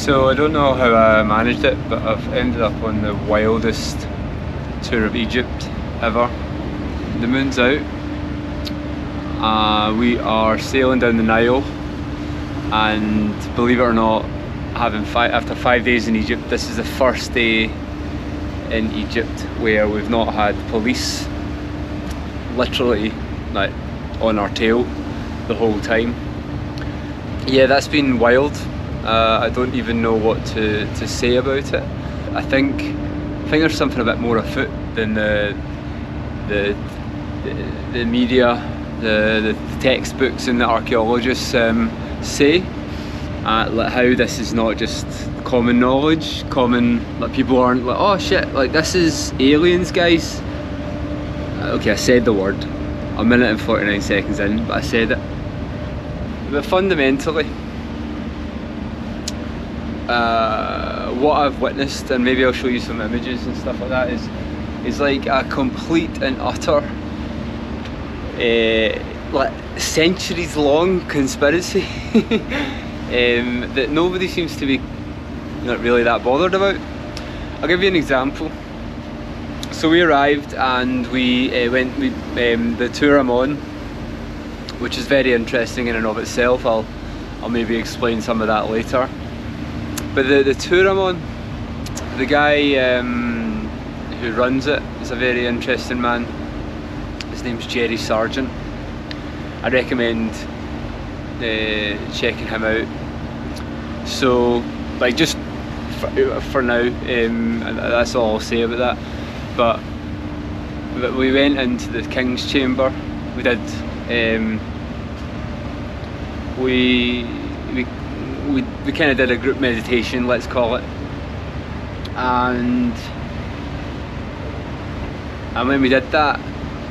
So I don't know how I managed it, but I've ended up on the wildest tour of Egypt ever. The moon's out. We are sailing down the Nile, and believe it or not, after 5 days in Egypt, this is the first day in Egypt where we've not had police literally like on our tail the whole time. Yeah, that's been wild. I don't even know what to say about it. I think there's something a bit more afoot than the media, the textbooks and the archaeologists say. Like how this is not just common knowledge, like people aren't like, oh shit, like this is aliens, guys. Okay, I said the word. A minute and 49 seconds in, but I said it. But fundamentally, what I've witnessed, and maybe I'll show you some images and stuff like that, is like a complete and utter like centuries long conspiracy that nobody seems to be not really that bothered about. I'll give you an example. So we arrived and we the tour I'm on, which is very interesting in and of itself. I'll maybe explain some of that later. But the tour I'm on, the guy who runs it is a very interesting man. His name's Jerry Sargent. I recommend checking him out. So, like, just for now, and that's all I'll say about that. But we went into the King's Chamber. We did. We kind of did a group meditation, let's call it, and when we did that,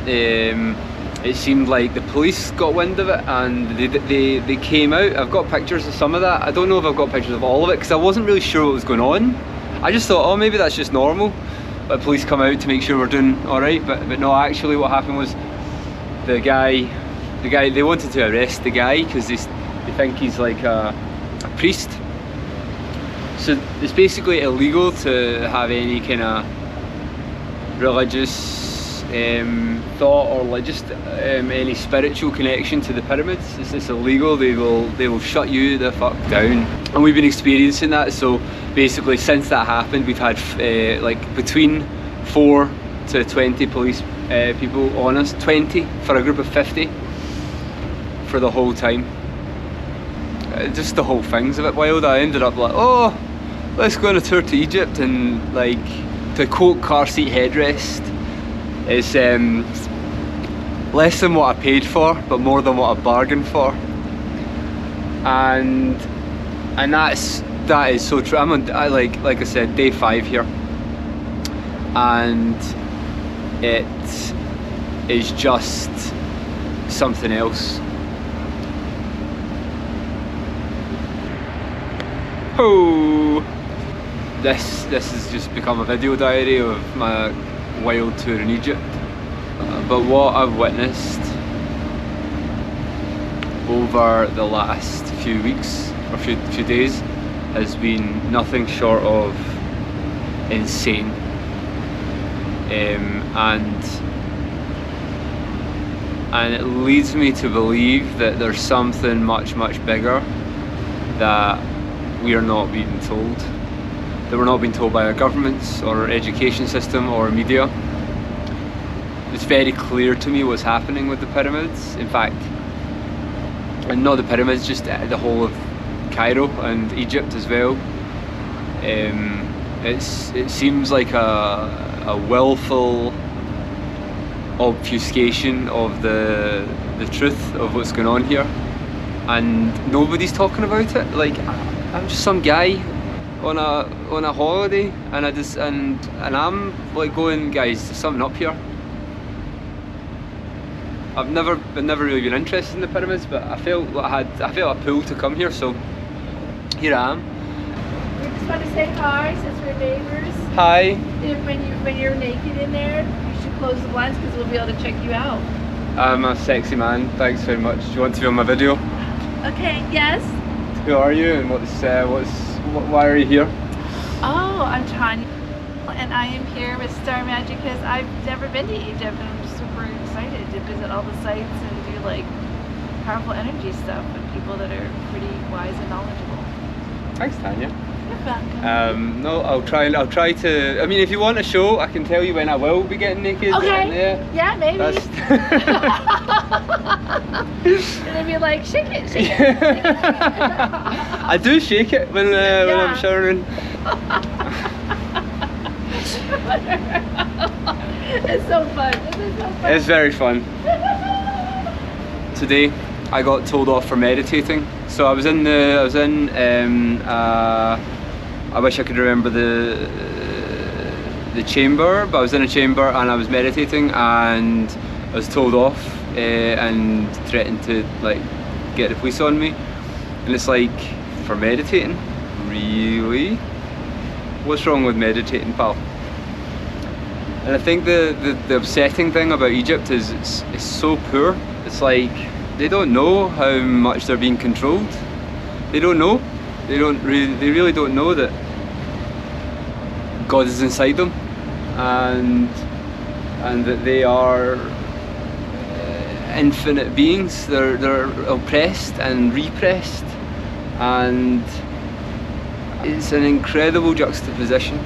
it seemed like the police got wind of it and they came out. I've got pictures of some of that. I don't know if I've got pictures of all of it because I wasn't really sure what was going on. I just thought, oh, maybe that's just normal, but police come out to make sure we're doing alright. But no, actually what happened was the guy, they wanted to arrest the guy because they think he's like a priest. So it's basically illegal to have any kind of religious thought or just any spiritual connection to the pyramids. It's illegal. They will shut you the fuck down, and we've been experiencing that. So basically, since that happened, we've had like between 4 to 20 police people on us. 20 for a group of 50 for the whole time. Just the whole thing's a bit wild. I ended up like, oh, let's go on a tour to Egypt, and like, to quote Car Seat Headrest, it's less than what I paid for, but more than what I bargained for. And that is so true. I'm on, like I said, day 5 here, and it is just something else. Oh, this has just become a video diary of my wild tour in Egypt. But what I've witnessed over the last few weeks or few days has been nothing short of insane. And it leads me to believe that there's something much bigger that we are not being told, that we're not being told by our governments or our education system or media. It's very clear to me what's happening with the pyramids. In fact, and not the pyramids, just the whole of Cairo and Egypt as well. It seems like a willful obfuscation of the truth of what's going on here, and nobody's talking about it. Like, I'm just some guy on a holiday, and I'm like going, guys, there's something up here. I've never really been interested in the pyramids, but I felt a pull to come here, so here I am. We just want to say hi since we're neighbors. Hi. When you're naked in there, you should close the blinds because we'll be able to check you out. I'm a sexy man. Thanks very much. Do you want to be on my video? Okay. Yes. Who are you, and Why are you here? Oh, I'm Tanya, and I am here with Star Magic because I've never been to Egypt, and I'm super excited to visit all the sites and do like powerful energy stuff with people that are pretty wise and knowledgeable. Thanks, Tanya. You're welcome. No, I'll try to. I mean, if you want a show, I can tell you when I will be getting naked. Okay. Yeah, maybe. That's And then be like, shake it, shake it. Shake it. I do shake it when I'm showering. It's so fun. This is so fun. It's very fun. Today, I got told off for meditating. So I wish I could remember the chamber, but I was in a chamber and I was meditating, and I was told off and threatened to like get the police on me. And it's like, for meditating? Really? What's wrong with meditating, pal? And I think the upsetting thing about Egypt is it's so poor. It's like they don't know how much they're being controlled. They don't know. They really don't know that God is inside them, and that they are infinite beings. They're oppressed and repressed, and it's an incredible juxtaposition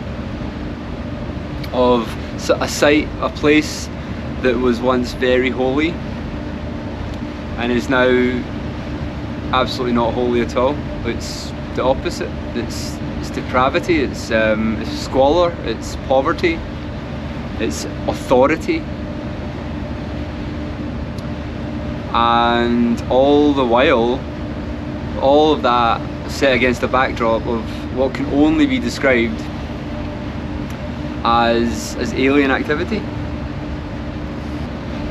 of a site, a place that was once very holy and is now absolutely not holy at all. It's the opposite. It's depravity, it's squalor, it's poverty, it's authority, and all the while, all of that set against the backdrop of what can only be described as alien activity.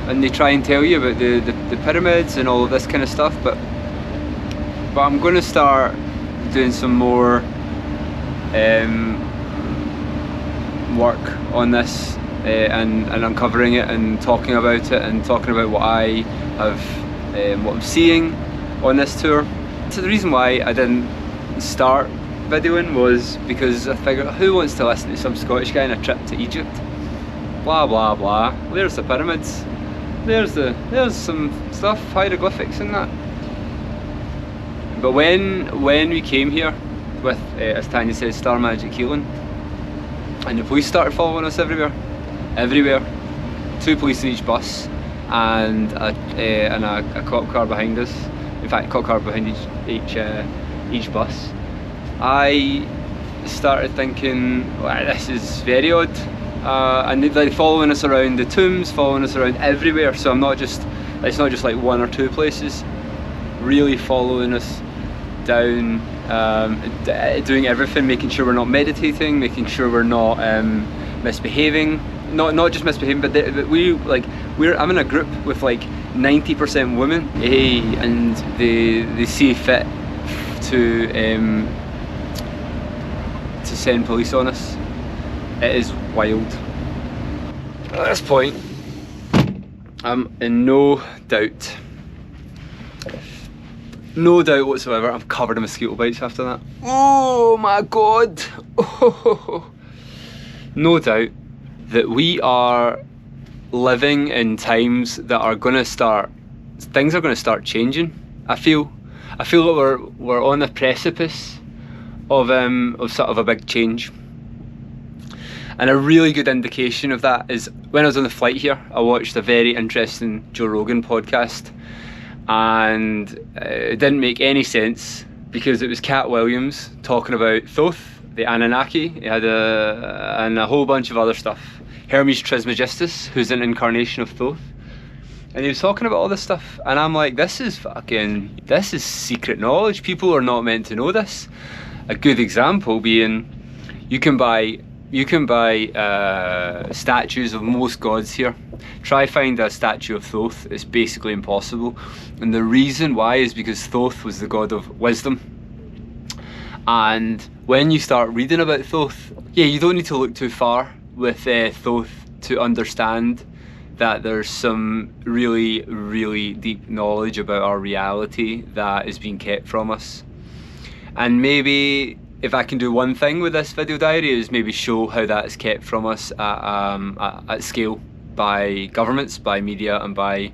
And they try and tell you about the pyramids and all of this kind of stuff, but I'm going to start doing some more work on this and uncovering it and talking about it and talking about what I have, what I'm seeing on this tour. So the reason why I didn't start videoing was because I figured, who wants to listen to some Scottish guy on a trip to Egypt? Blah blah blah. There's the pyramids. There's some stuff, hieroglyphics and that. But when we came here with, as Tanya says, Star Magic Healing, and the police started following us everywhere, 2 police in each bus, and a cop car behind us. In fact, cop car behind each bus. I started thinking, wow, this is very odd. And they're following us around the tombs, following us around everywhere. So it's not just like 1 or 2 places. Really following us down, doing everything, making sure we're not meditating, making sure we're not misbehaving. Not just misbehaving, but I'm in a group with like 90% women, and they see fit to send police on us. It is wild. At this point, I'm in no doubt whatsoever. I'm covered in mosquito bites after that. Oh my god! Oh. No doubt that we are living in times that are going to start, things are going to start changing. I feel like we're on the precipice of sort of a big change. And a really good indication of that is when I was on the flight here, I watched a very interesting Joe Rogan podcast, and it didn't make any sense because it was Cat Williams talking about Thoth, the Anunnaki. He had and a whole bunch of other stuff. Hermes Trismegistus, who's an incarnation of Thoth. And he was talking about all this stuff, and I'm like, this is secret knowledge. People are not meant to know this. A good example being, you can buy statues of most gods here. Try find a statue of Thoth, it's basically impossible. And the reason why is because Thoth was the god of wisdom. And when you start reading about Thoth, you don't need to look too far with Thoth to understand that there's some really, really deep knowledge about our reality that is being kept from us. And maybe if I can do one thing with this video diary is maybe show how that is kept from us at scale by governments, by media, and by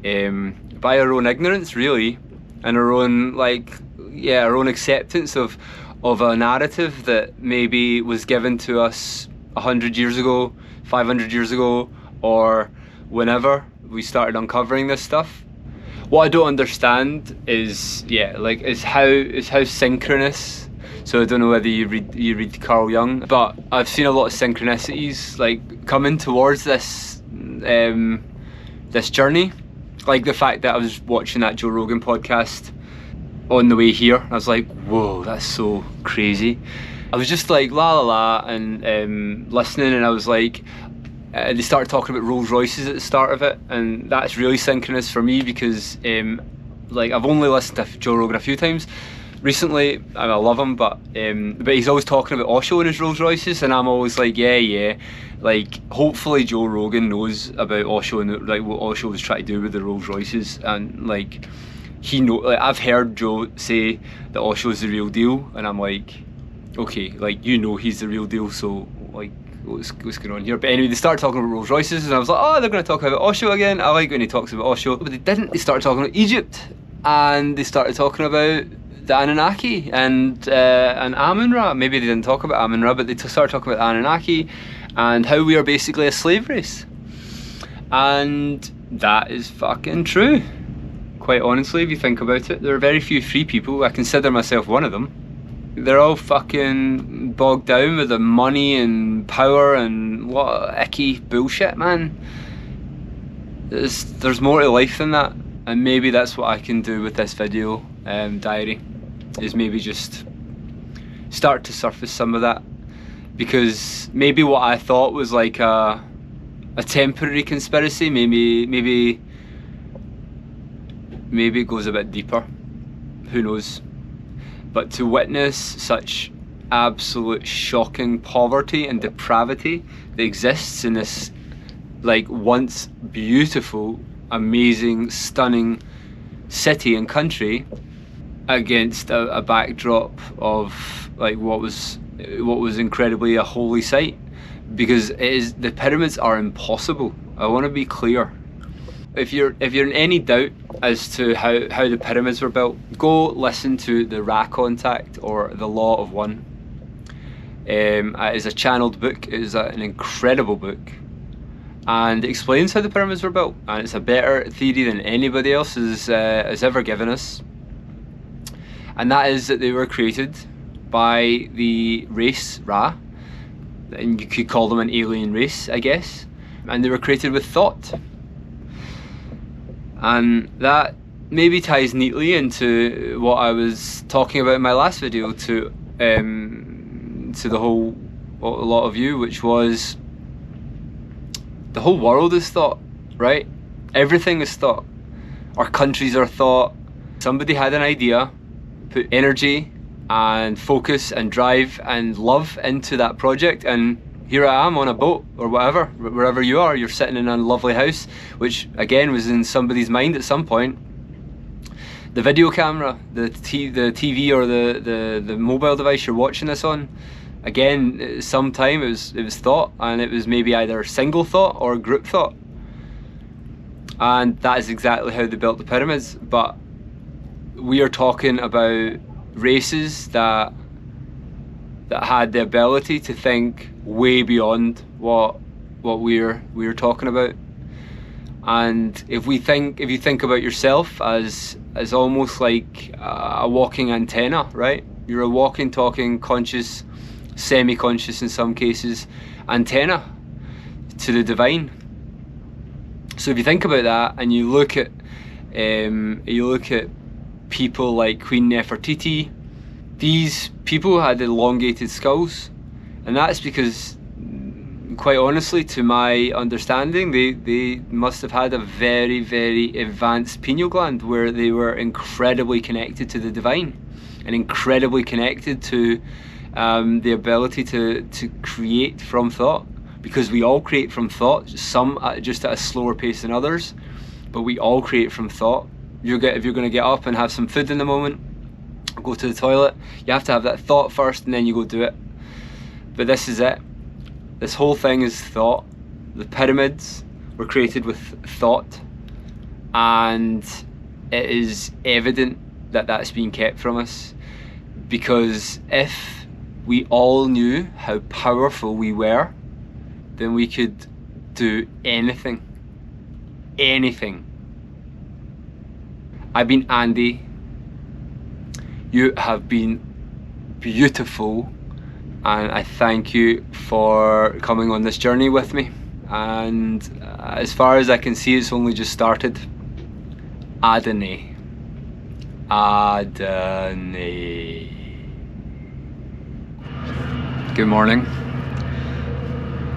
our own ignorance, really, and our own our own acceptance of a narrative that maybe was given to us 100 years ago, 500 years ago, or whenever we started uncovering this stuff. What I don't understand is how synchronous. So I don't know whether you read Carl Jung, but I've seen a lot of synchronicities like coming towards this this journey. Like the fact that I was watching that Joe Rogan podcast on the way here, I was like, whoa, that's so crazy. I was just like la la la and listening, and I was like, they started talking about Rolls Royces at the start of it, and that's really synchronous for me because I've only listened to Joe Rogan a few times recently. I love him, but he's always talking about Osho and his Rolls Royces, and I'm always like, yeah. Like, hopefully Joe Rogan knows about Osho and like what Osho was trying to do with the Rolls Royces, and like I've heard Joe say that Osho is the real deal, and I'm like, okay, like he's the real deal, so like what's going on here? But anyway, they started talking about Rolls Royces, and I was like, oh, they're going to talk about Osho again. I like when he talks about Osho, but they didn't. They started talking about Egypt, and they started talking about the Anunnaki and Amun-Ra. Maybe they didn't talk about Amun-Ra, but they started talking about the Anunnaki and how we are basically a slave race. And that is fucking true. Quite honestly, if you think about it, there are very few free people. I consider myself one of them. They're all fucking bogged down with the money and power and what icky bullshit, man. There's more to life than that, and maybe that's what I can do with this video diary, is maybe just start to surface some of that, because maybe what I thought was like a temporary conspiracy, maybe it goes a bit deeper. Who knows? But to witness such absolute shocking poverty and depravity that exists in this like once beautiful, amazing, stunning city and country against a backdrop of like what was incredibly a holy site, because the pyramids are impossible. I want to be clear. If you're in any doubt as to how the pyramids were built, go listen to the Ra Contact or the Law of One. It is a channeled book. It is an incredible book, and it explains how the pyramids were built, and it's a better theory than anybody else has ever given us. And that is that they were created by the race Ra, and you could call them an alien race, I guess, and they were created with thought. And that maybe ties neatly into what I was talking about in my last video to a lot of you, which was the whole world is thought, right? Everything is thought. Our countries are thought. Somebody had an idea, put energy and focus and drive and love into that project, and here I am on a boat or whatever, wherever you are. You're sitting in a lovely house, which again was in somebody's mind at some point. The video camera, the TV or the mobile device you're watching this on, again, sometime it was thought, and it was maybe either single thought or group thought. And that is exactly how they built the pyramids. But we are talking about races that had the ability to think way beyond what we're talking about. And if you think about yourself as almost like a walking antenna, right? You're a walking, talking, conscious, semi-conscious in some cases, antenna to the divine. So if you think about that, and you look at people like Queen Nefertiti, these people had elongated skulls, and that's because, quite honestly, to my understanding, they must have had a very, very advanced pineal gland where they were incredibly connected to the divine and incredibly connected to the ability to create from thought, because we all create from thought, some just at a slower pace than others, but we all create from thought. If you're going to get up and have some food in the moment, go to the toilet. You have to have that thought first and then you go do it. But this is it. This whole thing is thought. The pyramids were created with thought, and it is evident that that's being kept from us, because if we all knew how powerful we were, then we could do anything. Anything. I've been Andy. You have been beautiful, and I thank you for coming on this journey with me. And as far as I can see, it's only just started. Adonai. Adonai. Good morning.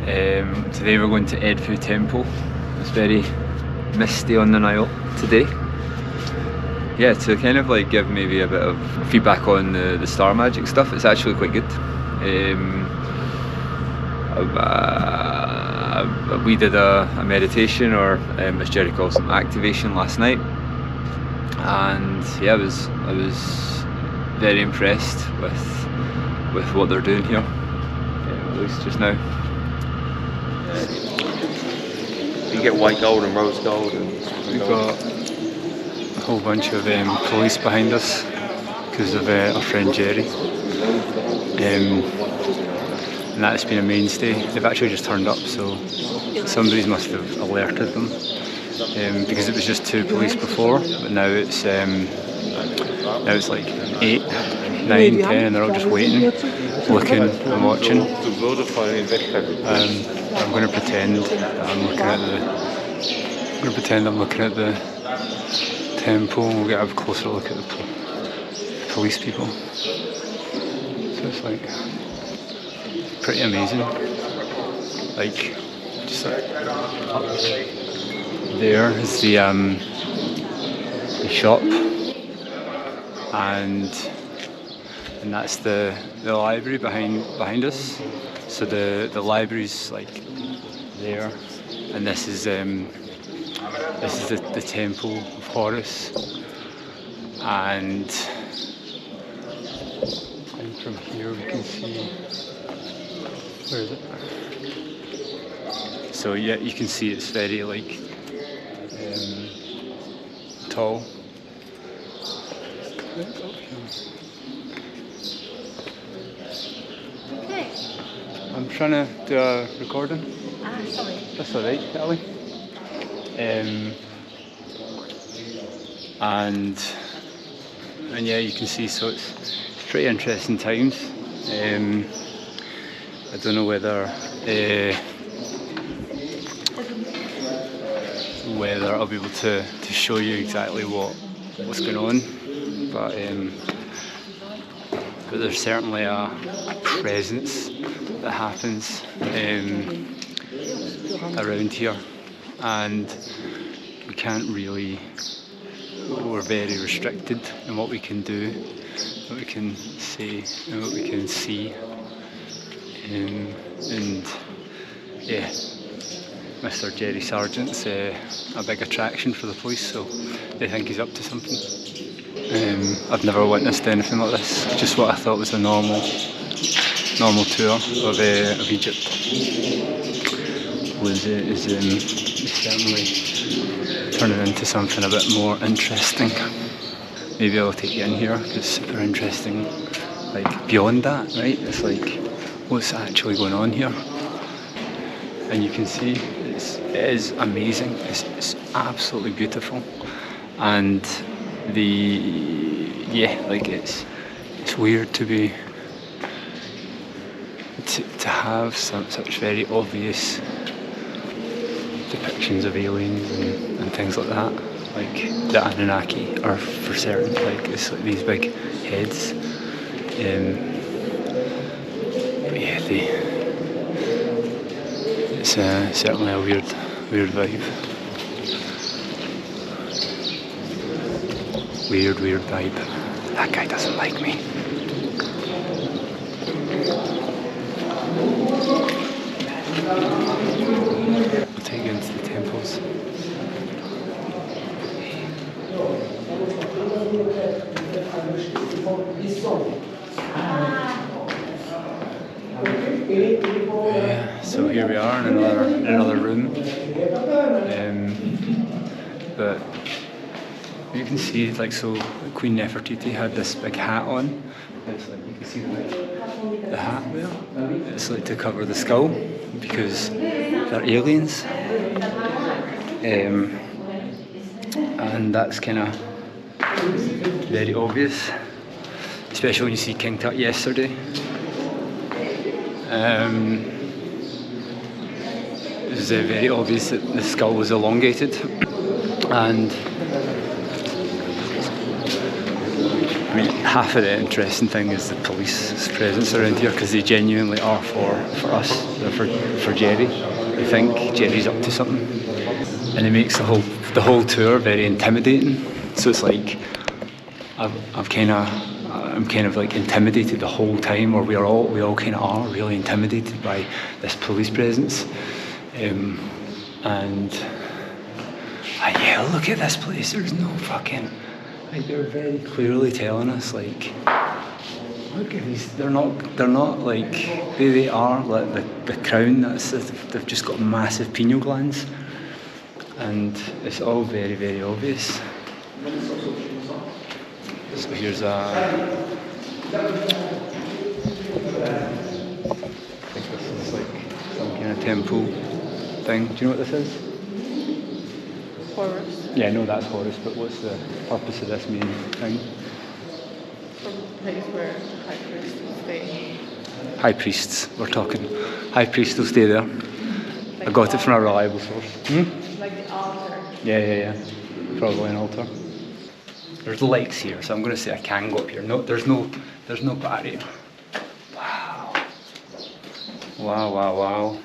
Today we're going to Edfu Temple. It's very misty on the Nile today. Yeah, to kind of like give maybe a bit of feedback on the star magic stuff, it's actually quite good. We did a meditation, or as Jerry calls them, activation last night, and yeah, I was very impressed with what they're doing here, at least just now. You get white gold and rose gold, and we've got a whole bunch of police behind us because of our friend Jerry. And that's been a mainstay. They've actually just turned up, so somebody must have alerted them, because it was just 2 police before, but now it's like 8, 9, 10, and they're all just waiting, looking and watching. I'm going to pretend that I'm looking at the temple, and we'll get a closer look at the police people. So it's like pretty amazing. Like, just like up there is the shop, and that's the library behind us. So the library's like there, and this is the temple of Horus, and from here we can see, where is it? So yeah, you can see it's very like tall. Okay. I'm trying to do a recording. Sorry. That's alright, Ellie. And yeah, you can see, so it's pretty interesting times. I don't know whether I'll be able to show you exactly what's going on, but there's certainly a presence that happens around here, and we're very restricted in what we can do, what we can say, and what we can see. And yeah, Mr. Jerry Sargent's a big attraction for the police, so they think he's up to something. I've never witnessed anything like this. Just what I thought was a normal tour of Egypt is certainly turning into something a bit more interesting. Maybe I'll take you in here, because it's super interesting. Like beyond that, right? It's like, what's actually going on here? And you can see it is amazing. It's absolutely beautiful, and it's weird to have such very obvious depictions of aliens and things like that. Like the Anunnaki are for certain, like it's like these big heads. But yeah, it's certainly a weird vibe. Weird vibe. That guy doesn't like me. I'll take you into the temples. So here we are in another room, but you can see, like, so Queen Nefertiti had this big hat on. It's like, you can see the hat there. It's like to cover the skull because they're aliens, and that's kind of very obvious, especially when you see King Tut yesterday. It was very obvious that the skull was elongated, and I mean, half of the interesting thing is the police's presence around here, because they genuinely are for us. They're for Jerry. They think Jerry's up to something, and it makes the whole tour very intimidating. So it's like I'm kind of like intimidated the whole time, or we all kind of are really intimidated by this police presence. And yeah, look at this place. There's no fucking, like, they're very clearly telling us, like, look at these. They're not like they are like the crown. They've just got massive pineal glands, and it's all very, very obvious. So here's I think this is like some kind of temple thing. Do you know what this is? Horus. Yeah, I know that's Horus, but what's the purpose of this main thing? From the place where the high priest will stay. High priests, we're talking. High priest will stay there. Like I got it from a reliable source. Like the altar. Yeah. Probably an altar. There's lights here, so I'm going to say I can go up here. No, there's no barrier. Wow. Wow. Wow.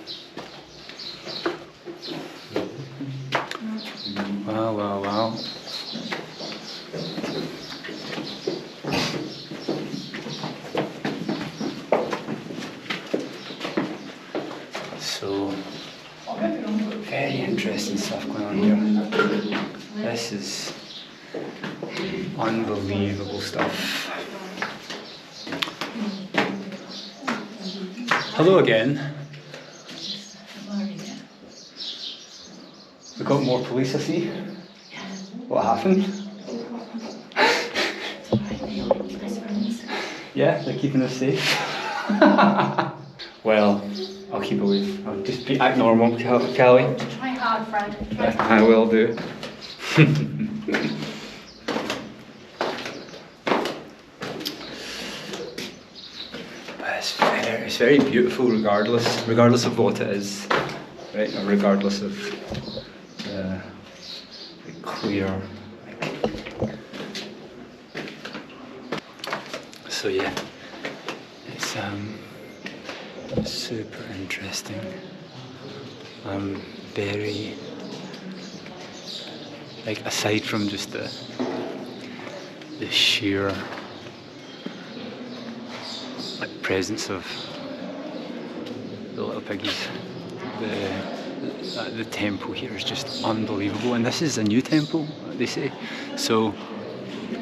So, very interesting stuff going on here. This is unbelievable stuff. Hello again. We got more police, I see. What happened? Yeah, they're keeping us safe. Well, I'll keep away. I'll just act normal, Callie. Try hard, Fred. I will do. It's very beautiful, regardless of what it is, right? Or regardless of the clear. So yeah, it's super interesting. Very, like, aside from just the sheer presence of the little piggies, the temple here is just unbelievable, and this is a new temple, they say. So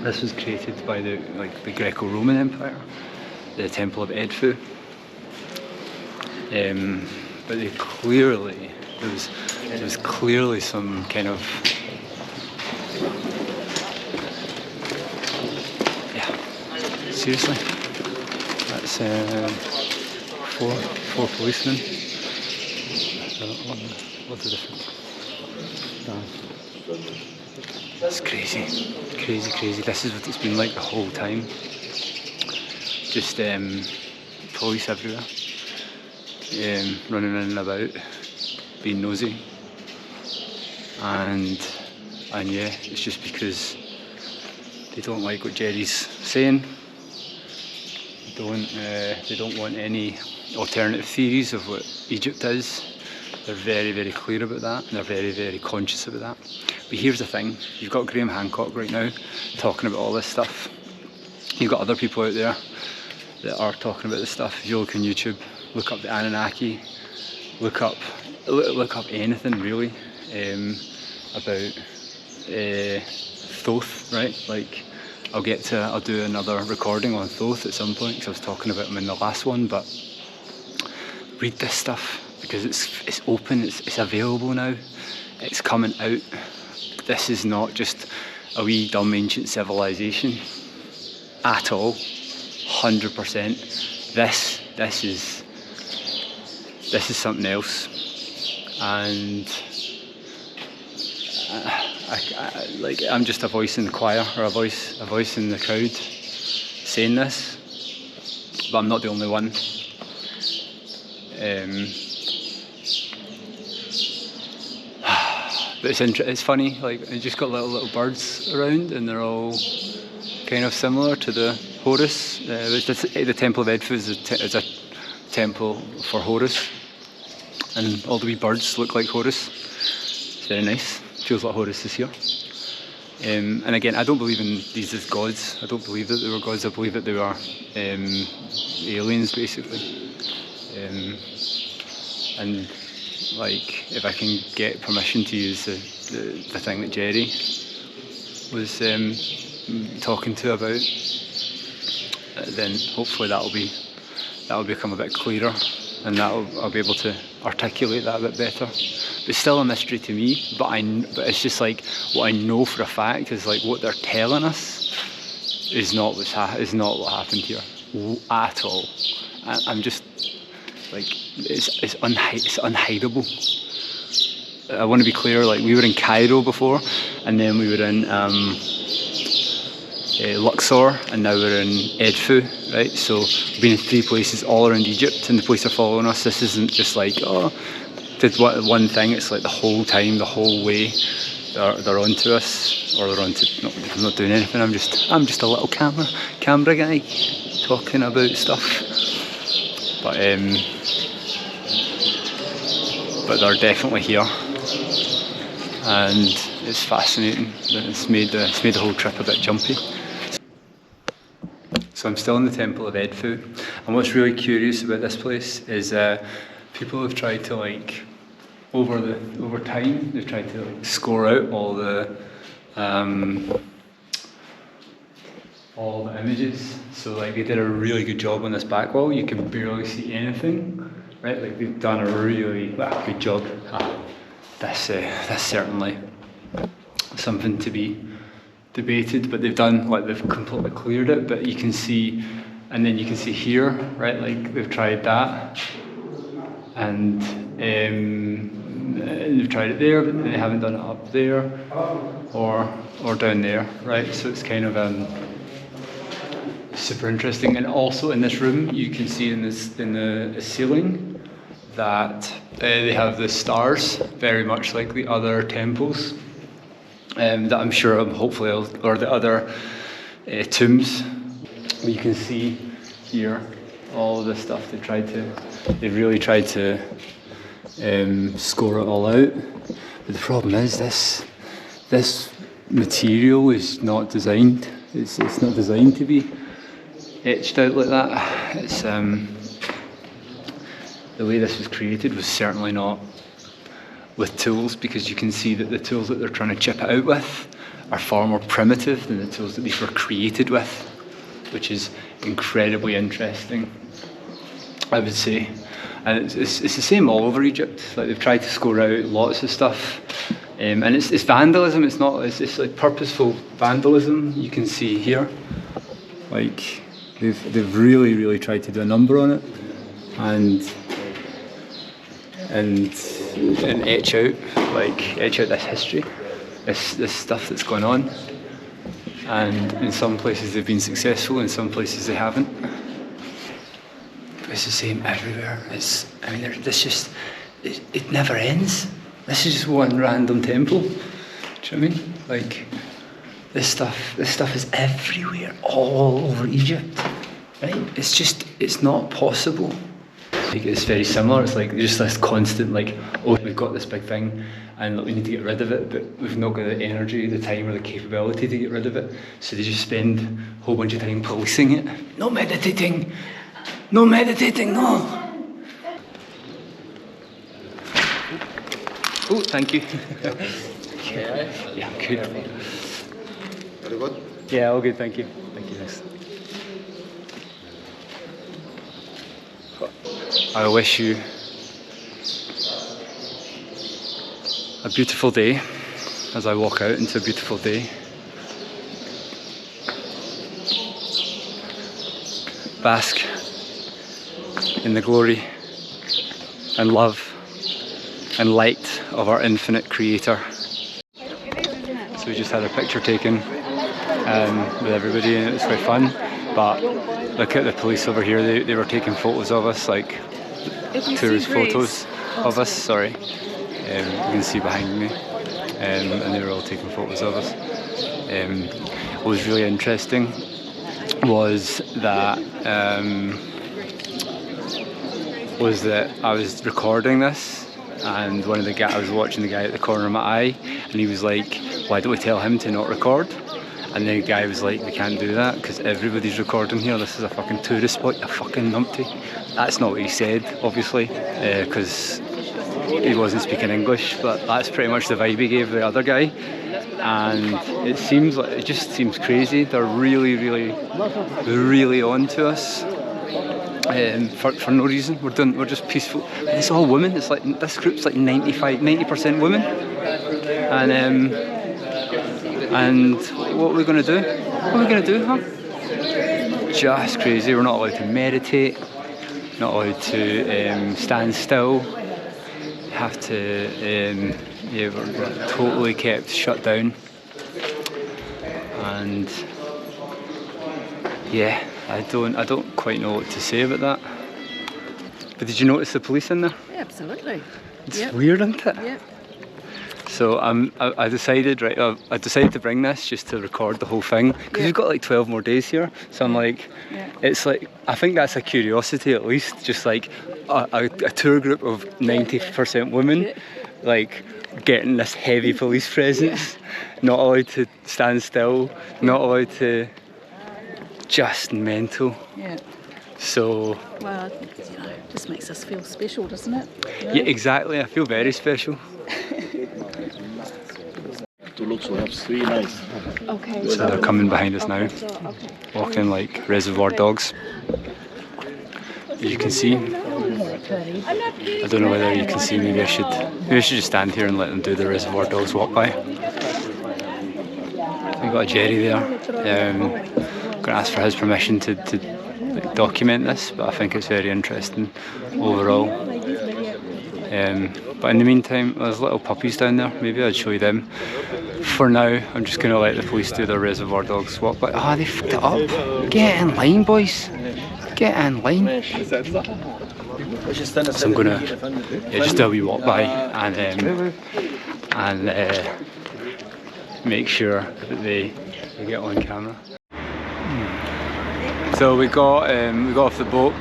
this was created by the Greco-Roman Empire, the Temple of Edfu. But there was clearly some kind of, yeah, seriously. That's four policemen. What's the difference? It's crazy. This is what it's been like the whole time. Just police everywhere, running in and about, being nosy, and yeah, it's just because they don't like what Jerry's saying. They don't want any alternative theories of what Egypt is. They're very, very clear about that, and they're very, very conscious about that. But here's the thing, you've got Graham Hancock right now talking about all this stuff. You've got other people out there that are talking about this stuff. If you look on YouTube, look up the Anunnaki, look up anything really about Thoth, right? Like I'll do another recording on Thoth at some point because I was talking about them in the last one. But read this stuff because it's open, it's available now, it's coming out. This is not just a wee dumb ancient civilization at all. 100%. This is something else, and I'm just a voice in the choir, or a voice in the crowd saying this, but I'm not the only one. But it's funny, like I just got little birds around, and they're all kind of similar to the Horus. The Temple of Edfu is a temple for Horus, and all the wee birds look like Horus. It's very nice. Feels like Horus is here. And again, I don't believe in these as gods. I don't believe that they were gods. I believe that they were aliens, basically. And like, if I can get permission to use the thing that Jerry was talking to about, then hopefully that'll become a bit clearer, and I'll be able to articulate that a bit better. But it's still a mystery to me. But it's just like what I know for a fact is like what they're telling us is not what happened here at all. I'm just like it's unhideable. I want to be clear. Like, we were in Cairo before, and then we were in Luxor, and now we're in Edfu, right? So we've been in 3 places all around Egypt, and the police are following us. This isn't just like, did one thing. It's like the whole time, the whole way, they're onto us, or they're onto. No, I'm not doing anything. I'm just a little camera guy talking about stuff. But they're definitely here, and it's fascinating. It's made the whole trip a bit jumpy. So I'm still in the Temple of Edfu, and what's really curious about this place is people have tried to, like, over time, they've tried to, like, score out all the images. So, like, they did a really good job on this back wall. You can barely see anything, right? Like, they've done a really good job. That's certainly something to be debated, but they've completely cleared it. But you can see, and then you can see here, right? Like, they've tried that, and they've tried it there, but they haven't done it up there or down there, right? So it's kind of super interesting. And also in this room, you can see in the ceiling that they have the stars, very much like the other temples. That I'm sure, hopefully, or the other tombs. You can see here all of the stuff they've really tried to score it all out. But the problem is this material is not designed. It's not designed to be etched out like that. It's the way this was created was certainly not with tools, because you can see that the tools that they're trying to chip it out with are far more primitive than the tools that these were created with, which is incredibly interesting, I would say. And it's the same all over Egypt. Like, they've tried to score out lots of stuff, and it's vandalism. It's like purposeful vandalism. You can see here, like they've really tried to do a number on it, and etch out this history, this stuff that's going on. And in some places they've been successful, in some places they haven't. It's the same everywhere. It never ends. This is just one random temple. Do you know what I mean? Like, this stuff is everywhere, all over Egypt, right? It's not possible. Like, it's very similar. It's like just this constant, like, oh, we've got this big thing and we need to get rid of it, but we've not got the energy, the time, or the capability to get rid of it. So they just spend a whole bunch of time policing it. No meditating, no. Oh, thank you. Okay. Yeah, good. Very good. Yeah, all good, thank you. Thank you, thanks. I wish you a beautiful day as I walk out into a beautiful day. Bask in the glory and love and light of our infinite creator. So we just had a picture taken with everybody and it was quite fun, but look at the police over here, they were taking photos of us, like tourist photos of us, sorry. You can see behind me, and they were all taking photos of us. What was really interesting was that I was recording this, and I was watching the guy at the corner of my eye, and he was like, "Why don't we tell him to not record?" And the guy was like, "We can't do that because everybody's recording here. This is a fucking tourist spot, you fucking numpty." That's not what he said, obviously, because he wasn't speaking English, but that's pretty much the vibe he gave the other guy. And it just seems crazy. They're really on to us for no reason. We're just peaceful. It's all women. It's like this group's like 90% women. And what are we gonna do? What are we gonna do, huh? Just crazy. We're not allowed to meditate. Not allowed to stand still. Have to, we're totally kept shut down, and yeah, I don't quite know what to say about that. But did you notice the police in there? Yeah, absolutely. It's weird, isn't it? Yeah. So I decided to bring this just to record the whole thing because we've got like 12 more days here. So I'm like, it's like, I think that's a curiosity at least, just like a tour group of 90% women, like getting this heavy police presence, not allowed to stand still, not allowed to, just mental. Yeah. So. Well, it just makes us feel special, doesn't it? Yeah, exactly. I feel very special. To look so that's really nice. Okay. So they're coming behind us now, walking like reservoir dogs. As you can see, I don't know whether you can see. Maybe I should just stand here and let them do the reservoir dogs walk by. We've got a Jerry there. I'm going to ask for his permission to document this, but I think it's very interesting overall. But in the meantime, there's little puppies down there. Maybe I'd show you them. For now, I'm just going to let the police do their reservoir dogs walk by. Ah, they fucked it up. Get in line, boys. Get in line. So I'm going to just do a wee walk by and make sure that they get on camera. So we got off the boat.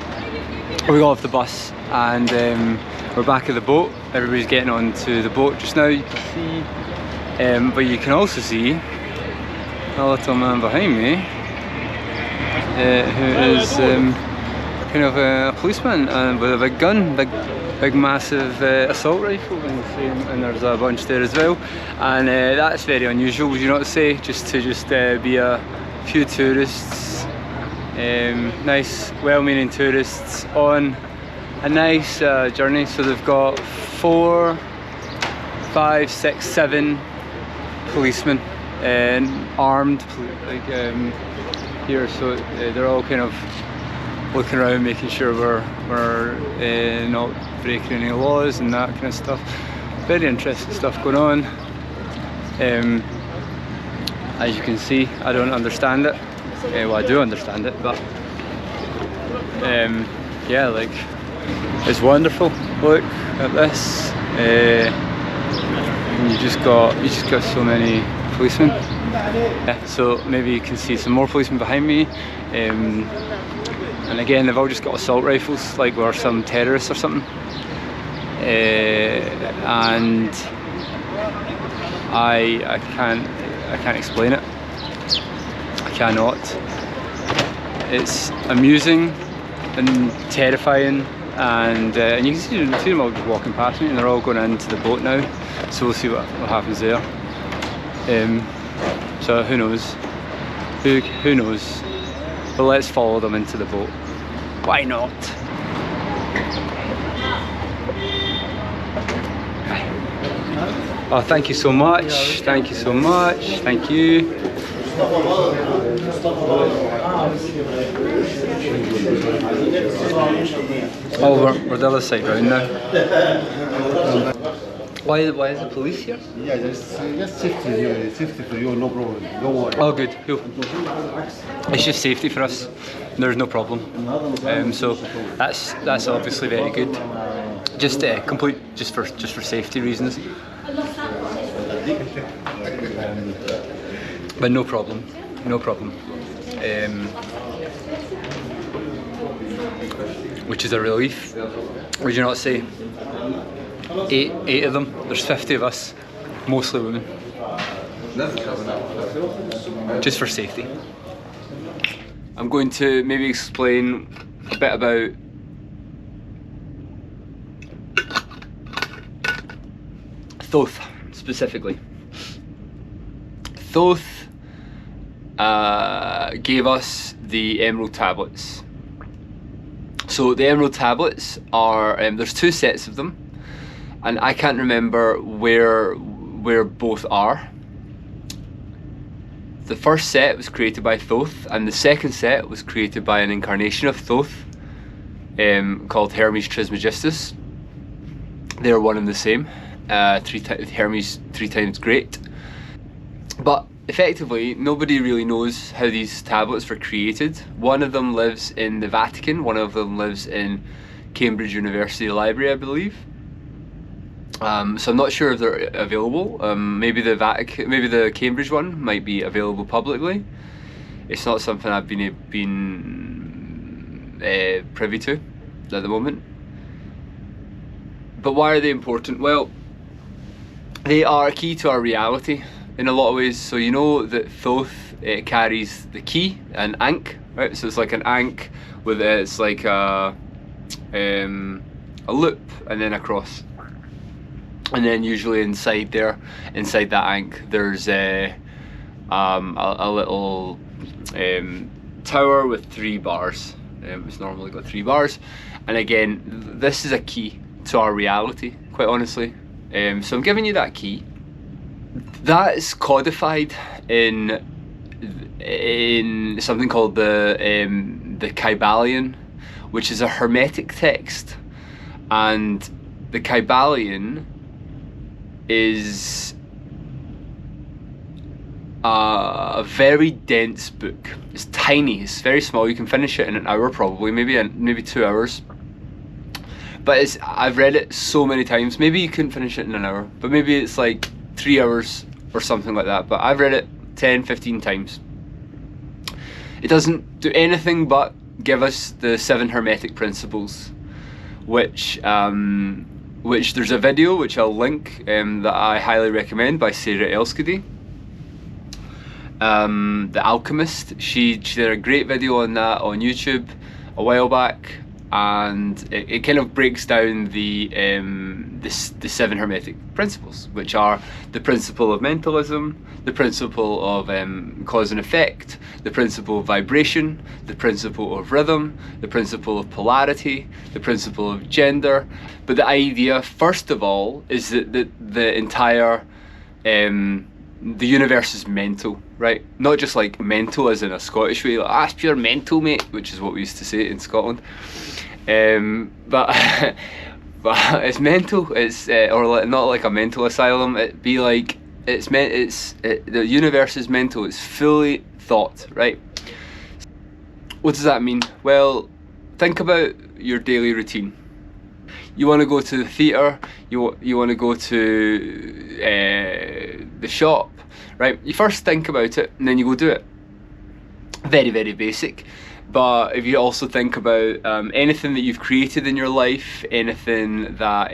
We got off the bus and we're back at the boat. Everybody's getting onto the boat just now, you can see. But you can also see a little man behind me who is kind of a policeman with a big gun, big massive assault rifle, and there's a bunch there as well. And that's very unusual, would you not say? Just to be a few tourists, nice, well-meaning tourists on a nice journey. So they've got 4, 5, 6, 7 policemen armed here. So they're all kind of looking around, making sure we're not breaking any laws and that kind of stuff. Very interesting stuff going on. As you can see, I don't understand it. Well, I do understand it, but yeah, like, it's wonderful. Look at this. You just got so many policemen. Yeah, so maybe you can see some more policemen behind me. And again, they've all just got assault rifles, like we're some terrorists or something. And I can't explain it. I cannot. It's amusing and terrifying, and you can see them all just walking past me, and they're all going into the boat now. So we'll see what happens there. So who knows? Who knows? But let's follow them into the boat. Why not? Oh, thank you so much. Thank you so much. Thank you. Oh, we're the other side round now. Why is the police here? Yeah, just safety here. Safety for you, no problem. Don't worry. Oh, good. Cool. It's just safety for us. There's no problem. So that's obviously very good. Just complete just for safety reasons. But no problem. No problem. Which is a relief. Would you not say? Eight of them. There's 50 of us, mostly women. Just for safety. I'm going to maybe explain a bit about Thoth specifically. Thoth gave us the Emerald Tablets. So the Emerald Tablets are, there's two sets of them, and I can't remember where both are. The first set was created by Thoth, and the second set was created by an incarnation of Thoth called Hermes Trismegistus. They're one and the same. Hermes 3 times great. But effectively, nobody really knows how these tablets were created. One of them lives in the Vatican, one of them lives in Cambridge University Library, I believe. So I'm not sure if they're available. Maybe the Cambridge one might be available publicly. It's not something I've been privy to at the moment. But why are they important? Well, they are key to our reality in a lot of ways. So you know that Thoth carries the key, an ankh, right? So it's like an ankh with it's like a loop and then a cross. And then usually inside that ankh, there's a little tower with 3 bars. It's normally got 3 bars. And again, this is a key to our reality, quite honestly. So I'm giving you that key. That is codified in something called the Kybalion, which is a Hermetic text. And the Kybalion is a very dense book. It's tiny, it's very small. You can finish it in an hour probably, maybe 2 hours. But I've read it so many times. Maybe you couldn't finish it in an hour, but maybe it's like 3 hours or something like that. But I've read it 10, 15 times. It doesn't do anything but give us the 7 Hermetic principles, which there's a video which I'll link that I highly recommend by Sarah Elskady, the alchemist. She did a great video on that on YouTube a while back, and it kind of breaks down the 7 Hermetic principles, which are the principle of mentalism, the principle of cause and effect, the principle of vibration, the principle of rhythm, the principle of polarity, the principle of gender. But the idea, first of all, is that the entire the universe is mental, right? Not just like mental as in a Scottish way, like, that's pure mental, mate, which is what we used to say in Scotland. But it's mental. It's or not like a mental asylum. It'd be like the universe is mental. It's fully thought, right? What does that mean? Well, think about your daily routine. You want to go to the theatre. You want to go to the shop, right? You first think about it and then you go do it. Very, very basic. But if you also think about anything that you've created in your life, anything that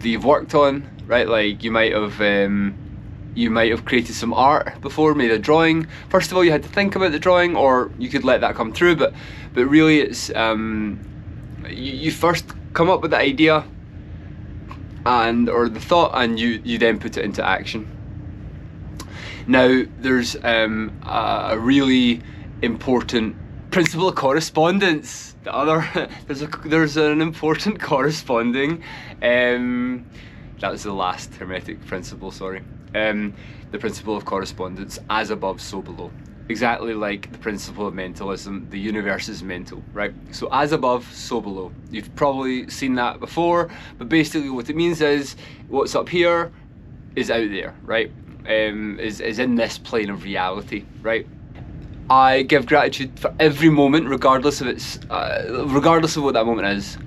you've worked on, right? Like you might have created some art before, made a drawing. First of all, you had to think about the drawing, or you could let that come through. But really, it's you first come up with the idea or the thought, and you then put it into action. Now, there's a really important principle of correspondence. The other, there's an important corresponding. That was the last Hermetic principle. Sorry. The principle of correspondence, as above, so below. Exactly like the principle of mentalism, the universe is mental, right? So as above, so below. You've probably seen that before, but basically what it means is what's up here is out there, right? Is in this plane of reality, right? I give gratitude for every moment, regardless of regardless of what that moment is.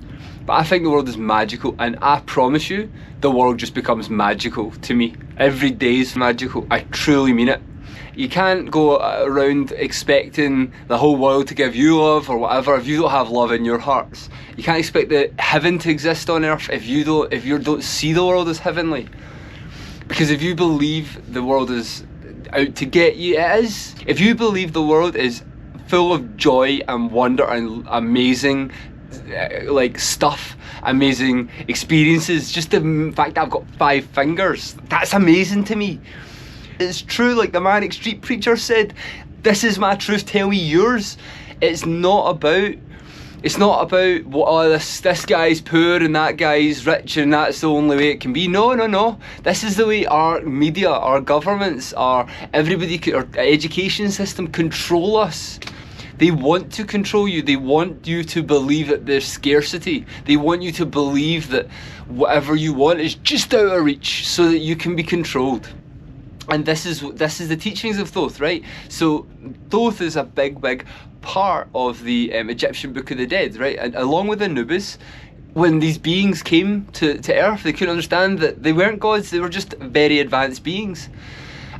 But I think the world is magical, and I promise you, the world just becomes magical to me. Every day is magical. I truly mean it. You can't go around expecting the whole world to give you love or whatever if you don't have love in your hearts. You can't expect the heaven to exist on earth if you don't see the world as heavenly. Because if you believe the world is out to get you, it is. If you believe the world is full of joy and wonder and amazing like stuff, amazing experiences, just the fact that I've got 5 fingers, that's amazing to me. It's true, like the Manic Street Preacher said, this is my truth, tell me yours. It's not about what, oh, this guy's poor and that guy's rich and that's the only way it can be. No. This is the way our media, our governments, our education system control us. They want to control you. They want you to believe that there's scarcity. They want you to believe that whatever you want is just out of reach so that you can be controlled. And this is the teachings of Thoth, right? So Thoth is a big part of the Egyptian Book of the Dead, right? And along with Anubis, when these beings came to Earth, they couldn't understand that they weren't gods, they were just very advanced beings.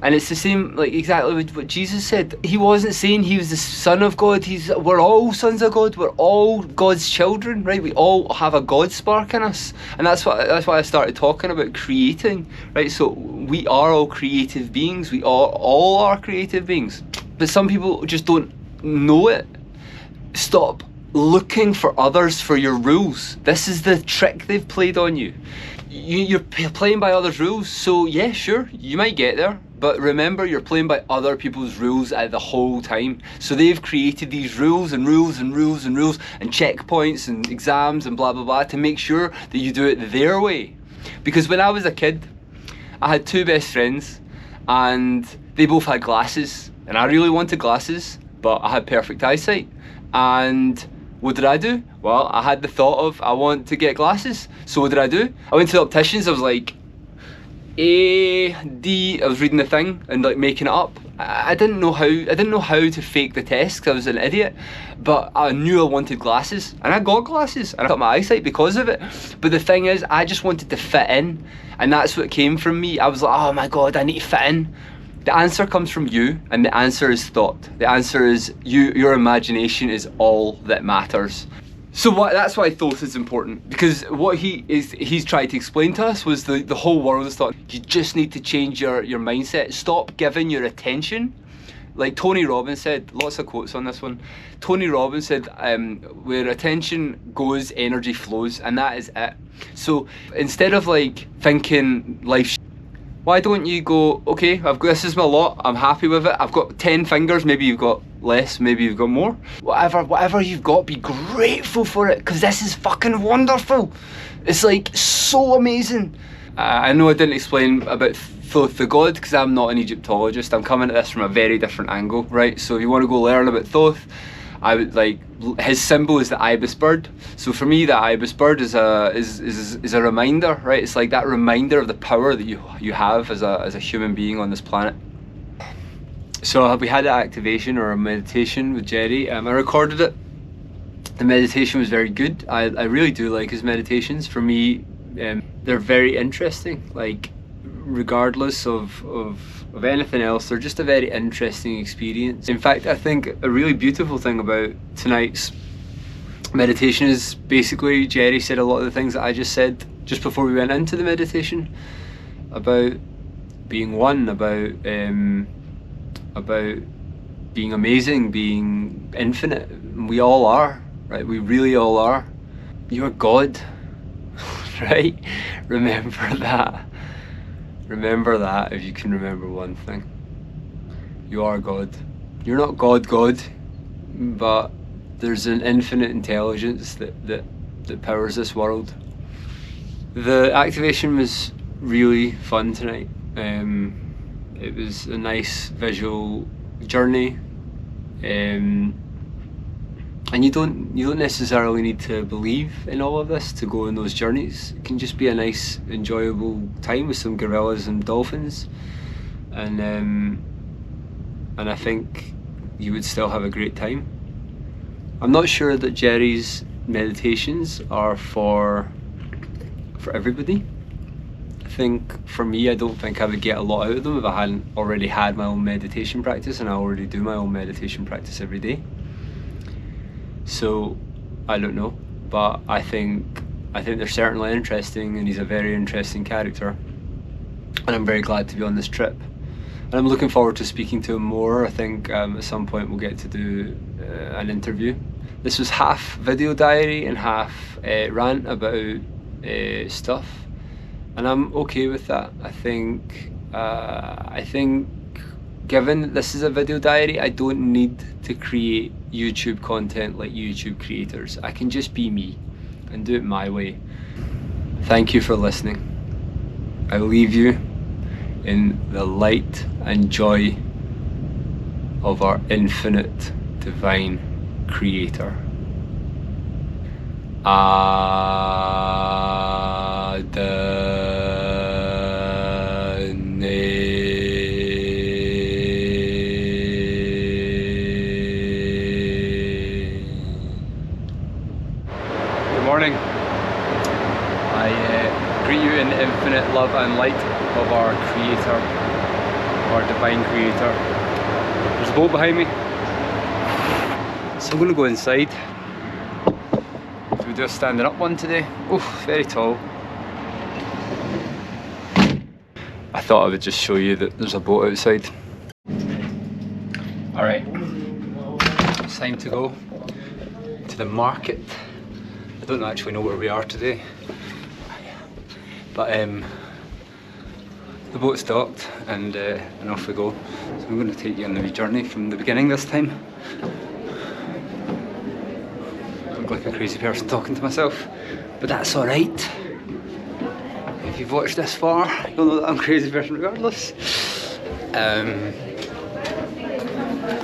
And it's the same, like exactly what Jesus said. He wasn't saying he was the son of God. We're all sons of God. We're all God's children, right? We all have a God spark in us, and that's why I started talking about creating, right? So we are all creative beings. We all are creative beings, but some people just don't know it. Stop looking for others for your rules. This is the trick they've played on you. You're playing by others' rules, so yeah, sure, you might get there. But remember, you're playing by other people's rules at the whole time. So they've created these rules and checkpoints and exams and blah blah blah to make sure that you do it their way. Because when I was a kid, I had 2 best friends and they both had glasses. And I really wanted glasses, but I had perfect eyesight. And what did I do? Well, I had the thought of, I want to get glasses. So what did I do? I went to the opticians. I was like, A, D, I was reading the thing and like making it up. I didn't know how to fake the test because I was an idiot, but I knew I wanted glasses and I got glasses and I got my eyesight because of it. But the thing is, I just wanted to fit in, and that's what came from me. I was like, oh my God, I need to fit in. The answer comes from you, and the answer is thought. The answer is your imagination is all that matters. So that's why Thoth is important, because what he's tried to explain to us was the whole world is thought. You just need to change your mindset. Stop giving your attention. Like Tony Robbins said, lots of quotes on this one. Tony Robbins said, where attention goes, energy flows, and that is it. So instead of like thinking life's, why don't you go, okay, this is my lot, I'm happy with it, I've got 10 fingers, maybe you've got less, maybe you've got more. Whatever you've got, be grateful for it, because this is fucking wonderful. It's like so amazing. I know I didn't explain about Thoth the god, because I'm not an Egyptologist. I'm coming at this from a very different angle, right? So if you want to go learn about Thoth, I would like, his symbol is the ibis bird. So for me, the ibis bird is a reminder, right? It's like that reminder of the power that you have as a human being on this planet. So we had an activation or a meditation with Jerry. I recorded it. The meditation was very good. I really do like his meditations. For me, they're very interesting. Like, regardless of anything else, they're just a very interesting experience. In fact, I think a really beautiful thing about tonight's meditation is basically Jerry said a lot of the things that I just said just before we went into the meditation about being one, about being amazing, being infinite. We all are, right? We really all are. You're God, right? Remember that. Remember that if you can remember one thing. You are God. You're not God, but there's an infinite intelligence that powers this world. The activation was really fun tonight. It was a nice visual journey, and you don't necessarily need to believe in all of this to go on those journeys. It can just be a nice, enjoyable time with some gorillas and dolphins, and I think you would still have a great time. I'm not sure that Jerry's meditations are for everybody. I think for me, I don't think I would get a lot out of them if I hadn't already had my own meditation practice, and I already do my own meditation practice every day. So I don't know, but I think they're certainly interesting, and he's a very interesting character, and I'm very glad to be on this trip, and I'm looking forward to speaking to him more. I think at some point we'll get to do an interview. This was half video diary and half rant about stuff, and I'm okay with that. I think given that this is a video diary, I don't need to create YouTube content like YouTube creators. I can just be me and do it my way. Thank you for listening. I leave you in the light and joy of our infinite divine creator. Good morning. I greet you in the infinite love and light of our creator, our divine creator. There's a boat behind me, so I'm going to go inside. Do we do a standing up one today? Oof, very tall. I thought I would just show you that there's a boat outside. Alright, it's time to go to the market. I don't actually know where we are today, but the boat's docked and off we go. So I'm going to take you on the wee journey from the beginning this time. I look like a crazy person talking to myself, but that's alright. If you've watched this far, you'll know that I'm a crazy person regardless.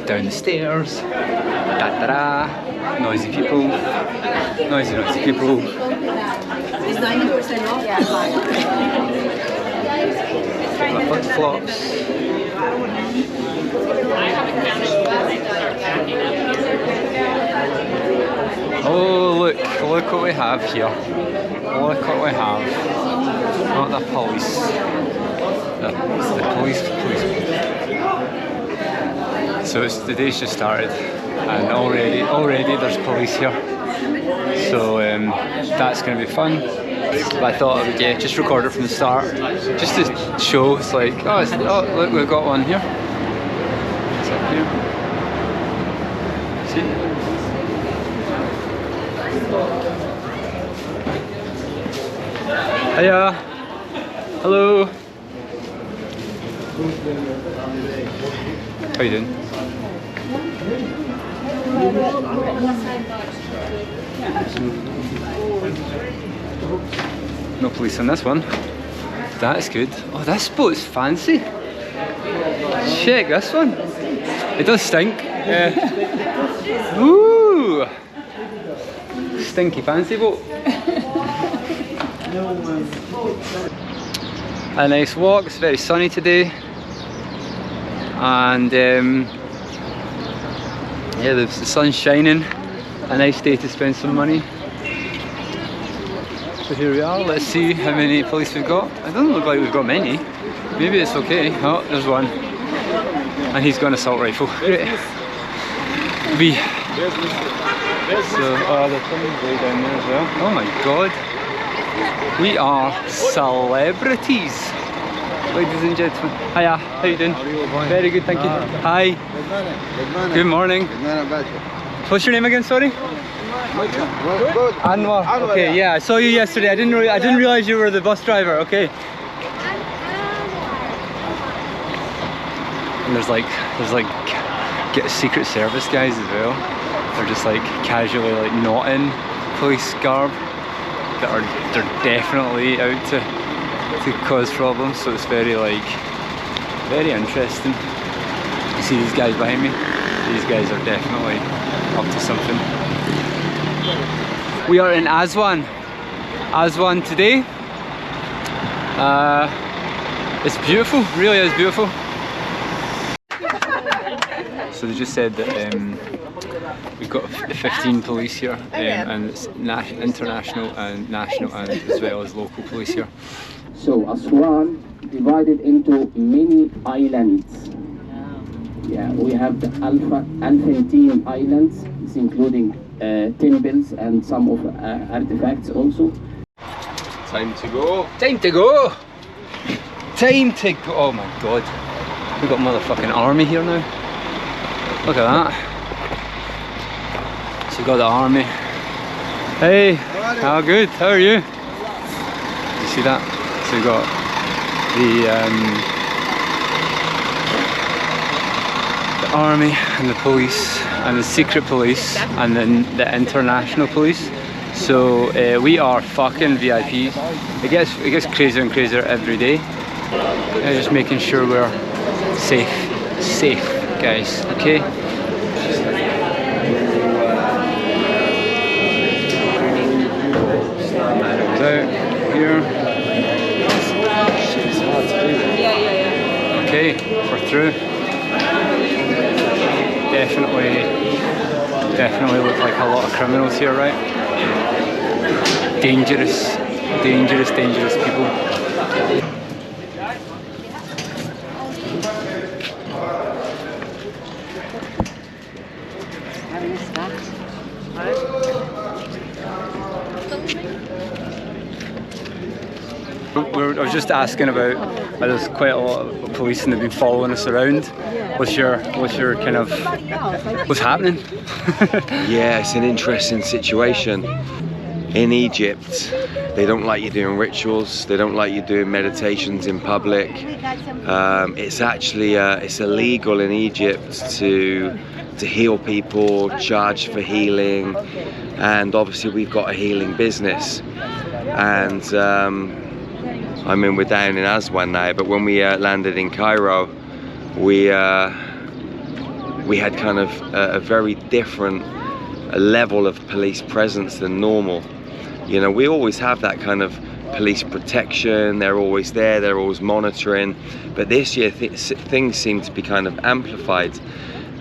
Down the stairs, da-da-da, noisy people, noisy people. It's 90% off. My flip-flops. Oh look what we have here. Look what we have. Not the police. It's the police. So the day's just started, and already there's police here. So that's going to be fun. But I thought I would just record it from the start, just to show. It's like, oh look, we've got one here. It's up here. See? Hiya. Hello. How you doing? No police on this one. That is good. Oh, this boat's fancy. Check this one. It does stink. Ooh! Stinky fancy boat. A nice walk. It's very sunny today. And yeah, the sun's shining. A nice day to spend some money. So here we are. Let's see how many police we've got. It doesn't look like we've got many. Maybe it's okay. Oh, there's one. And he's got an assault rifle. Great. So, there's someone way down there as well. Oh my god. We are celebrities. Ladies and gentlemen. Hiya, how you doing? Very good, thank you. Hi. Good morning. What's your name again, sorry? Anwar. Okay, yeah, I saw you yesterday. I didn't realize you were the bus driver. Okay. And there's like get Secret Service guys as well. They're just like casually like not in police garb. They're definitely out to cause problems. So it's very interesting. You see these guys behind me? These guys are definitely up to something. We are in Aswan today. It's beautiful, really is beautiful. So they just said that we've got 15 police here, and it's international and national and as well as local police here. So Aswan divided into many islands. Yeah, we have the Alphantine Islands, it's including temples and some of artifacts also. Time to go. Time to go! Time to go! Oh my god. We've got motherfucking army here now. Look at that. So we've got the army. Hey! How good? How are you? You see that? So we've got the army and the police and the secret police and then the international police. So we are fucking VIPs. It gets crazier and crazier every day. Just making sure we're safe, guys. Okay. Out here. Okay, we're through. Definitely look like a lot of criminals here, right? Dangerous people. I was just asking about, there's quite a lot of police and they've been following us around. What's your kind of, what's happening? Yeah, it's an interesting situation. In Egypt, they don't like you doing rituals, they don't like you doing meditations in public. It's actually, it's illegal in Egypt to heal people, charge for healing, and obviously we've got a healing business. And I mean, we're down in Aswan now, but when we landed in Cairo, we had kind of a very different level of police presence than normal. You know, we always have that kind of police protection, they're always there, they're always monitoring, but this year things seem to be kind of amplified,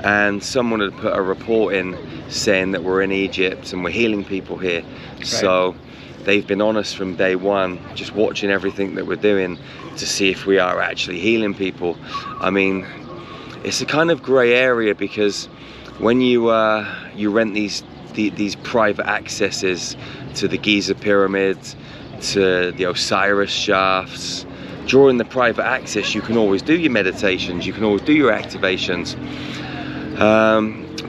and someone had put a report in saying that we're in Egypt and we're healing people here. Right. So they've been on us from day one, just watching everything that we're doing to see if we are actually healing people. I mean, it's a kind of grey area, because when you rent these private accesses to the Giza pyramids, to the Osiris shafts, during the private access you can always do your meditations, you can always do your activations.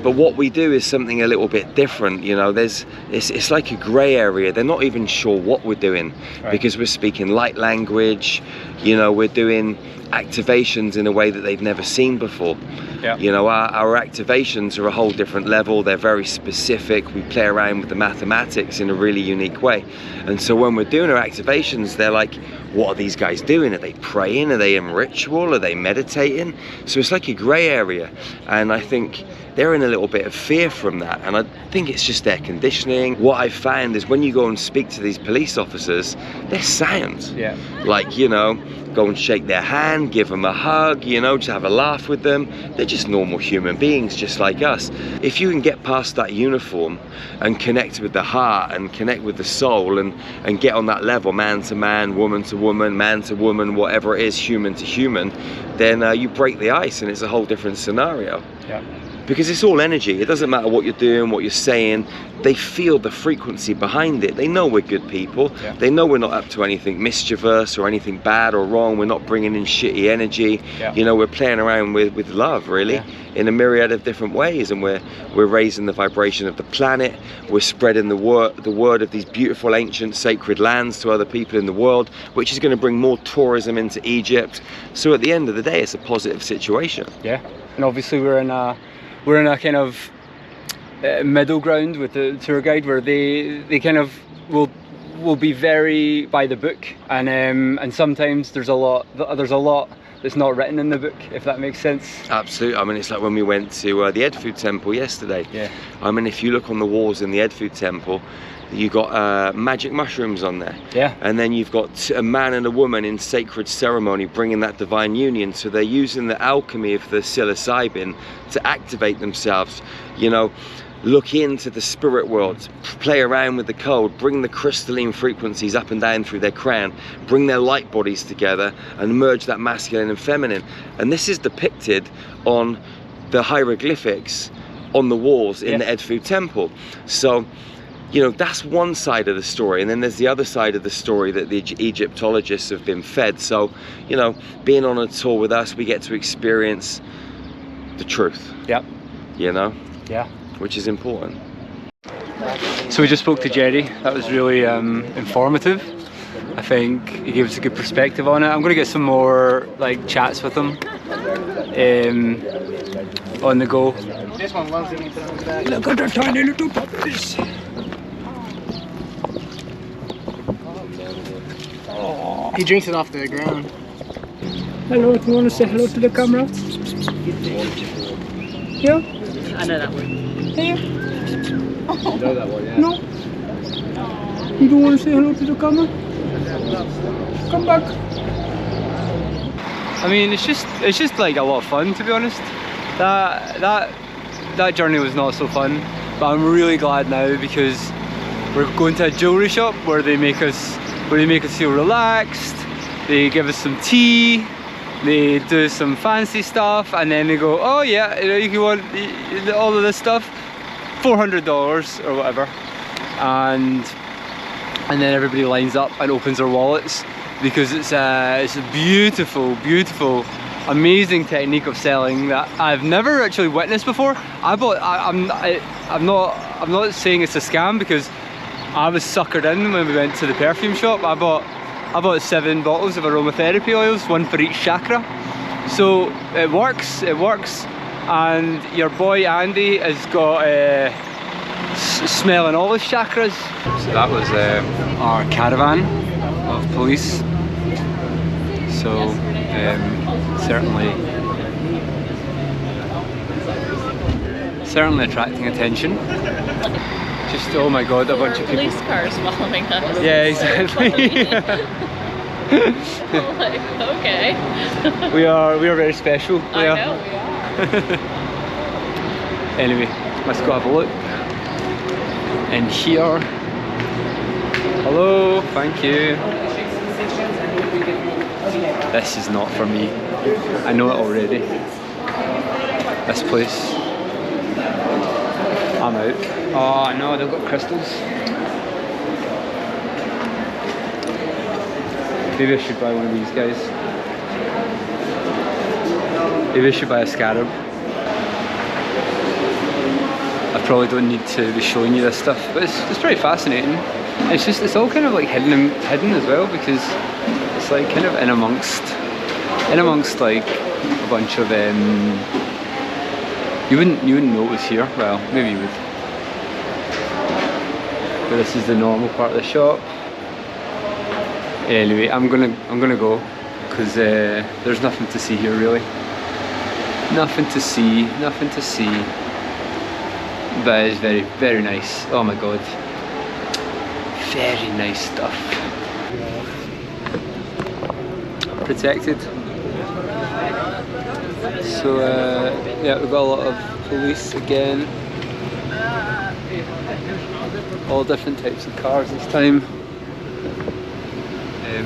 But what we do is something a little bit different, you know. It's like a grey area. They're not even sure what we're doing, right, because we're speaking light language, you know, we're doing activations in a way that they've never seen before. Yeah. You know, our activations are a whole different level. They're very specific. We play around with the mathematics in a really unique way. And so when we're doing our activations, they're like, what are these guys doing? Are they praying? Are they in ritual? Are they meditating? So it's like a grey area. And I think they're in a little bit of fear from that. And I think it's just their conditioning. What I found is when you go and speak to these police officers, they're sound. Yeah. Like, you know, go and shake their hand, give them a hug, you know, just have a laugh with them. They're just normal human beings, just like us. If you can get past that uniform and connect with the heart and connect with the soul and get on that level, man to man, woman to woman, man to woman, whatever it is, human to human, then you break the ice and it's a whole different scenario. Yeah. Because it's all energy. It doesn't matter what you're doing, what you're saying. they feel the frequency behind it. They know we're good people. Yeah. They know we're not up to anything mischievous or anything bad or wrong. We're not bringing in shitty energy. Yeah. You know, we're playing around with love, really, Yeah. in a myriad of different ways, and we're raising the vibration of the planet. We're spreading the word of these beautiful ancient sacred lands to other people in the world, which is going to bring more tourism into Egypt. So at the end of the day, it's a positive situation. Yeah, and obviously we're in a kind of middle ground with the tour guide, where they kind of will be very by the book, and sometimes there's a lot that's not written in the book, if that makes sense. Absolutely. I mean, it's like when we went to the Edfu temple yesterday. Yeah. I mean, if you look on the walls in the Edfu temple, you got magic mushrooms on there. Yeah. And then you've got a man and a woman in sacred ceremony bringing that divine union. So they're using the alchemy of the psilocybin to activate themselves, you know, look into the spirit world, play around with the code, bring the crystalline frequencies up and down through their crown, bring their light bodies together and merge that masculine and feminine. And this is depicted on the hieroglyphics on the walls in the Edfu temple. So, you know, that's one side of the story, and then there's the other side of the story that the Egyptologists have been fed. So, you know, being on a tour with us, we get to experience the truth. Yep. You know? Yeah. Which is important. So we just spoke to Jerry. That was really informative. I think he gave us a good perspective on it. I'm going to get some more like chats with him on the go. This one loves it. Look at the tiny little puppies. He drinks it off the ground. Hello, do you want to say hello to the camera? Yeah? I know that one. Yeah? You know that one, yeah? No? You don't want to say hello to the camera? Come back. I mean, it's just like a lot of fun, to be honest. That journey was not so fun, but I'm really glad now because we're going to a jewelry shop where they make us feel relaxed. They give us some tea. They do some fancy stuff, and then they go, oh yeah, you can want all of this stuff, $400 or whatever, and then everybody lines up and opens their wallets because it's a beautiful, beautiful, amazing technique of selling that I've never actually witnessed before. I'm not saying it's a scam because I was suckered in when we went to the perfume shop. I bought 7 bottles of aromatherapy oils, 1 for each chakra. So it works, and your boy Andy has got smelling all his chakras. So that was our caravan of police. So certainly attracting attention. Just, oh my god, a bunch of people. Police cars following us. Yeah, exactly. Like, okay. we are very special. I know we are. Anyway, let's go have a look. And here. Hello, thank you. This is not for me. I know it already. This place. I'm out. Oh no, they've got crystals. Maybe I should buy one of these guys. Maybe I should buy a scarab. I probably don't need to be showing you this stuff, but it's pretty fascinating. It's all kind of like hidden as well, because it's like kind of in amongst like a bunch of you wouldn't know it was here. Well, maybe you would. But this is the normal part of the shop. Anyway, I'm gonna go because there's nothing to see here really. Nothing to see. But it's very, very nice. Oh my god. Very nice stuff. Protected. So yeah, we've got a lot of police again. All different types of cars this time.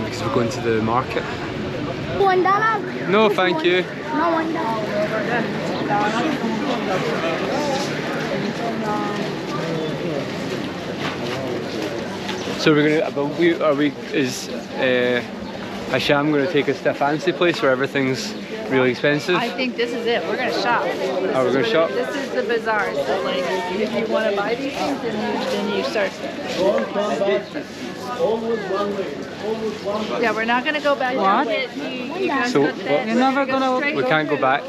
Because we're going to the market. No, thank you. So we're gonna, but is Hasham gonna take us to a fancy place where everything's really expensive? I think this is it. We're gonna shop. Oh, we're gonna shop? This is the bazaar. So like, if you want to buy these things, then you start. Yeah, we're not gonna go back. What? You guys So, got that? You're never gonna- Straight We can't go back.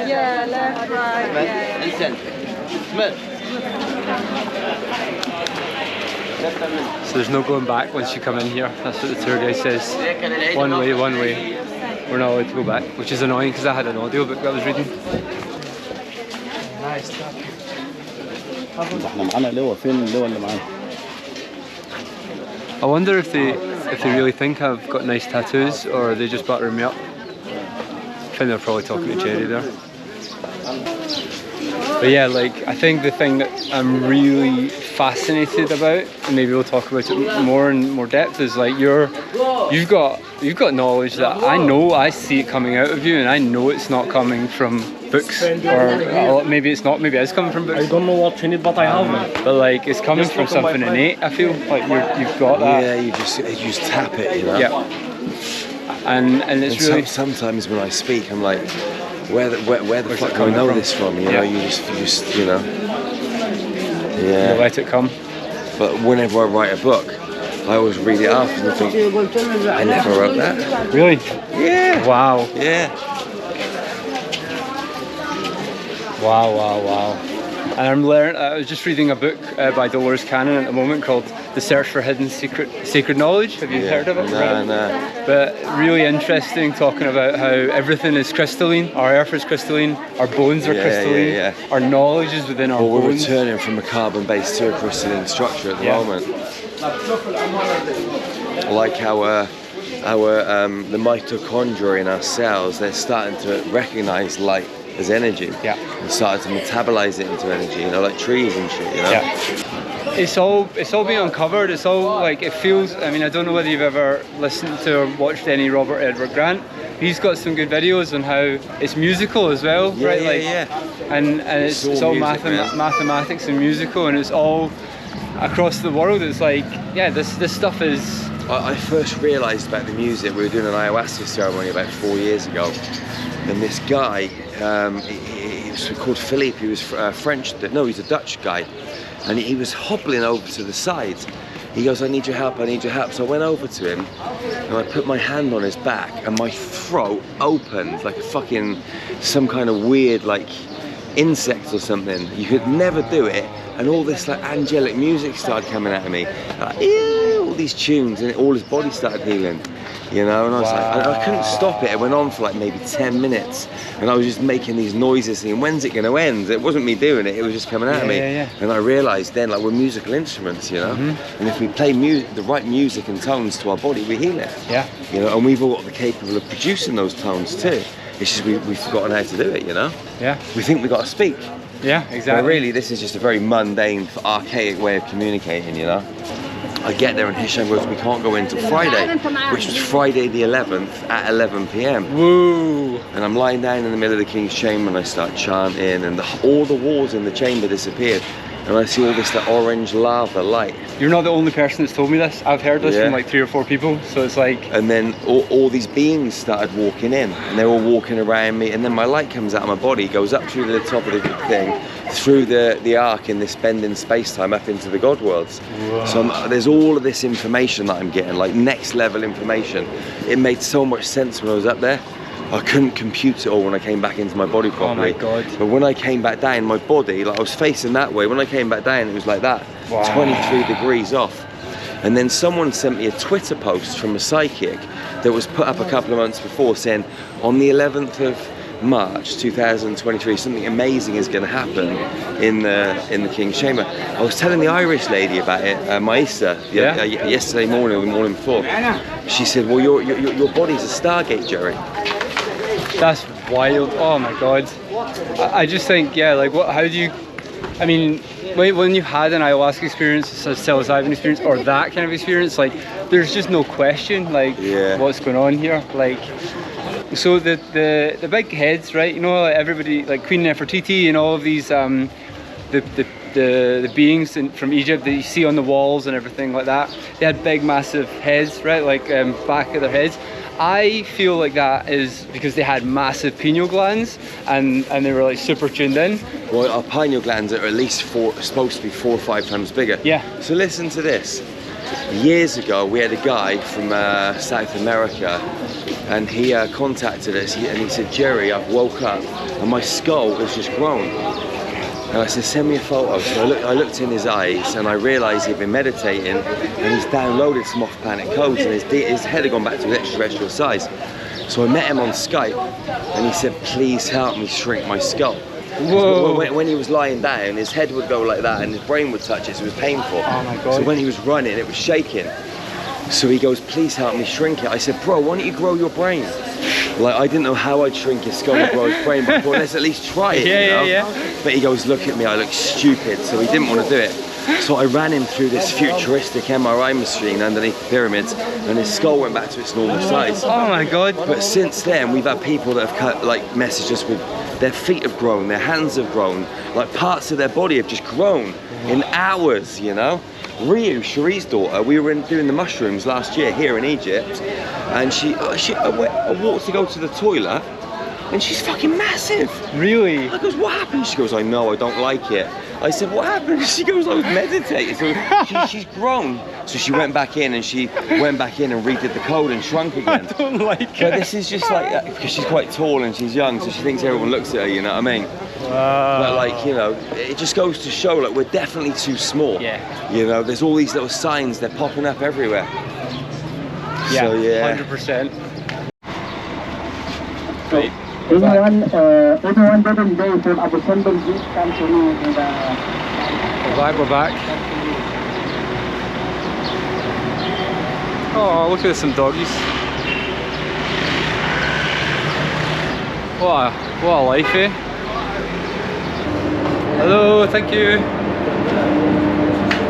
Yeah, left, right. Yeah. Listen, Smith. So there's no going back once you come in here. That's what the tour guide says. One way, one way. We're not allowed to go back, which is annoying because I had an audio book that I was reading. Nice stuff. احنا معانا لواء فين اللواء اللي معانا؟ I wonder if they really think I've got nice tattoos or are they just buttering me up. I think they're probably talking to Jerry there. But yeah, like I think the thing that I'm really fascinated about, and maybe we'll talk about it more in more depth, is like you've got knowledge that I know, I see it coming out of you, and I know it's not coming from books, or maybe it's not, maybe it is coming from books. I don't know what you need, but I have. But like it's coming from something innate. I feel like you've got that. Yeah, you just tap it, you know. Yeah. And it's really sometimes when I speak, I'm like, where the fuck do I know this from? You know, you just you know. Yeah. You let it come. But whenever I write a book, I always read it after and think, I never wrote that. Really? Yeah. Wow. Yeah. Wow, wow, wow. And I was just reading a book by Dolores Cannon at the moment called The Search for Hidden Sacred Knowledge. Have you heard of it? No. But really interesting, talking about how everything is crystalline. Our earth is crystalline, our bones are crystalline, our knowledge is within our We're bones. returning from a carbon base to a crystalline structure at the moment. Like how the mitochondria in our cells, they're starting to recognize light as energy. Yeah. And started to metabolize it into energy, you know, like trees and shit, you know? Yeah. It's all being uncovered. It's all like, it feels, I mean, I don't know whether you've ever listened to or watched any Robert Edward Grant. He's got some good videos on how it's musical as well, Yeah, right? yeah, Like, yeah. And it's all music, mathematics and musical, and it's all across the world. It's like, yeah, this stuff is. I first realised about the music. We were doing an ayahuasca ceremony about 4 years ago, and this guy, he was called Philippe. He was French. No, he's a Dutch guy, and he was hobbling over to the side. He goes, "I need your help. I need your help." So I went over to him, and I put my hand on his back, and my throat opened like a fucking some kind of weird like insect or something. You could never do it, and all this like angelic music started coming out of me, like, ew, all these tunes, and all his body started healing, you know. And I was like, I couldn't stop it. It went on for like maybe 10 minutes, and I was just making these noises, thinking, when's it going to end? It wasn't me doing it; it was just coming out of me. And I realised then, like, we're musical instruments, you know, and if we play the right music and tones to our body, we heal it. Yeah. You know, and we've all got the capable of producing those tones too. It's just we've forgotten how to do it, you know? Yeah. We think we've got to speak. Yeah, exactly. But really, this is just a very mundane, archaic way of communicating, you know? I get there and Hisham goes, we can't go in until Friday, which was Friday the 11th at 11 p.m. Woo! And I'm lying down in the middle of the King's Chamber and I start chanting, and all the walls in the chamber disappeared. And I see all this like, orange lava light. You're not the only person that's told me this. I've heard this from like 3 or 4 people, so it's like... And then all these beings started walking in, and they're all walking around me, and then my light comes out of my body, goes up through the top of the thing, through the arc in this bending space-time up into the God worlds. Whoa. So there's all of this information that I'm getting, like next level information. It made so much sense when I was up there. I couldn't compute it all when I came back into my body properly. Oh my God. But when I came back down, my body, like I was facing that way. When I came back down, it was like that, 23 degrees off. And then someone sent me a Twitter post from a psychic that was put up a couple of months before saying, on the 11th of March 2023, something amazing is going to happen in the King's Chamber. I was telling the Irish lady about it, Maisa, yesterday morning or the morning before. She said, well, your body's a Stargate, Jerry. That's wild. Oh my God. I just think, yeah, like how do you, I mean, when you've had an ayahuasca experience, a psilocybin experience, or that kind of experience, like there's just no question, like what's going on here. Like, so the big heads, right, you know, like everybody, like Queen Nefertiti and all of these, the the beings from Egypt that you see on the walls and everything like that. They had big massive heads, right, like back of their heads. I feel like that is because they had massive pineal glands and they were like super tuned in. Well, our pineal glands are at least supposed to be 4 or 5 times bigger. Yeah. So listen to this. Years ago, we had a guy from South America, and he contacted us, and he said, Jerry, I've woke up and my skull has just grown. And I said, send me a photo. So I looked in his eyes and I realised he'd been meditating and he's downloaded some off-planet codes, and his head had gone back to his extraterrestrial size. So I met him on Skype and he said, please help me shrink my skull. Whoa. When he was lying down, his head would go like that and his brain would touch it, so it was painful. Oh my God. So when he was running, it was shaking. So he goes, please help me shrink it. I said, bro, why don't you grow your brain? Like, I didn't know how I'd shrink his skull and grow his brain, but I thought, let's at least try it, you know? Yeah. But he goes, look at me, I look stupid, so he didn't want to do it. So I ran him through this futuristic MRI machine underneath the pyramids, and his skull went back to its normal size. Oh my God. But since then, we've had people that have messaged us with their feet have grown, their hands have grown, like parts of their body have just grown in hours, you know? Ryu, Cherie's daughter, we were doing the mushrooms last year here in Egypt, and I walked to go to the toilet, and she's fucking massive. Really? I goes, what happened? She goes, I know, I don't like it. I said, what happened? She goes, I was meditating. So she's grown. So she went back in and redid the code and shrunk again. I don't like it. But this is just like that because she's quite tall and she's young, so she thinks everyone looks at her, you know what I mean? Wow. But like, you know, it just goes to show like we're definitely too small. Yeah. You know, there's all these little signs, they're popping up everywhere. Yeah, So yeah. 100%. Right. Anyone didn't go from Abu Simbel Beach come to me in the... We're back. Oh, look at some doggies. What a life, eh? Hello, thank you.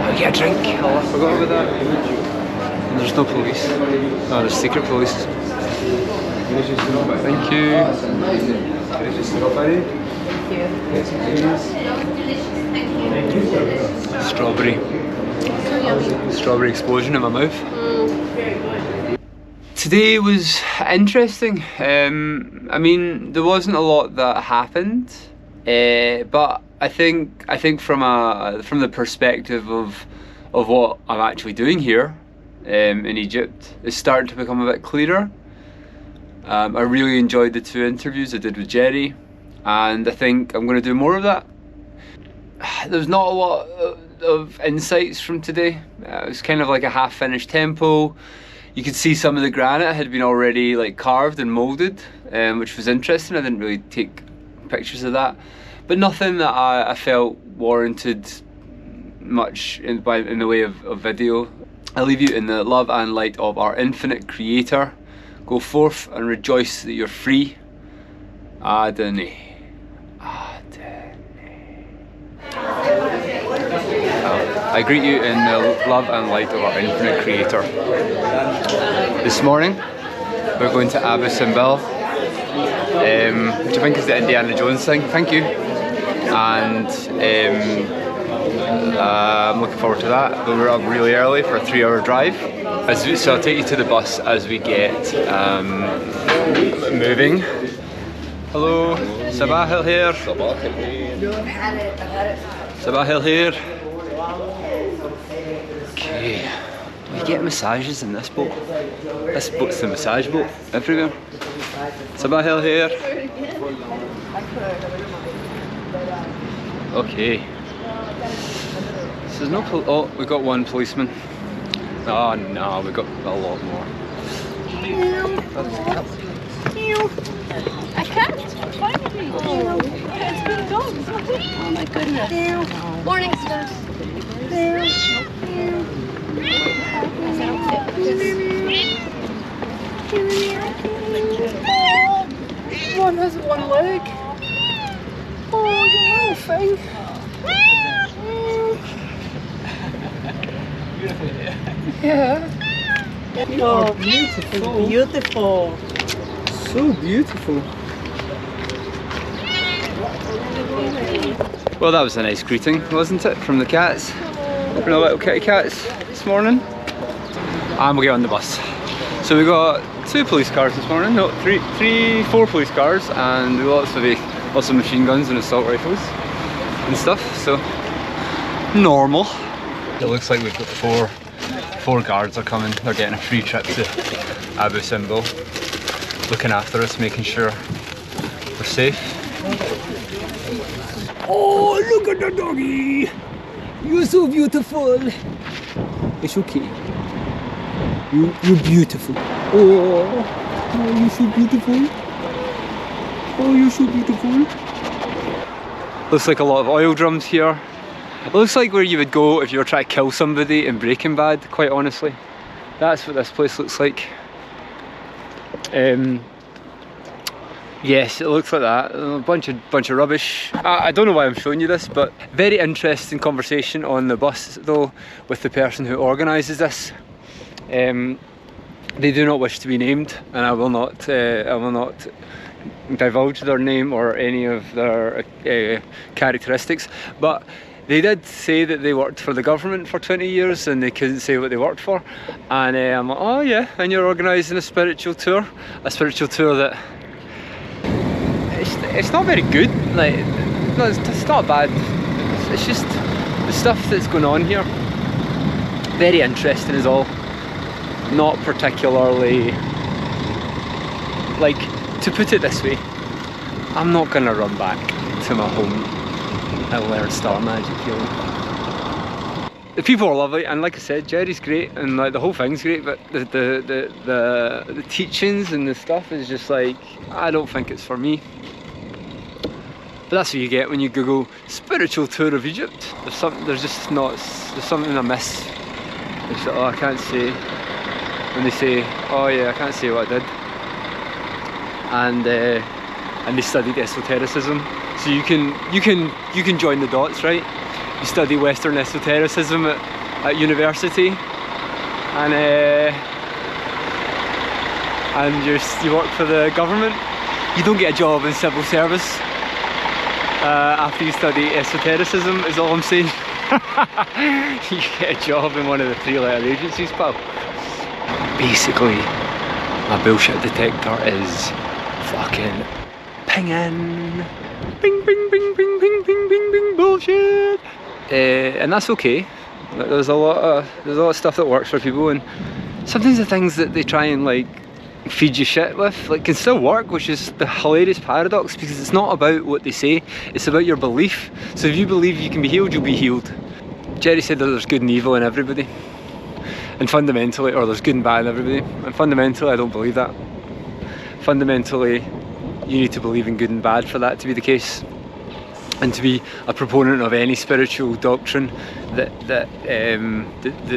I'll get a drink. Oh, I forgot about that. And there's no police. No, there's secret police. Thank you. Strawberry. Strawberry explosion in my mouth. Today was interesting. I mean, there wasn't a lot that happened, but I think from the perspective of what I'm actually doing here in Egypt, it's starting to become a bit clearer. I really enjoyed the 2 interviews I did with Jerry, and I think I'm going to do more of that. There's not a lot of insights from today. It was kind of like a half-finished temple. You could see some of the granite had been already like carved and molded, which was interesting. I didn't really take pictures of that, but nothing that I felt warranted much in the way of video. I leave you in the love and light of our infinite Creator. Go forth and rejoice that you're free. Adonai. I greet you in the love and light of our infinite Creator. This morning we're going to Abu Simbel, which I think is the Indiana Jones thing. Thank you. And I'm looking forward to that. But we're up really early for a 3-hour drive. So I'll take you to the bus as we get moving. Hello, Sabah el here. Sabah el here. Okay, we get massages in this boat. This boat's the massage boat everywhere. Sabah el here. Okay. So there's no oh, we got 1 policeman. Oh no, we got a lot more. I can't. Finally. Oh, it's been dogs. Oh my goodness. Morning, sir. One has 1 leg. Oh, you little thing. Yeah. Oh, beautiful. Beautiful. So beautiful. Well, that was a nice greeting, wasn't it, from the cats? From the little kitty cats this morning. And we'll get on the bus. So we got 2 police cars this morning, no, 4 police cars, and lots of machine guns and assault rifles and stuff, so normal. It looks like we've got four guards are coming. They're getting a free trip to Abu Simbel, looking after us, making sure we're safe. Oh, look at the doggy! You're so beautiful. It's okay. You're beautiful. Oh, you're so beautiful. Oh, you're so beautiful. Looks like a lot of oil drums here. It looks like where you would go if you were trying to kill somebody in Breaking Bad, quite honestly. That's what this place looks like. Yes, it looks like that. A bunch of rubbish. I don't know why I'm showing you this, but very interesting conversation on the bus though with the person who organises this. They do not wish to be named, and I will not divulge their name or any of their characteristics. But they did say that they worked for the government for 20 years and they couldn't say what they worked for. And I'm like, oh yeah, and you're organising a spiritual tour that it's not very good. Like, no, it's not bad. It's just the stuff that's going on here. Very interesting is all. Not particularly, like, to put it this way, I'm not gonna run back to my home and learn star magic healing. The people are lovely, and like I said, Jerry's great, and like the whole thing's great, but the teachings and the stuff is just like, I don't think it's for me. But that's what you get when you Google spiritual tour of Egypt. There's something I miss. It's like, oh, I can't say. When they say, oh yeah, I can't say what I did. And they studied esotericism. So you can join the dots, right? You study Western esotericism at university, and you work for the government. You don't get a job in civil service after you study esotericism, is all I'm saying. You get a job in one of the 3-letter agencies, pal. Basically, my bullshit detector is fucking pinging. Bing, bing, bing, bing, bing, bing, bing, bing, bullshit. And that's okay. There's a lot of stuff that works for people, and sometimes the things that they try and like feed you shit with like can still work, which is the hilarious paradox, because it's not about what they say, it's about your belief. So if you believe you can be healed, you'll be healed. Jerry said that there's good and evil in everybody, and fundamentally, or there's good and bad in everybody, and fundamentally I don't believe that. Fundamentally, you need to believe in good and bad for that to be the case, and to be a proponent of any spiritual doctrine that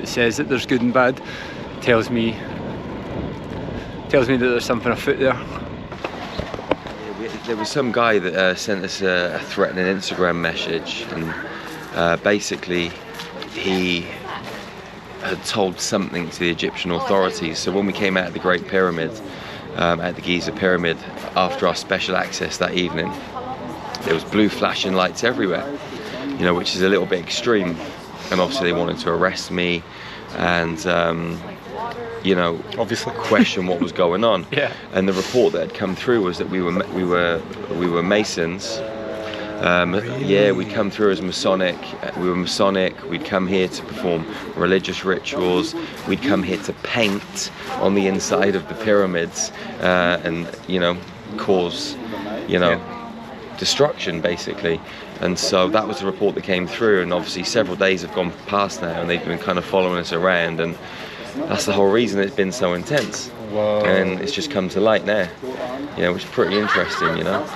says that there's good and bad tells me that there's something afoot there. There was some guy that sent us a threatening Instagram message, and basically he had told something to the Egyptian authorities. So when we came out of the Great Pyramid, at the Giza Pyramid, after our special access that evening, there was blue flashing lights everywhere, you know, which is a little bit extreme. And obviously they wanted to arrest me and you know, obviously question what was going on. Yeah. And the report that had come through was that we were Masons. Really? Yeah, we'd come through as Masonic. We were Masonic. We'd come here to perform religious rituals. We'd come here to paint on the inside of the pyramids and, you know, cause, you know, destruction basically. And so that was the report that came through, and obviously several days have gone past now and they've been kind of following us around, and that's the whole reason it's been so intense. Whoa. And it's just come to light now, you know, which is pretty interesting, you know.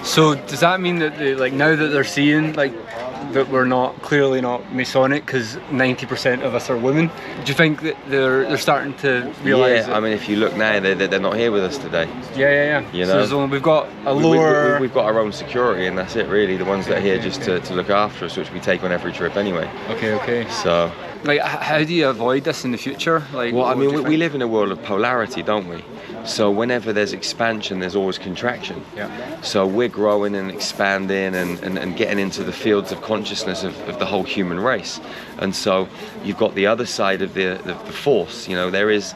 So does that mean that they, like, now that they're seeing like that we're clearly not Masonic because 90% of us are women, do you think that they're starting to realise? Yeah, I mean, if you look now, they're not here with us today. Yeah. You know, so we've got a lower. We've got our own security, and that's it really. The ones that are here just to look after us, which we take on every trip anyway. Okay. So Like, how do you avoid this in the future? Like, Well, I what mean, do you we think? live in a world of polarity, don't we? So whenever there's expansion, there's always contraction. Yeah. So we're growing and expanding and getting into the fields of consciousness of the whole human race. And so you've got the other side of the force. You know, there is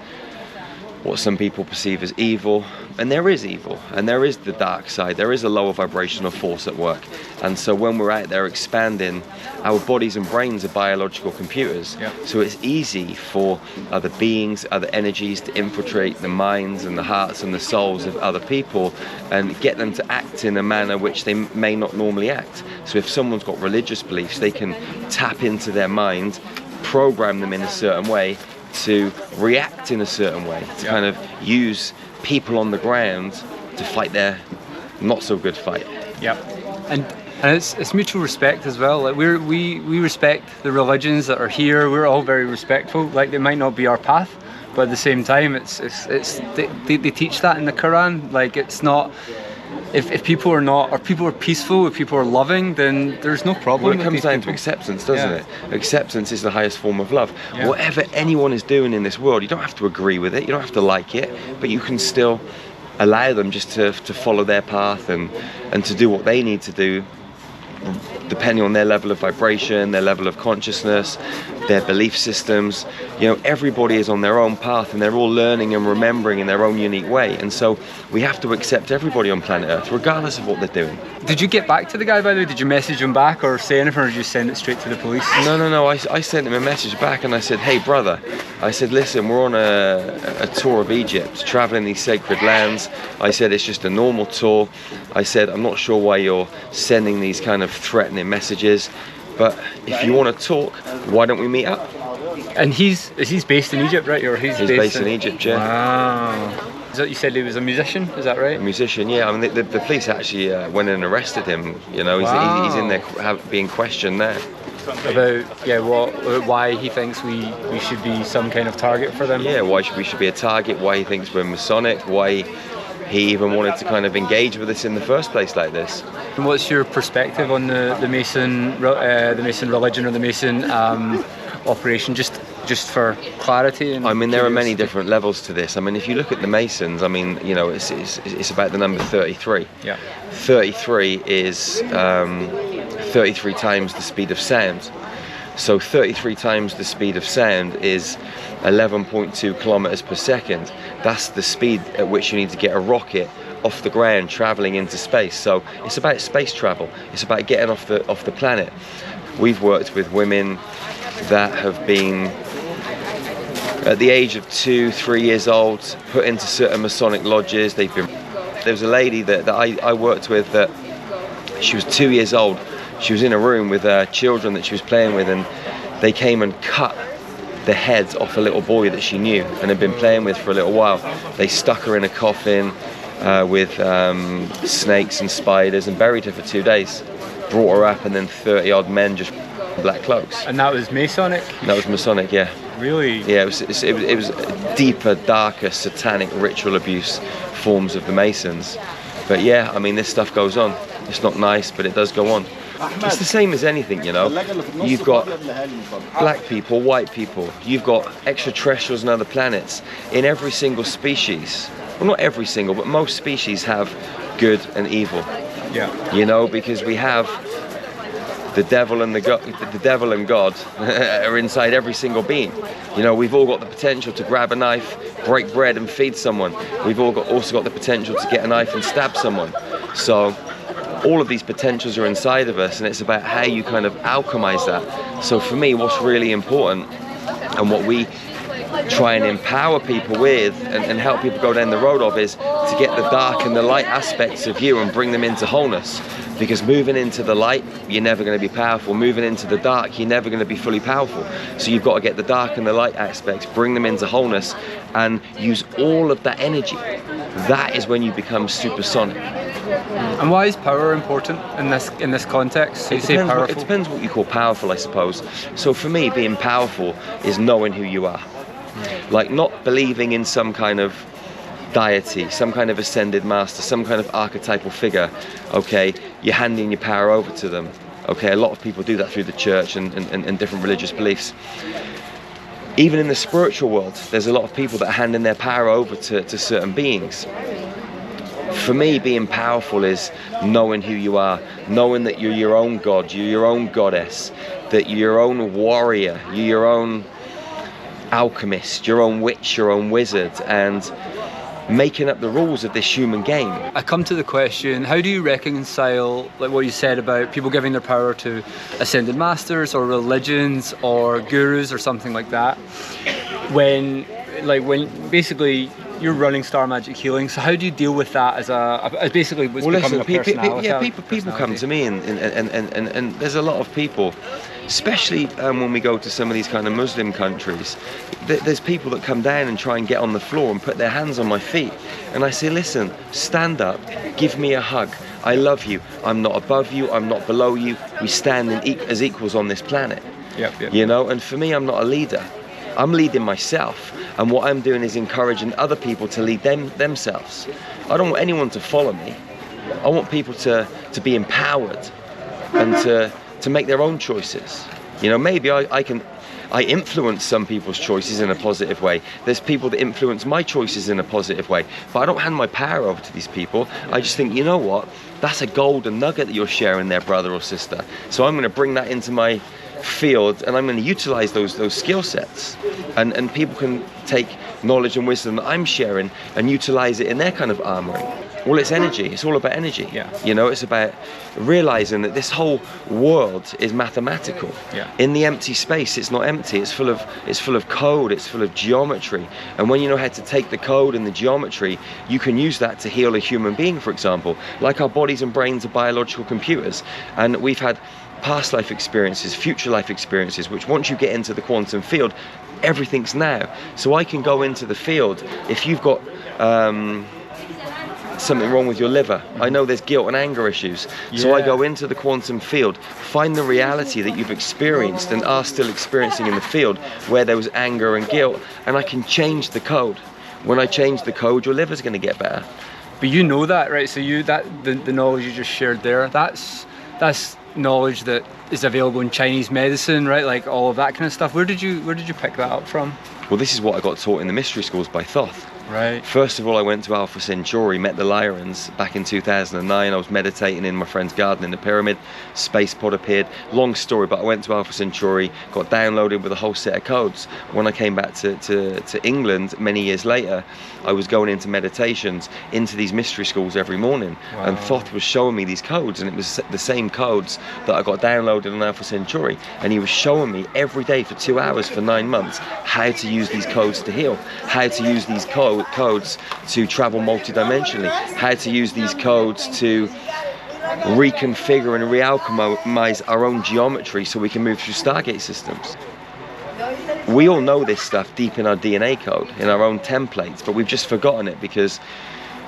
what some people perceive as evil, and there is evil, and there is the dark side. There is a lower vibrational force at work. And so when we're out there expanding, our bodies and brains are biological computers. Yeah. So it's easy for other beings, other energies to infiltrate the minds and the hearts and the souls of other people and get them to act in a manner which they may not normally act. So if someone's got religious beliefs, they can tap into their mind, program them in a certain way to react in a certain way, to kind of use people on the ground to fight their not so good fight. Yep. And it's mutual respect as well. Like we respect the religions that are here. We're all very respectful. Like, they might not be our path, but at the same time, they teach that in the Quran. Like, it's not. If people are not, or people are peaceful, if people are loving, then there's no problem. Well, it comes down to acceptance, doesn't it? Acceptance is the highest form of love. Yeah. Whatever anyone is doing in this world, you don't have to agree with it, you don't have to like it, but you can still allow them just to follow their path and to do what they need to do, depending on their level of vibration, their level of consciousness, their belief systems. You know, everybody is on their own path and they're all learning and remembering in their own unique way. And so we have to accept everybody on planet Earth, regardless of what they're doing. Did you get back to the guy, by the way? Did you message him back or say anything, or did you send it straight to the police? No. I sent him a message back and I said, hey brother, I said, listen, we're on a tour of Egypt, traveling these sacred lands. I said, it's just a normal tour. I said, I'm not sure why you're sending these kind of threatening messages, but if you want to talk, why don't we meet up? And he's based in Egypt, right? Or he's based in Egypt, yeah. Wow. Is that, you said he was a musician, is that right? A musician, yeah. I mean, the police actually went and arrested him. You know, he's in there being questioned there. About why he thinks we should be some kind of target for them. Yeah, why we should be a target. Why he thinks we're Masonic. Why he even wanted to kind of engage with us in the first place like this. And what's your perspective on the Mason religion or the Mason operation? Just for clarity. And I mean, there are many different levels to this. I mean, if you look at the Masons, I mean, you know, it's about the number 33. Yeah. 33 is 33 times the speed of sound. So 33 times the speed of sound is 11.2 kilometers per second. That's the speed at which you need to get a rocket off the ground traveling into space. So it's about space travel. It's about getting off the planet. We've worked with women that have been at the age of 2-3 years old, put into certain Masonic lodges. There was a lady that I worked with that she was 2 years old. She was in a room with children that she was playing with, and they came and cut the heads off a little boy that she knew and had been playing with for a little while. They stuck her in a coffin with snakes and spiders and buried her for 2 days. Brought her up, and then 30 odd men just black cloaks. And that was Masonic? That was Masonic, yeah. Really? Yeah, it was deeper, darker, satanic ritual abuse forms of the Masons. But yeah, I mean, this stuff goes on. It's not nice, but it does go on. It's the same as anything, you know. You've got black people, white people. You've got extraterrestrials and other planets. In every single species, well, not every single, but most species have good and evil. Yeah. You know, because we have the devil and God are inside every single being. You know, we've all got the potential to grab a knife, break bread and feed someone. We've all also got the potential to get a knife and stab someone. So all of these potentials are inside of us, and it's about how you kind of alchemize that. So for me, what's really important and what we try and empower people with and help people go down the road of is to get the dark and the light aspects of you and bring them into wholeness. Because moving into the light, you're never going to be powerful. Moving into the dark, you're never going to be fully powerful. So you've got to get the dark and the light aspects, bring them into wholeness, and use all of that energy. That is when you become supersonic. And why is power important in this context? So It depends what you call powerful, I suppose. So for me, being powerful is knowing who you are. Like, not believing in some kind of deity, some kind of ascended master, some kind of archetypal figure. Okay, you're handing your power over to them. Okay, a lot of people do that through the church and different religious beliefs. Even in the spiritual world, there's a lot of people that are handing their power over to certain beings. For me, being powerful is knowing who you are, knowing that you're your own god, you're your own goddess, that you're your own warrior, you're your own alchemist, your own witch, your own wizard, and making up the rules of this human game. I come to the question, how do you reconcile like what you said about people giving their power to ascended masters or religions or gurus or something like that, when basically you're running Star Magic Healing, so how do you deal with that as basically what's becoming a personality? People come to me and there's a lot of people, especially when we go to some of these kind of Muslim countries, there's people that come down and try and get on the floor and put their hands on my feet, and I say, listen, stand up, give me a hug, I love you, I'm not above you, I'm not below you, we stand as equals on this planet. Yep. You know, and for me, I'm not a leader, I'm leading myself, and what I'm doing is encouraging other people to lead themselves. I don't want anyone to follow me. I want people to be empowered and to make their own choices. You know, maybe I influence some people's choices in a positive way. There's people that influence my choices in a positive way, but I don't hand my power over to these people. I just think, you know what, that's a golden nugget that you're sharing there, brother or sister. So I'm going to bring that into my field, and I'm going to utilize those skill sets, and people can take knowledge and wisdom that I'm sharing and utilize it in their kind of armory. Well, it's energy. It's all about energy. Yeah. You know, it's about realizing that this whole world is mathematical. Yeah. In the empty space, it's not empty. It's full of code. It's full of geometry. And when you know how to take the code and the geometry, you can use that to heal a human being, for example. Like our bodies and brains are biological computers, and we've had past life experiences, future life experiences, which once you get into the quantum field, everything's now. So I can go into the field, if you've got something wrong with your liver, I know there's guilt and anger issues, so I go into the quantum field, find the reality that you've experienced and are still experiencing in the field where there was anger and guilt, and I can change the code. When I change the code, your liver's going to get better. But you know that, right? So the knowledge you just shared there, that's knowledge that is available in Chinese medicine, right? Like all of that kind of stuff. Where did you pick that up from? Well, this is what I got taught in the mystery schools by Thoth. Right. First of all, I went to Alpha Centauri, met the Lyrans back in 2009. I was meditating in my friend's garden in the pyramid. Space pod appeared. Long story, but I went to Alpha Centauri, got downloaded with a whole set of codes. When I came back to England many years later, I was going into meditations into these mystery schools every morning. Wow. And Thoth was showing me these codes, and it was the same codes that I got downloaded on Alpha Centauri. And he was showing me every day for 2 hours for 9 months how to use these codes to heal, how to use these codes to travel multidimensionally, how to use these codes to reconfigure and re-alchemize our own geometry so we can move through Stargate systems. We all know this stuff deep in our DNA code, in our own templates, but we've just forgotten it because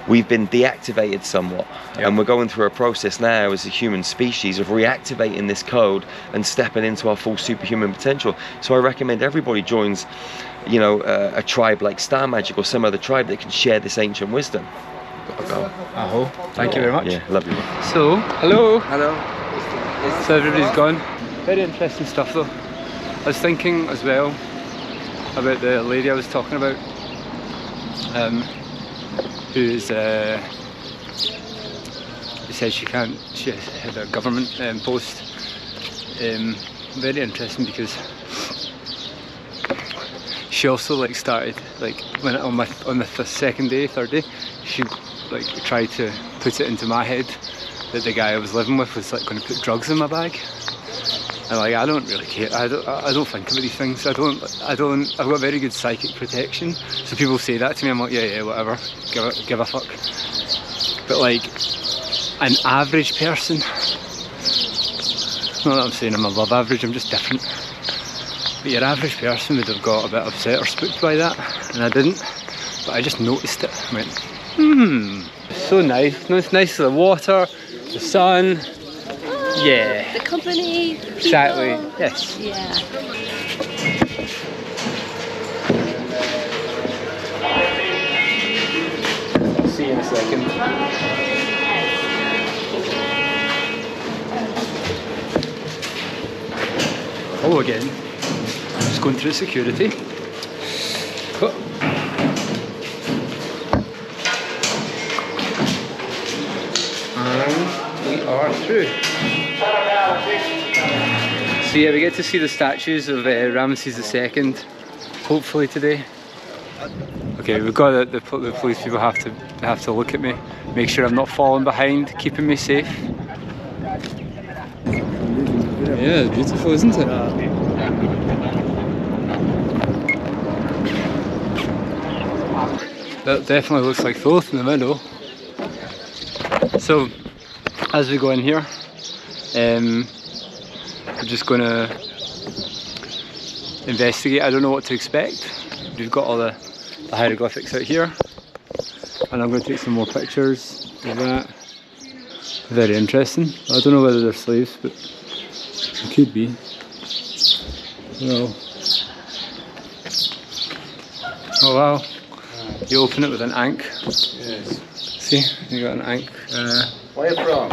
we've been deactivated somewhat. Yep. And we're going through a process now as a human species of reactivating this code and stepping into our full superhuman potential. So I recommend everybody joins, you know, a tribe like Star Magic or some other tribe that can share this ancient wisdom. Gotta go. Aho. Thank you very much. Yeah, love you. So, hello. Hello. So everybody's gone. Very interesting stuff though. I was thinking as well about the lady I was talking about, who said she had a government post. Very interesting because she also like started like when on the second day, third day, she like tried to put it into my head that the guy I was living with was like going to put drugs in my bag. And like, I don't really care. I don't think about these things. I've got very good psychic protection. So people say that to me, I'm like, yeah, whatever. Give a fuck. But like, an average person, not that I'm saying I'm above average, I'm just different. But your average person would have got a bit upset or spooked by that, and I didn't. But I just noticed it. I went, so nice. No, it's nice, the water, the sun. Yeah. The company. People. Exactly. Yes. Yeah. I'll see you in a second. Hello again. Just going through security. Oh. And we are through. So yeah, we get to see the statues of Ramesses II, hopefully today. Okay, we've got the police people have to look at me, make sure I'm not falling behind, keeping me safe. Yeah, it's beautiful, isn't it? That definitely looks like Thoth in the middle. So, as we go in here, we're just going to investigate. I don't know what to expect. We've got all the hieroglyphics out here, and I'm going to take some more pictures of that. Very interesting. I don't know whether they're slaves, but it could be. Well. Oh wow. You open it with an ankh. Yes. See, you got an ankh. Where you from?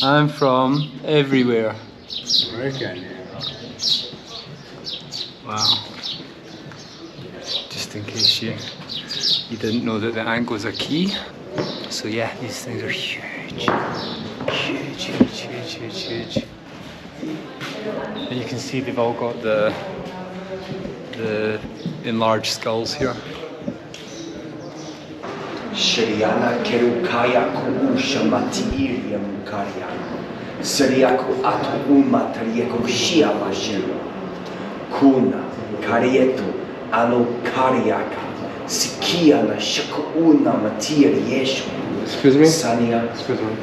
I'm from everywhere. American. Wow. Just in case you didn't know that the ankh was a key. So yeah, these things are huge. Huge, huge, huge, huge, huge. And you can see they've all got the enlarged skulls here. Shriana kerukaya kuusha matiiria mukaria. Seriaku atu umatarieko shia mashiru. Kuna karietu ano kariaka. Sikia na shaku una matiri yeshu. Excuse me? Sania. Excuse me.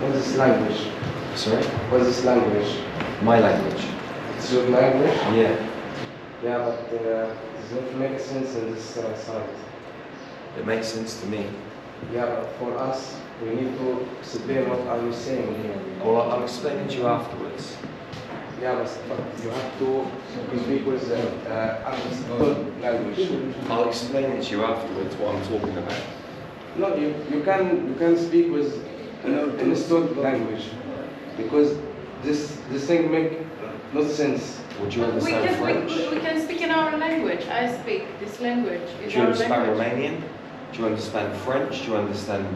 What's this language? Sorry? What's this language? My language. It's your language? Yeah. Yeah, but it doesn't make sense in this site. It makes sense to me. Yeah, but for us, we need to explain what are you saying here. Well, I'll explain it to you afterwards. Yeah, but you have to speak with understood language. I'll explain it to you afterwards what I'm talking about. No, you can speak with understood language because this thing make no sense. Would you understand French? We can speak in our language. I speak this language. Do you understand Romanian? Do you understand French? Do you understand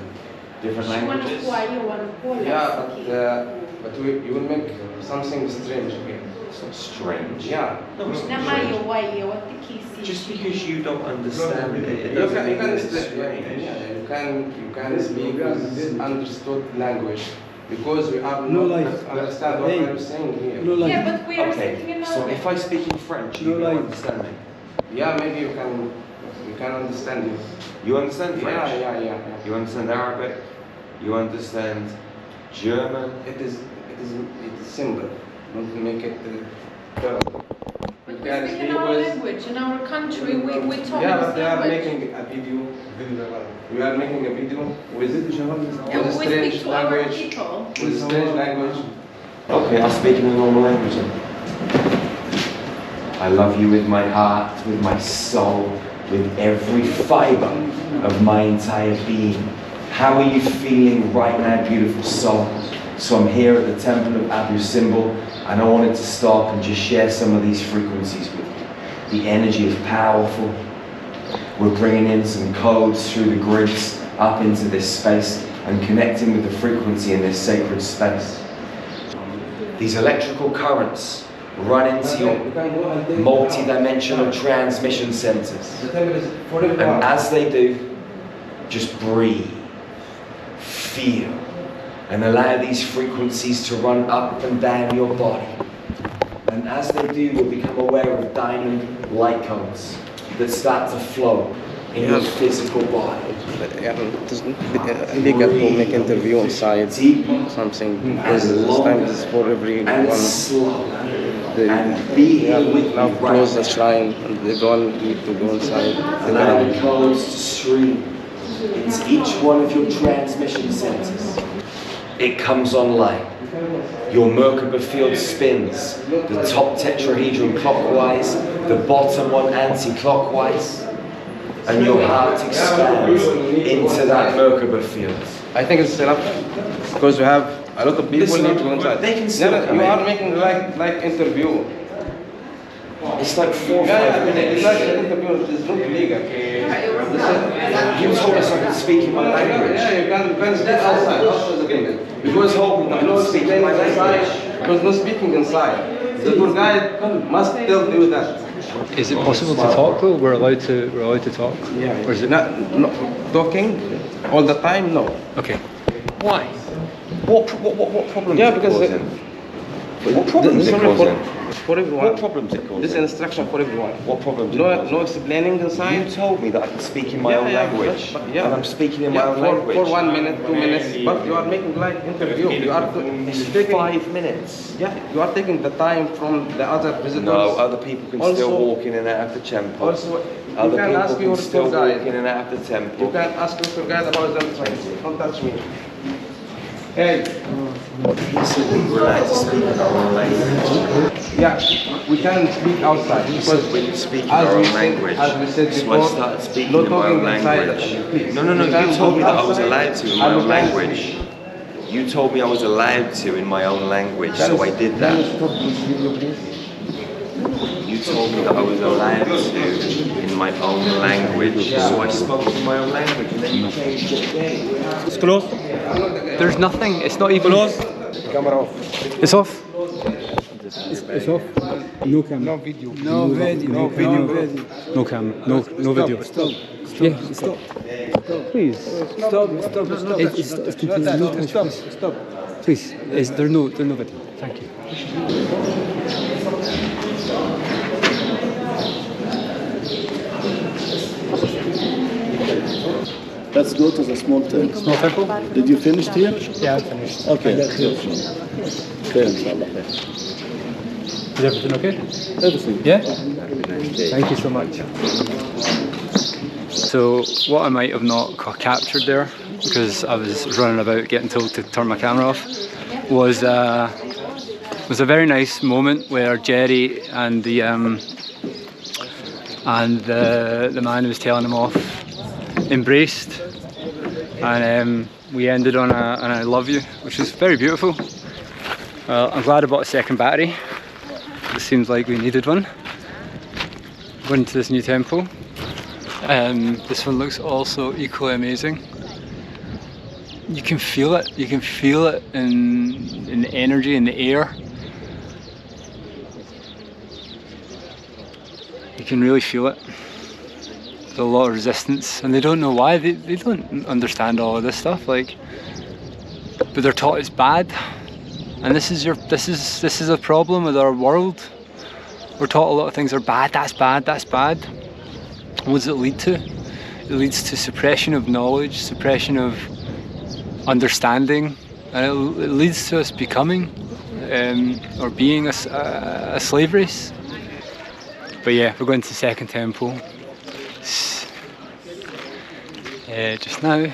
different languages? Yeah, but you will make something strange here. It's not strange. Yeah. No, it's not strange. Just because you don't understand it doesn't mean that it's strange. You can speak with understood language because we have no understand what I'm saying here. Yeah, but we are speaking Okay, in so our if I speak in French, you will understand me. Yeah, maybe you can understand you. You understand French? Yeah. You understand Arabic? You understand German? It is simple. Don't make it terrible. We speak in our language. In our country, we talk Yeah, but this they are language. making a video. We are making a video with a And we strange speak to our language. people. With a strange language. Okay, I'll speak in a normal language then. I love you with my heart, with my soul, with every fiber of my entire being. How are you feeling right now, beautiful soul? So I'm here at the temple of Abu Simbel, and I wanted to stop and just share some of these frequencies with you. The energy is powerful. We're bringing in some codes through the grids up into this space and connecting with the frequency in this sacred space. These electrical currents run into your multi-dimensional transmission centers. And as they do, just breathe, feel, and allow these frequencies to run up and down your body. And as they do, you'll become aware of diamond light cones that start to flow in your physical body. Illegal to make interview inside something because this time is for everyone. And slow. And be here with Now me close the right now. shrine and everyone need to go inside. Allow the codes to stream into each one of your transmission centers. It comes online. Your Merkaba field spins, the top tetrahedron clockwise, the bottom one anti-clockwise, and your heart expands into that Merkaba field. I think it's enough because we have A lot of people need to go inside. They can still come you in. are making like interview. It's like 4 or 5 Yeah, minutes. it's like an interview. It's not legal. You told us I could speak in my language. Yeah, you can speak outside. Outside the building. You told me that I could speak in my language. Because no speaking inside. The tour guide must tell you that. Is it possible to talk though? We're allowed to talk. Yeah. Or is it? Not talking all the time? No. Okay. Why? What problems Yeah, is it because causing? What problems is it causing? For everyone. What problems is it causing? This is instruction for everyone. What problems is it causing? No explaining inside. You told me that I could speak in my own language. Yeah. And I'm speaking in my own language. For 1 minute, 2 minutes. But you are making like interview. You are It's taking 5 minutes. Yeah, you are taking the time from the other visitors. No, other people can Also- still walk in and out of the temple. Also, Other you can people ask can your still tour walk guide. in and out of the temple. You can ask your guide about them. Don't touch me. Hey. We're allowed to speak in our own language. Yeah, we can speak outside because We can speak in as our we own said- language. as we said So I before, started speaking no in my own talking inside language. the- please. No, You can you told me that I was outside allowed to in my and own you can language. You told me I was allowed to in my own language, so I did Can that. you stop this video, please? You told me that I was allowed to in my own language, so I spoke in my own language, and then you changed it again. It's close. There's nothing. It's not even. Camera off. It's off. It's off. No camera. No video. No video. No video. No camera. No video. Stop. Yeah. Stop. Please. Stop. Stop. It's completely no touch. Stop. Please. There's no video. Thank you. Let's go to the small temple. Small temple. Did you finish here? Yeah, I finished. Okay. Okay, inshallah. Is everything okay? Everything. Yeah? Thank you so much. So what I might have not captured there, because I was running about getting told to turn my camera off, was a very nice moment where Jerry and the man who was telling him off embraced, and we ended on an I love you, which was very beautiful. Well, I'm glad I bought a second battery. It seems like we needed one. Going to this new temple. This one looks also equally amazing. You can feel it. You can feel it in the energy in the air. You can really feel it. There's a lot of resistance, and they don't know why. They don't understand all of this stuff. Like, but they're taught it's bad. And this is a problem with our world. We're taught a lot of things are bad, that's bad, that's bad. What does it lead to? It leads to suppression of knowledge, suppression of understanding, and it leads to us becoming or being a slave race. But yeah, we're going to the second temple just now.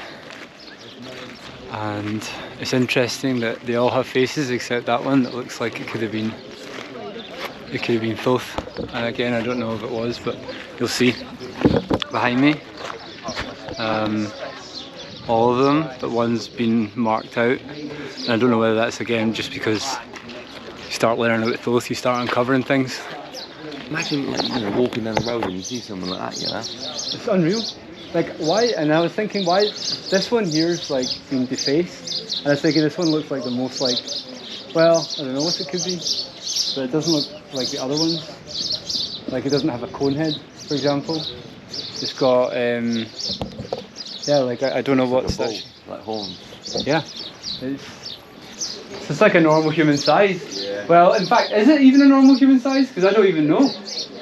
And it's interesting that they all have faces except that one that looks like it could have been filth. And again, I don't know if it was, but you'll see behind me. All of them, but one's been marked out. And I don't know whether that's again just because you start learning about filth, you start uncovering things. Imagine, like, walking down the road and you see someone like that, It's unreal. Like, why? And I was thinking, why this one here's like been defaced, and I was thinking this one looks like the most like, well, I don't know what it could be, but it doesn't look like the other ones. Like, it doesn't have a cone head, for example. It's got yeah, like I don't know what's that. like horns. Yeah, it's like a normal human size. Yeah. Well, in fact, is it even a normal human size? Because I don't even know.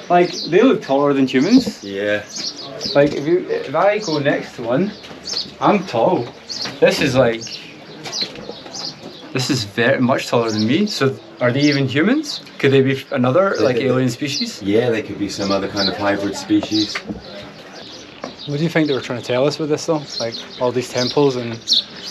Like, they look taller than humans. Yeah. Like, if I go next to one, I'm tall. This is very much taller than me. So, are they even humans? Could they be another like alien species? Yeah, they could be some other kind of hybrid species. What do you think they were trying to tell us with this, though? Like all these temples and.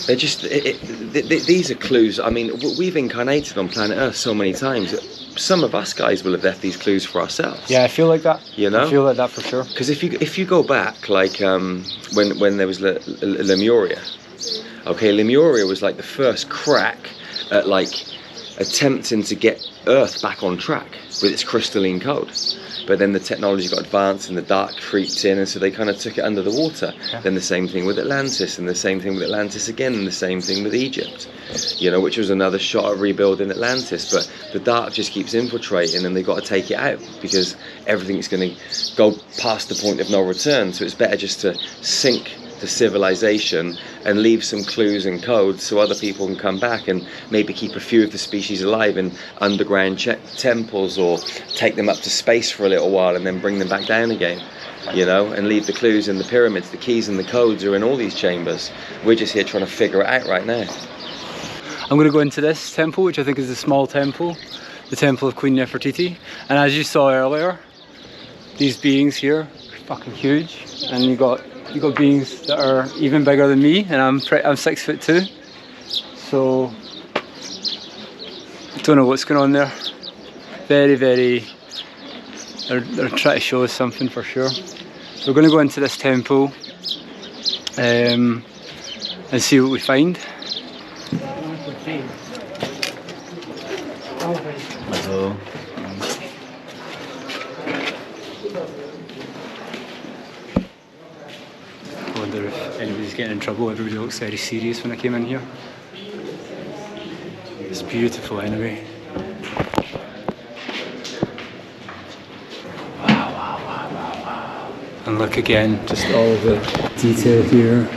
They're just these are clues. I mean, we've incarnated on planet Earth so many times. Some of us guys will have left these clues for ourselves. Yeah, I feel like that. You know, I feel like that for sure. Because if you go back, like when there was Lemuria, okay, Lemuria was like the first crack at like attempting to get Earth back on track with its crystalline code. But then the technology got advanced and the dark creeped in, and so they kind of took it under the water. Yeah. Then the same thing with Atlantis, and the same thing with Atlantis again, and the same thing with Egypt, you know, which was another shot at rebuilding Atlantis. But the dark just keeps infiltrating, and they've got to take it out because everything's going to go past the point of no return. So it's better just to sink the civilization and leave some clues and codes so other people can come back and maybe keep a few of the species alive in underground temples, or take them up to space for a little while and then bring them back down again, you know, and leave the clues in the pyramids. The keys and the codes are in all these chambers. We're just here trying to figure it out right now. I'm going to go into this temple, which I think is a small temple, the temple of Queen Nefertiti. And as you saw earlier, these beings here are fucking huge, and you got beings that are even bigger than me, and I'm 6'2", so don't know what's going on there. Very, very. They're trying to show us something for sure. So we're going to go into this temple and see what we find. Hello. I wonder if anybody's getting in trouble. Everybody looks very serious when I came in here. It's beautiful anyway. Wow. And look again, just all the detail here.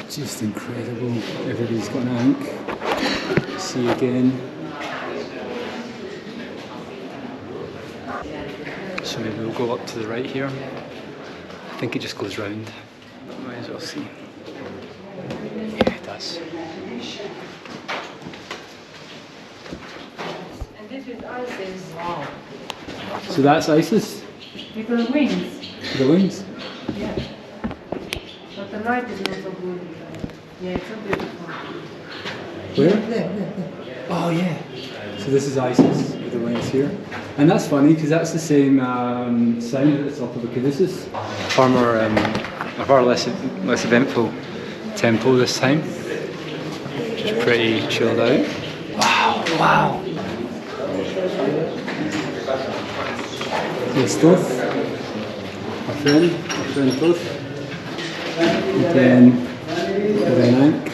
Just incredible. Everybody's got an ink. See again. So maybe we'll go up to the right here. I think it just goes round. Might as well see. Yeah, it does. And this is ISIS. Wow. So that's ISIS? With the wings. The wings? Yeah. But the light is not so good. Yeah, it's so beautiful. Where? There. Oh yeah. So this is ISIS with the wings here. And that's funny because that's the same sound at the top of it. Because this is a far less eventful temple this time. Just pretty chilled out. Wow. Good stuff. My friend Toth. Again, with an ink.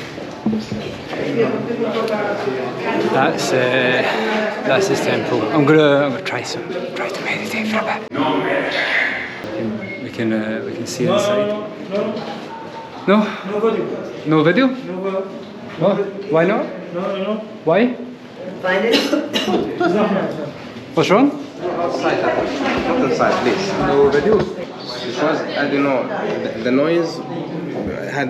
That's his temple. I'm gonna try to meditate for a bit. We can see inside. No video. No video? No. Why not? No. Why? Find it? What's wrong? Outside, not inside, please. No video. Because I don't know, the noise had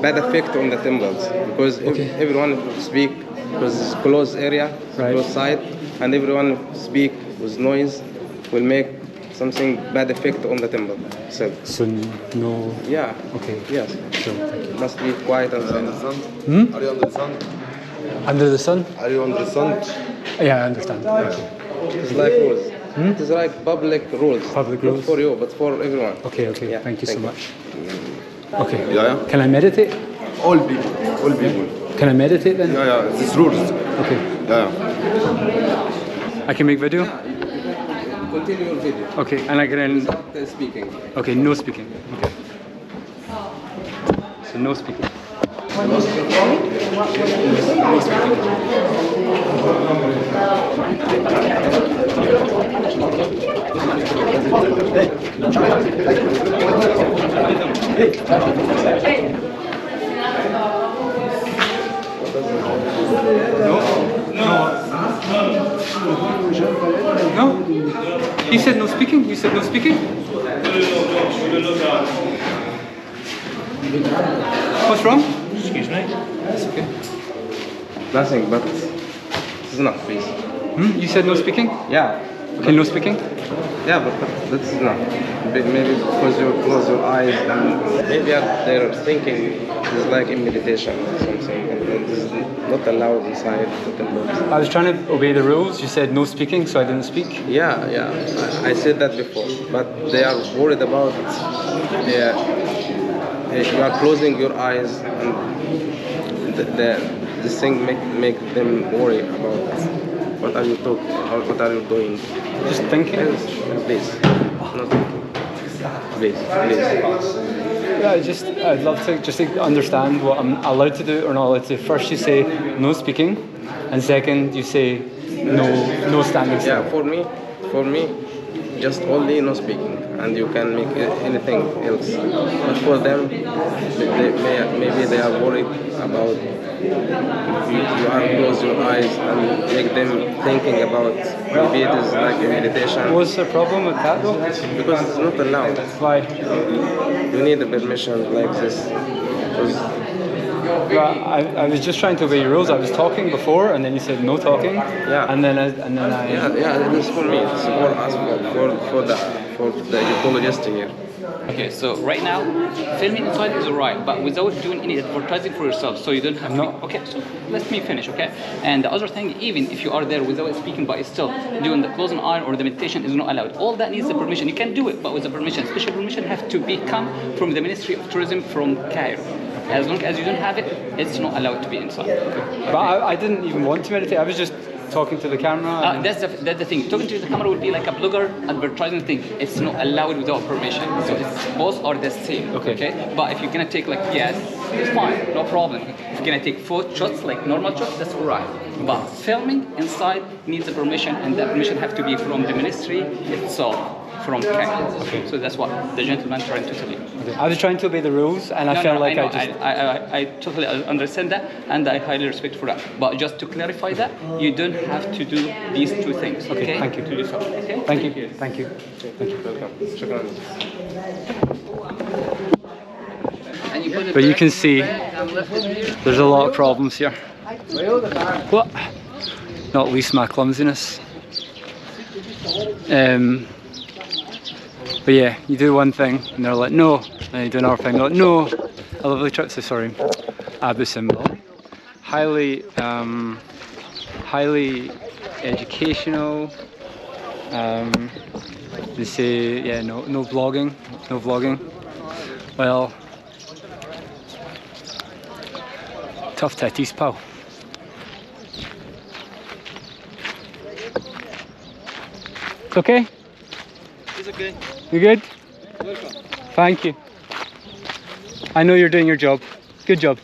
bad effect on the temples, because everyone speak, because it's closed area, closed side, and everyone speak with noise will make something bad effect on the temple. So no. Yeah. Okay. Yes. So must be quiet and silent. Are you under the sun? Under the sun? Are you under the sun? Yeah, I understand. It's like rules. It is like public rules. Public Not rules. for you, but for everyone. Okay. Yeah, Thank you so much. Okay. Yeah. Can I meditate? All people. Can I meditate then? Yeah. It's rules. Okay. Yeah. I can make video? Continue your video. Okay, and I can... Without speaking. Okay, no speaking. Okay. So no speaking. No speaking. No? He said no speaking? You said no speaking? What's wrong? Excuse me? It's okay. Nothing, but it's enough, please. You said no speaking? Yeah. Okay, no speaking? Yeah, but that's enough. Maybe because you close your eyes and maybe they're thinking it's like in meditation or something, and it's not allowed inside the temple. I was trying to obey the rules. You said no speaking, so I didn't speak. Yeah. I said that before, but they are worried about you are closing your eyes, and this thing make them worry about what are you talking or what are you doing. Just thinking. Please, not thinking. Please. Yeah, I'd love to just understand what I'm allowed to do or not allowed to do. First you say no speaking, and second you say no standing still. Yeah, for me, just only no speaking, and you can make anything else. But for them, maybe they are worried about you are close your eyes and make them thinking about maybe it is like a meditation. What's the problem with that though? Because it's not allowed. Why? You need a permission like this. Well, I was just trying to obey your rules. I was talking before, and then you said no talking. Yeah. And then I. Yeah. This is for me. It's for us. For the Egyptologist here. Okay, so right now, filming inside is alright, but without doing any advertising for yourself, so you don't have to. Okay, so let me finish, okay? And the other thing, even if you are there without speaking, but still doing the closing eye or the meditation is not allowed. All that needs the permission. You can do it, but with the permission. Special permission has to come from the Ministry of Tourism from Cairo. As long as you don't have it, it's not allowed to be inside. But I didn't even want to meditate. I was just talking to the camera. That's the thing. Talking to the camera would be like a blogger advertising thing. It's not allowed without permission. So it's both are the same. Okay. But if you're gonna take like it's fine, no problem. If you're gonna take photo shots like normal shots, that's alright. But filming inside needs a permission, and that permission have to be from the ministry itself. From Cairo. Okay. So that's what the gentleman trying to tell you. Okay. I was trying to obey the rules, and I felt like I totally understand that, and I highly respect for that. But just to clarify that, you don't have to do these two things. Okay. Thank you. To do so. Okay. Thank you. Thank you. Welcome. But you can see there's a lot of problems here. What? Not least my clumsiness. But yeah, you do one thing and they're like no, and you do another thing, they're like no. A lovely trip to Abu Simbel. Highly educational. They say no vlogging. Well, tough titties, pal. It's okay? It's okay. You good? Welcome. Thank you. I know you're doing your job. Good job.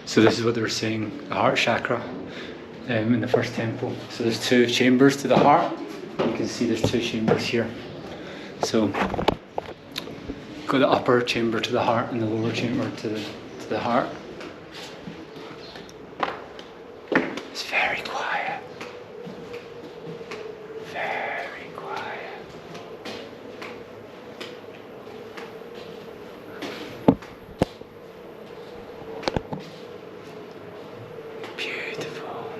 So this is what they were saying, the heart chakra in the first temple. So there's two chambers to the heart. You can see there's two chambers here. So got the upper chamber to the heart and the lower chamber to the heart. It's very quiet. Very quiet. Beautiful.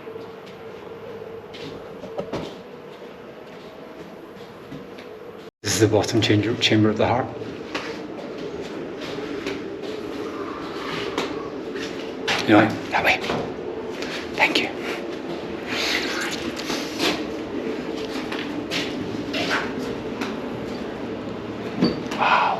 This is the bottom chamber of the heart. No, that way. Thank you. Wow.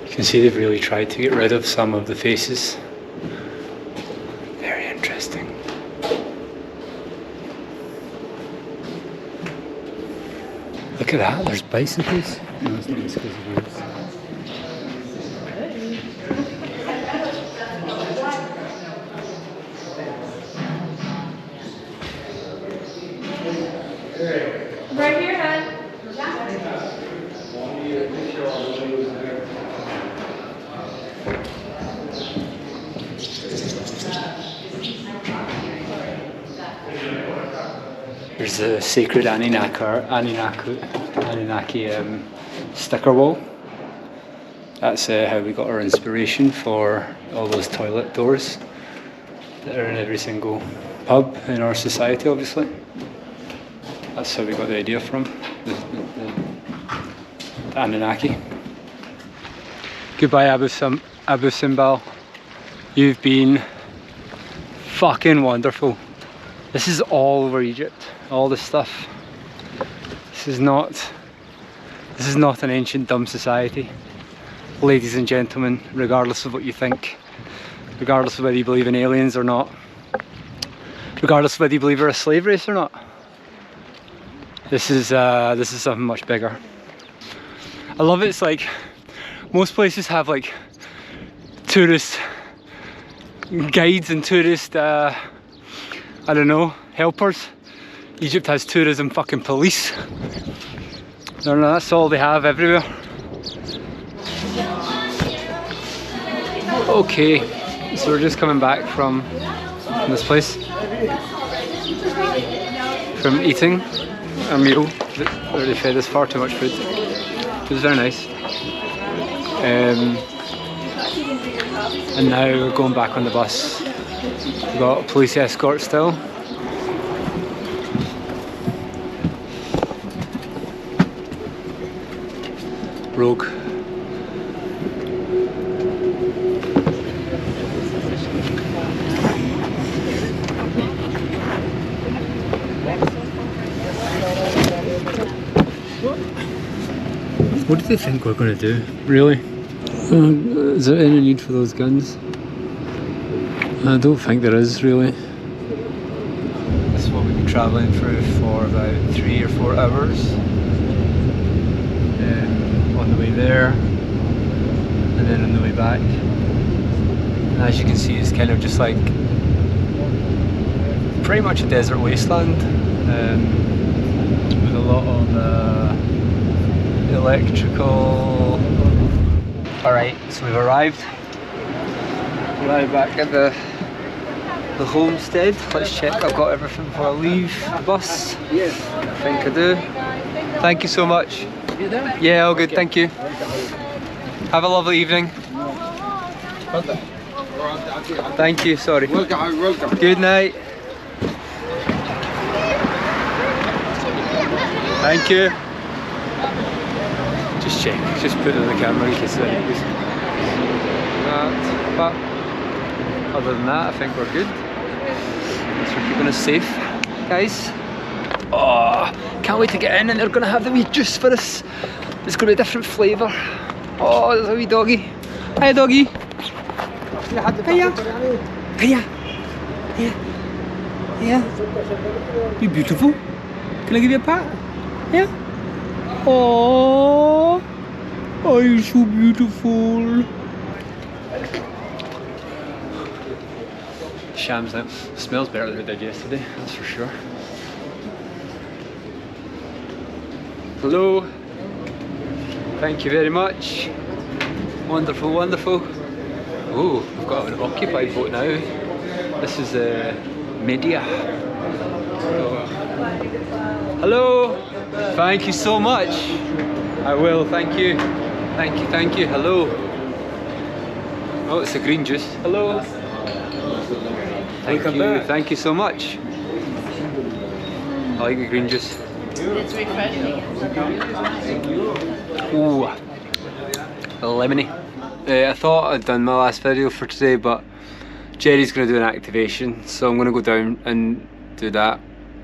You can see they've really tried to get rid of some of the faces. Very interesting. Look at that, there's bicycles. No, it's not bicycles. Right here, hon. There's the sacred Anunnaki sticker wall. That's how we got our inspiration for all those toilet doors that are in every single pub in our society, obviously. That's how we got the idea from, the Anunnaki. Goodbye Abu Simbel. You've been fucking wonderful. This is all over Egypt, all this stuff. This is not an ancient dumb society. Ladies and gentlemen, regardless of what you think, regardless of whether you believe in aliens or not, regardless of whether you believe we're a slave race or not, this is something much bigger. I love it. It's like most places have like tourist guides and tourist I don't know, helpers. Egypt has tourism fucking police. No, that's all they have everywhere. Okay, so we're just coming back from this place, from eating a meal where they fed us far too much food. It was very nice. And now we're going back on the bus. We've got a police escort still. Rogue. What do they think we're going to do? Really? Is there any need for those guns? I don't think there is, really. This is what we've been travelling through for about 3 or 4 hours. On the way there, and then on the way back. And as you can see, it's kind of just like pretty much a desert wasteland, with a lot of electrical. Alright, so we've arrived back at the homestead. Let's check I've got everything before I leave the bus. Yes. I think I do. Thank you so much. Yeah, all good, thank you. Have a lovely evening. Thank you, sorry. Welcome. Good night. Thank you. Just check, just put it in the camera in case anybody's that. But other than that, I think we're good. Thanks for keeping us safe, guys. Oh, can't wait to get in, and they're going to have the wee juice for us. It's going to be a different flavour. Oh, there's a wee doggy. Hi, doggy. Hiya. Hiya. Hiya. Yeah. You're beautiful. Can I give you a pat? Yeah. Oh, you're so beautiful. Shams now. Smells better than it did yesterday, that's for sure. Hello. Thank you very much. Wonderful, wonderful. Oh, we've got an occupied boat now. This is Media. Hello. Thank you so much. I will, thank you. Thank you, thank you. Hello. Oh, it's a green juice. Hello. Thank you. Thank you so much. I like the green juice. It's refreshing. Ooh, lemony. I thought I'd done my last video for today, but Jerry's going to do an activation, so I'm going to go down and do that.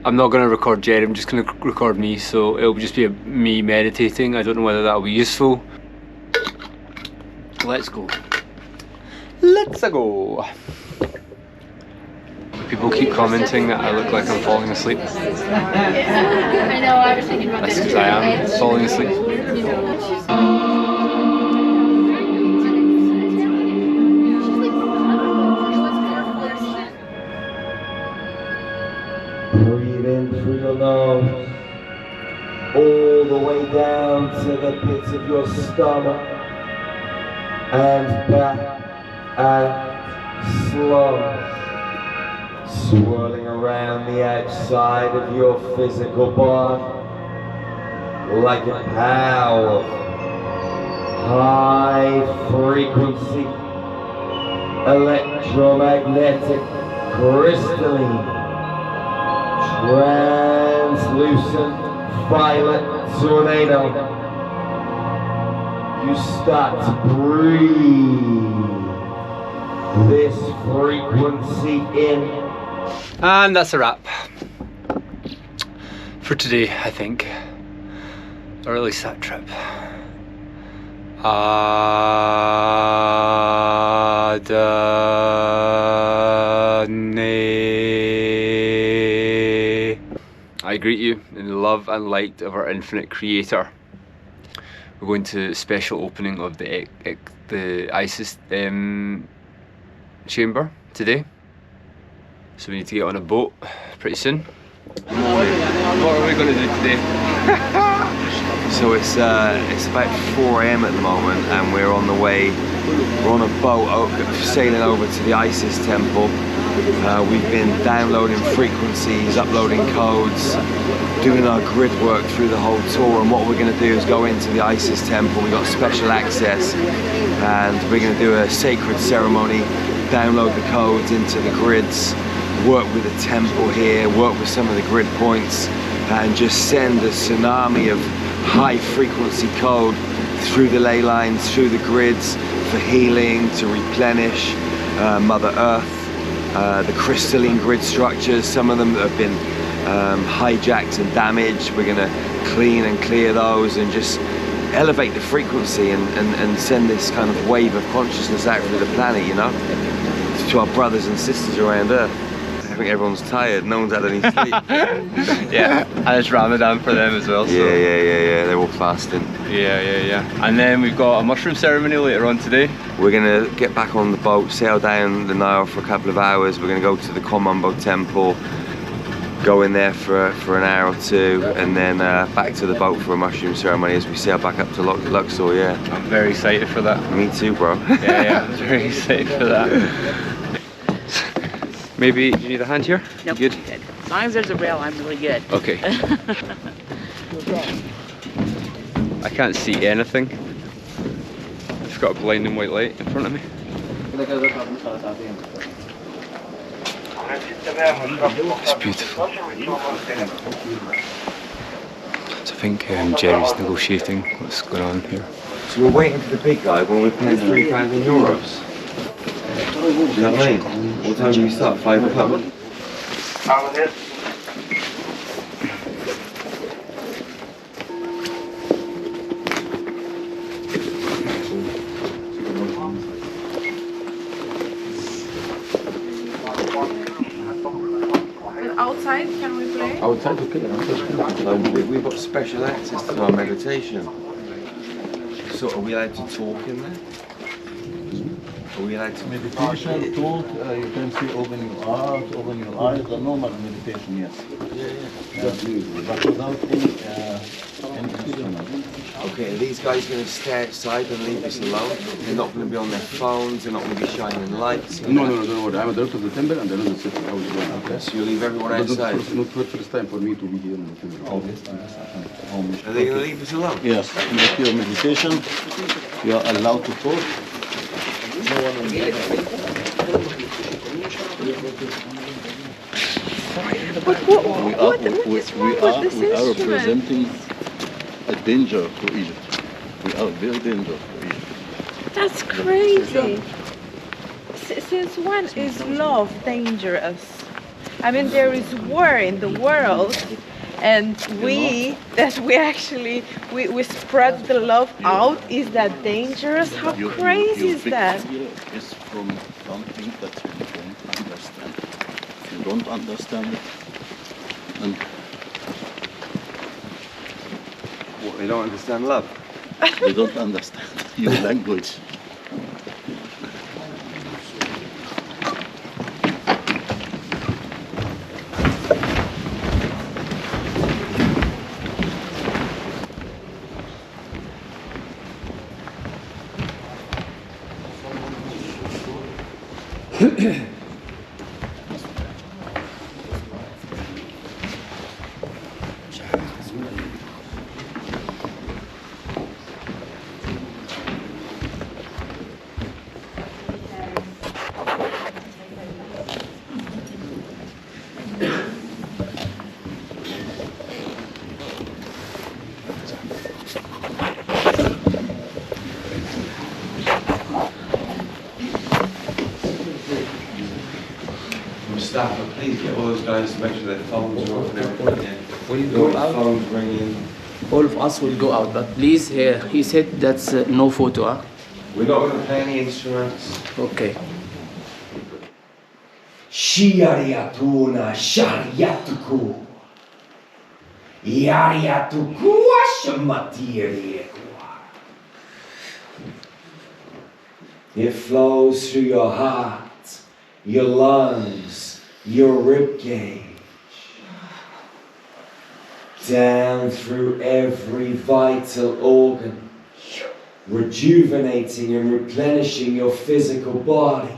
I'm not going to record Jerry, I'm just going to record me, so it'll just be me meditating. I don't know whether that'll be useful. Let's go. Let's go. People keep commenting that I look like I'm falling asleep. I know, I was thinking about That's because I am falling asleep. Breathe in through your nose, all the way down to the pits of your stomach, and back and slow. Swirling around the outside of your physical body like a powerful, high frequency, electromagnetic, crystalline, translucent, violet tornado. You start to breathe this frequency in And that's a wrap for today, I think, or at least that trip. I greet you in the love and light of our infinite creator. We're going to a special opening of the ISIS chamber today. So we need to get on a boat pretty soon. What are we going to do today? So it's about 4 AM at the moment, and we're on the way. We're on a boat sailing over to the ISIS temple. We've been downloading frequencies, uploading codes, doing our grid work through the whole tour, and what we're going to do is go into the ISIS temple. We've got special access, and we're going to do a sacred ceremony, download the codes into the grids, work with the temple here, work with some of the grid points, and just send a tsunami of high frequency code through the ley lines, through the grids, for healing, to replenish Mother Earth, the crystalline grid structures. Some of them that have been hijacked and damaged, we're going to clean and clear those and just elevate the frequency and send this kind of wave of consciousness out through the planet, you know, to our brothers and sisters around Earth. I think everyone's tired, no one's had any sleep. Yeah, and it's Ramadan for them as well. So. Yeah, they're all fasting. Yeah. And then we've got a mushroom ceremony later on today. We're gonna get back on the boat, sail down the Nile for a couple of hours. We're gonna go to the Komombo temple, go in there for an hour or two, and then back to the boat for a mushroom ceremony as we sail back up to Luxor, yeah. I'm very excited for that. Me too, bro. Yeah, I'm very excited for that. Maybe you need a hand here? Nope, You good? good. As long as there's a rail, I'm really good. Okay. I can't see anything. I've got a blinding white light in front of me. It's beautiful. So I think Jerry's negotiating what's going on here. So we're waiting for the big guy when we're paying €3,000. Do you know what I mean? What time do we start? 5 o'clock? Outside, can we play? Outside, okay. We've got special access to our meditation. So are we allowed to talk in there? Are we allowed to meditation, talk, you can see open your heart, open your eyes, the normal meditation, yes. But without any instrument. Okay, are these guys going to stay outside and leave us alone? They're not going to be on their phones, they're not going to be shining lights? No, don't worry. I'm a director of the temple and another city. I was going okay, so you leave everyone outside? Not the first time for me to be here in the temple. Oh, are they going to leave us alone? Yes, in your meditation, you are allowed to talk. No one will be we are representing a danger for Egypt. We are very dangerous for Egypt. That's crazy. Since when is love dangerous? I mean, there is war in the world, and we spread the love out. Is that dangerous? How crazy is that? It's from something that you don't understand. You don't understand it. And what, they don't understand love? They don't understand your language. staff, but please get all those guys to make sure their phones are off and everything. Yeah. Will you Your go out? phones ringing. All of us will go out, but please, he said that's no photo, huh? We're not going to play any instruments. Okay. Shiariatuna shariatuku. Yariatuku ashamatiriekua. It flows through your heart, your lungs, your ribcage, down through every vital organ, rejuvenating and replenishing your physical body.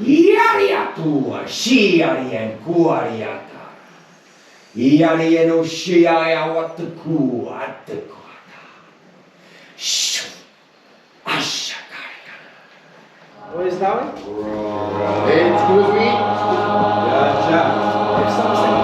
Yariatua, shiarien kuariata. Yarieno shiaya wataku atakuata. Shh. Ashakaria. What is that? Excuse me. If something.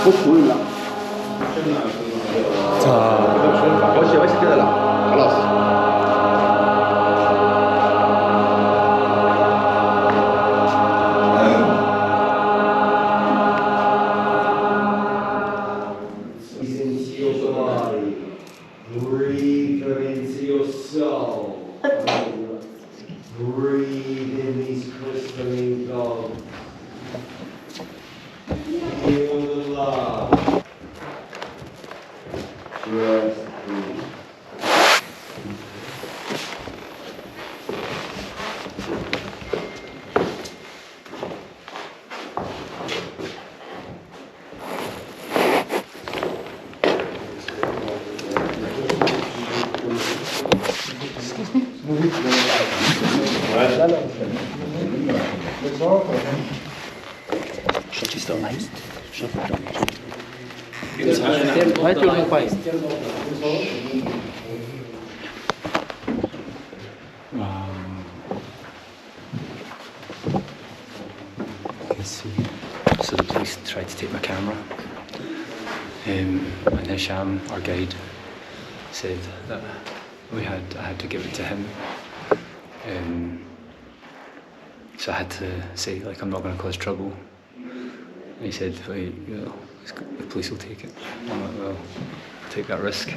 خش ولا خش بس كده لا خلاص Into your body, breathe them into your soul. Breathe in these crystalline gold. Feel the love. Just breathe. Shut this down, nice. Shut it down. Right to your face. Let's see. So the police tried to take my camera, and Hisham, our guide, said that I had to give it to him. So I had to say, like, I'm not going to cause trouble. And he said, well, the police will take it. I'm like, well, I'll take that risk.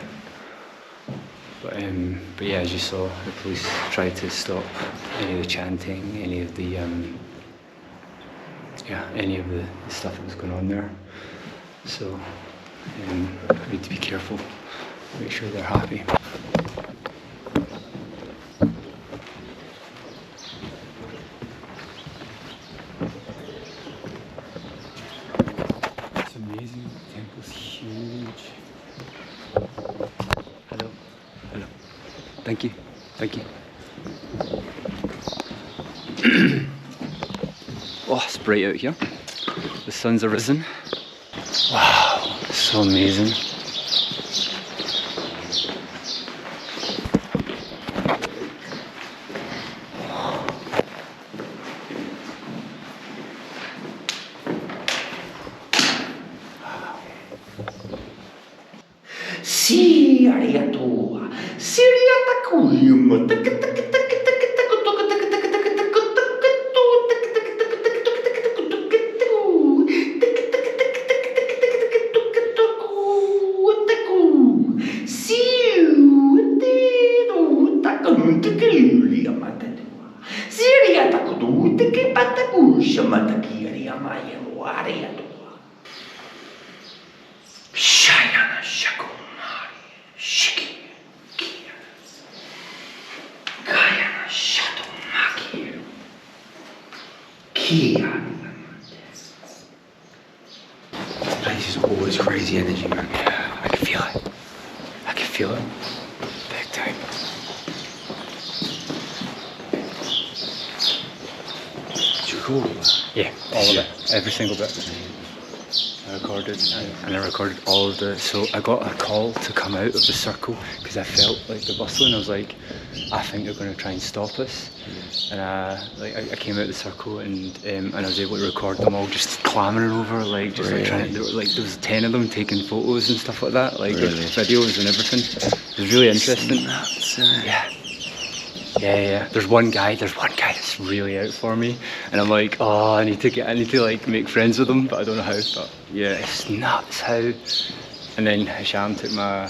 But yeah, as you saw, the police tried to stop any of the chanting, any of the stuff that was going on there. So I need to be careful, make sure they're happy. It's amazing. The temple's huge. Hello. Hello. Thank you. Thank you. Oh, it's bright out here. The sun's arisen. Wow, so amazing. Si, arigato. Siriatakulium. Shayana Shakumari Shiki Kia Kayana Shatumaki Kia. This is always crazy energy, man. I can feel it. I can feel it. Big time. Did you record all that? Yeah, all of it. Every single bit. I recorded recorded, and I recorded all of the. So I got a call to come out of the circle because I felt like the bustle, and I was like, I think they're going to try and stop us. And I came out of the circle, and I was able to record them all just clambering over, like just like trying. There was 10 of them taking photos and stuff like that, like with videos and everything. It was really interesting. Yeah. There's one guy that's really out for me, and I'm like, oh, I need to like make friends with him, but I don't know how. But yeah, it's nuts how. And then Hisham took my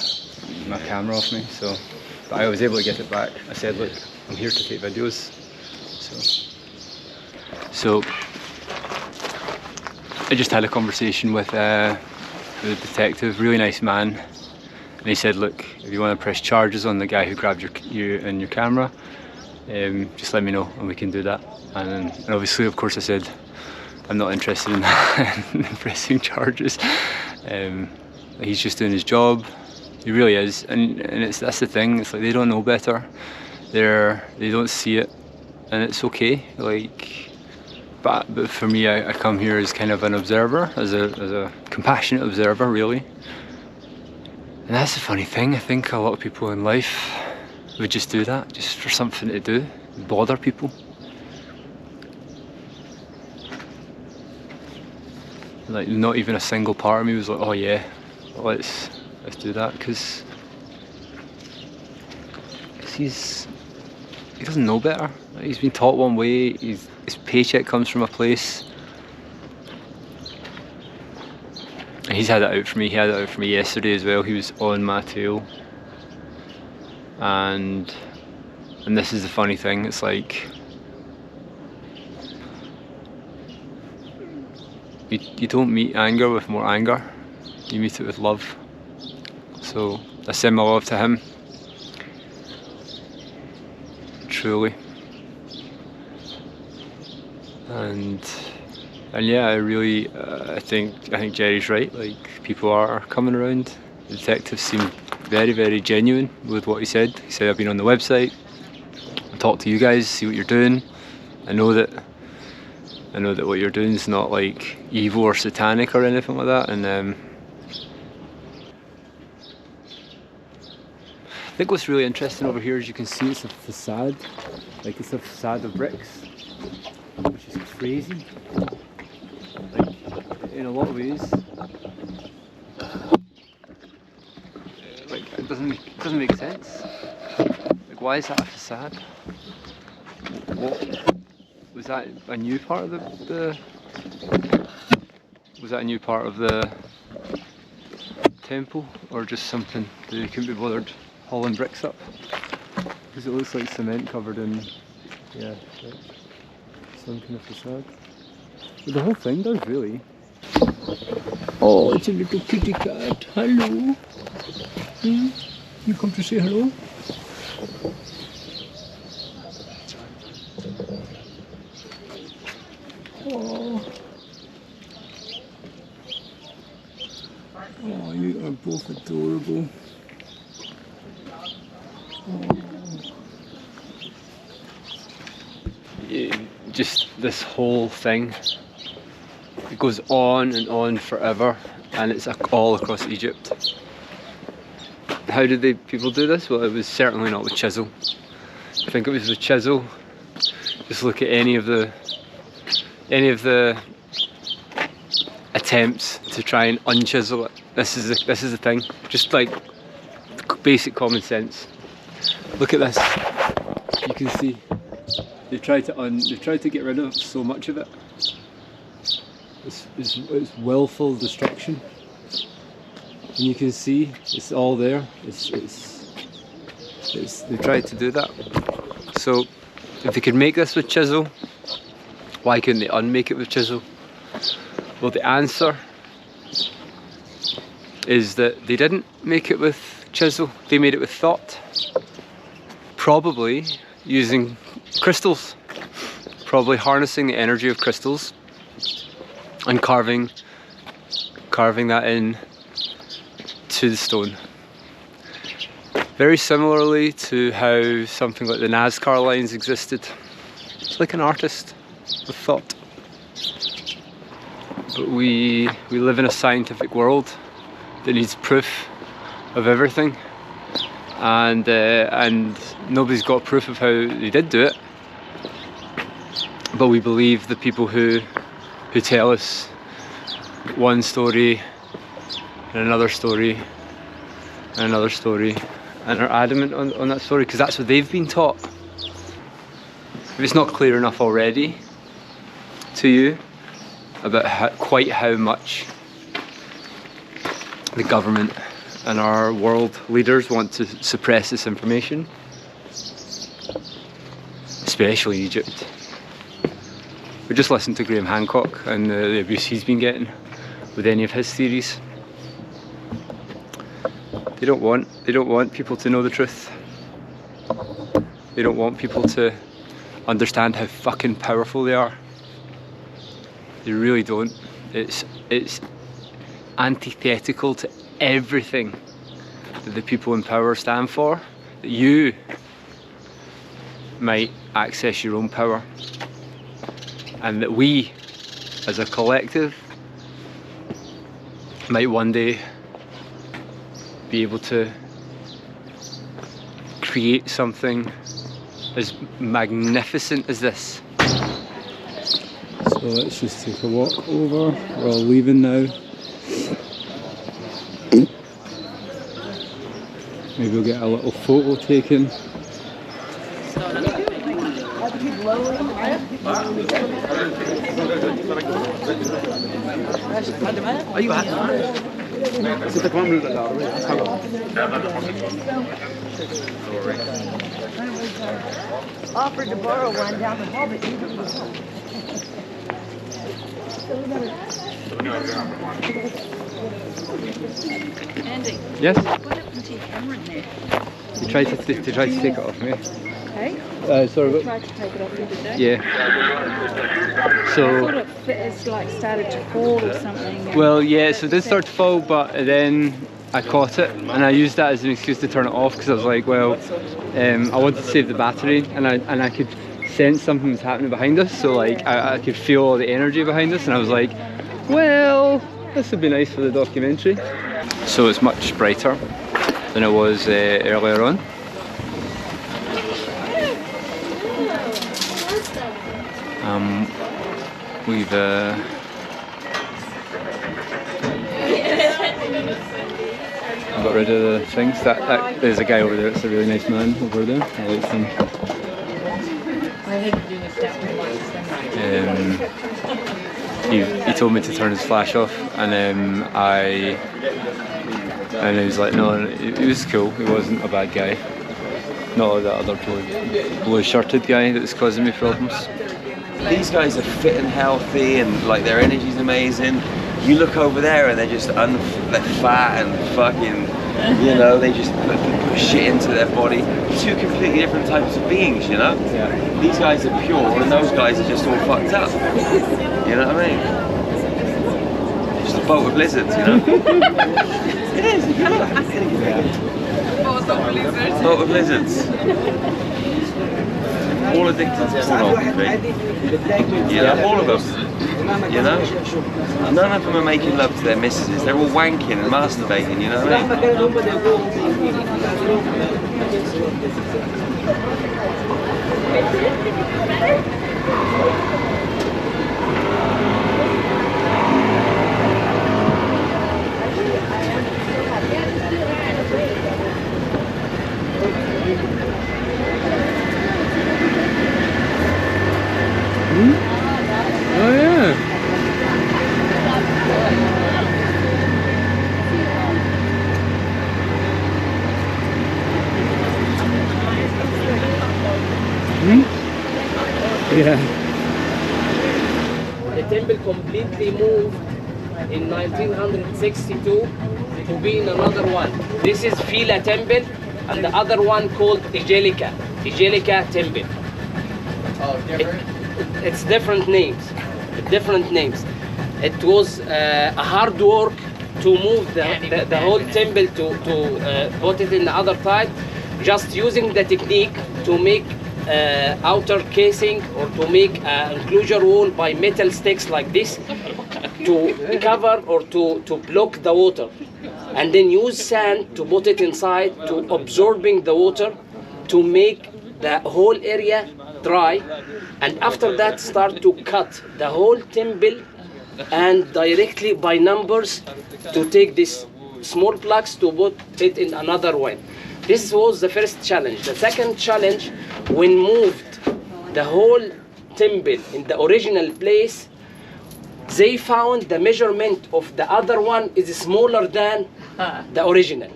camera off me, so. But I was able to get it back. I said, look, I'm here to take videos. So I just had a conversation with the detective, really nice man, and he said, look, if you want to press charges on the guy who grabbed you and your camera, just let me know and we can do that. And obviously, of course, I said I'm not interested in pressing charges. He's just doing his job. He really is, and that's the thing. It's like they don't know better. They don't see it, and it's okay. Like, but for me, I come here as kind of an observer, as a compassionate observer, really. And that's the funny thing. I think a lot of people in life would just do that, just for something to do, bother people. Like, not even a single part of me was like, oh yeah, let's do that, because he doesn't know better. He's been taught one way. His paycheck comes from a place, and he's had it out for me. He had it out for me yesterday as well. He was on my tail, and this is the funny thing. It's like you don't meet anger with more anger. You meet it with love. So I send my love to him, truly, and yeah, I think Jerry's right. Like, people are coming around. The detectives seem very, very genuine with what he said. He said, I've been on the website, I'll talk to you guys, see what you're doing. I know that what you're doing is not like evil or satanic or anything like that. And I think what's really interesting over here is you can see it's a facade, like it's a facade of bricks, which is crazy. Like, in a lot of ways, like it doesn't make sense. Like, why is that a facade? What was that? A new part of the was that a new part of the temple, or just something that they couldn't be bothered hauling bricks up? Because it looks like cement covered in, some kind of facade. But the whole thing does, really. Oh, it's a little kitty cat. Hello. You come to say hello? Oh. Oh, you are both adorable. Just this whole thing, it goes on and on forever, and it's all across Egypt. How did people do this? Well, it was certainly not with chisel. I think it was with chisel. Just look at any of the attempts to try and unchisel it. This is the thing. Just like basic common sense. Look at this. You can see they've tried to get rid of so much of it. It's willful destruction, and you can see it's all there. They tried to do that. So if they could make this with chisel, why couldn't they unmake it with chisel? Well, the answer is that they didn't make it with chisel. They made it with thought. Probably using crystals, probably harnessing the energy of crystals and carving that in to the stone. Very similarly to how something like the NASCAR lines existed. It's like an artist with thought. But we live in a scientific world that needs proof of everything, and nobody's got proof of how they did do it. But we believe the people who tell us one story and another story and another story, and are adamant on that story because that's what they've been taught. If it's not clear enough already to you about quite how much the government and our world leaders want to suppress this information, especially Egypt. We just listened to Graham Hancock and the abuse he's been getting with any of his theories. They don't want people to know the truth. They don't want people to understand how fucking powerful they are. They really don't. It's antithetical to everything that the people in power stand for, that you might access your own power, and that we as a collective might one day be able to create something as magnificent as this. So let's just take a walk over. We're all leaving now. Maybe we'll get a little photo taken. Offered to borrow one down the hall, but you didn't. Andy. Yes? Put it into your camera in there. You tried to take it off me. Okay. Sorry, You but tried to take it off you today. yeah. I So thought it's like started to fall or something. well, yeah. So it did start to fall, but then I caught it and I used that as an excuse to turn it off because I was like, well, I wanted to save the battery, and I could sense something was happening behind us. So like I could feel all the energy behind us, and I was like, well, this would be nice for the documentary. So it's much brighter than it was earlier on. We've got rid of the things. That there's a guy over there. It's a really nice man over there. I like him. He told me to turn his flash off, and he was like, no, he was cool. He wasn't a bad guy. Not like that other blue-shirted guy that was causing me problems. These guys are fit and healthy, and like their energy's amazing. You look over there and they're just they're fat and fucking, you know, they just put shit into their body. Two completely different types of beings, you know? Yeah. These guys are pure and those guys are just all fucked up. You know what I mean? Just a boat of lizards, you know? It is, you know? Boat of lizards. All addicted to pornography. You know, all of them. You know? None of them are making love to their missuses. They're all wanking and masturbating, you know what I mean? Oh yeah. Yeah. The temple completely moved in 1962 to be in another one. This is Phila Temple, and the other one called Ijelica Temple. It's different names. It was a hard work to move the whole temple to put it in the other side, just using the technique to make outer casing or to make an enclosure wall by metal sticks like this to cover or to block the water, and then use sand to put it inside to absorbing the water to make the whole area dry, and after that start to cut the whole temple and directly by numbers to take this small blocks to put it in another one. This was the first challenge. The second challenge, when moved the whole temple in the original place, they found the measurement of the other one is smaller than the original.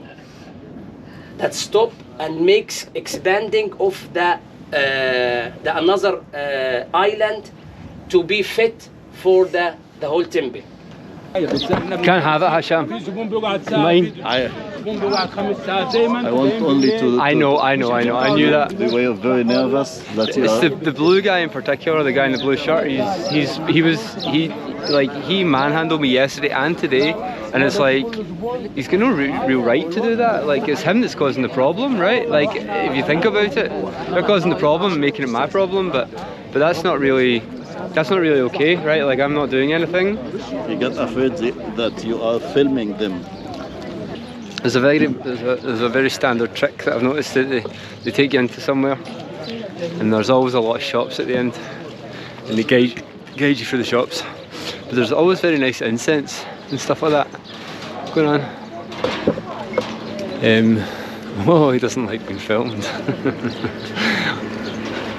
That stop and makes expanding of the another island to be fit for the whole temple. Can't have it, Hasham. Mine. I want only to. I know. I knew that. They were very nervous. That you It's are. the blue guy in particular, the guy in the blue shirt. He manhandled me yesterday and today, and it's like he's got no real right to do that. Like, it's him that's causing the problem, right? Like, if you think about it, they're causing the problem, making it my problem, but that's not really. That's not really okay, right? Like, I'm not doing anything. You get afraid that you are filming them. There's a very standard trick that I've noticed that they take you into somewhere, and there's always a lot of shops at the end, and they guide you through the shops. But there's always very nice incense and stuff like that going on. Oh, he doesn't like being filmed.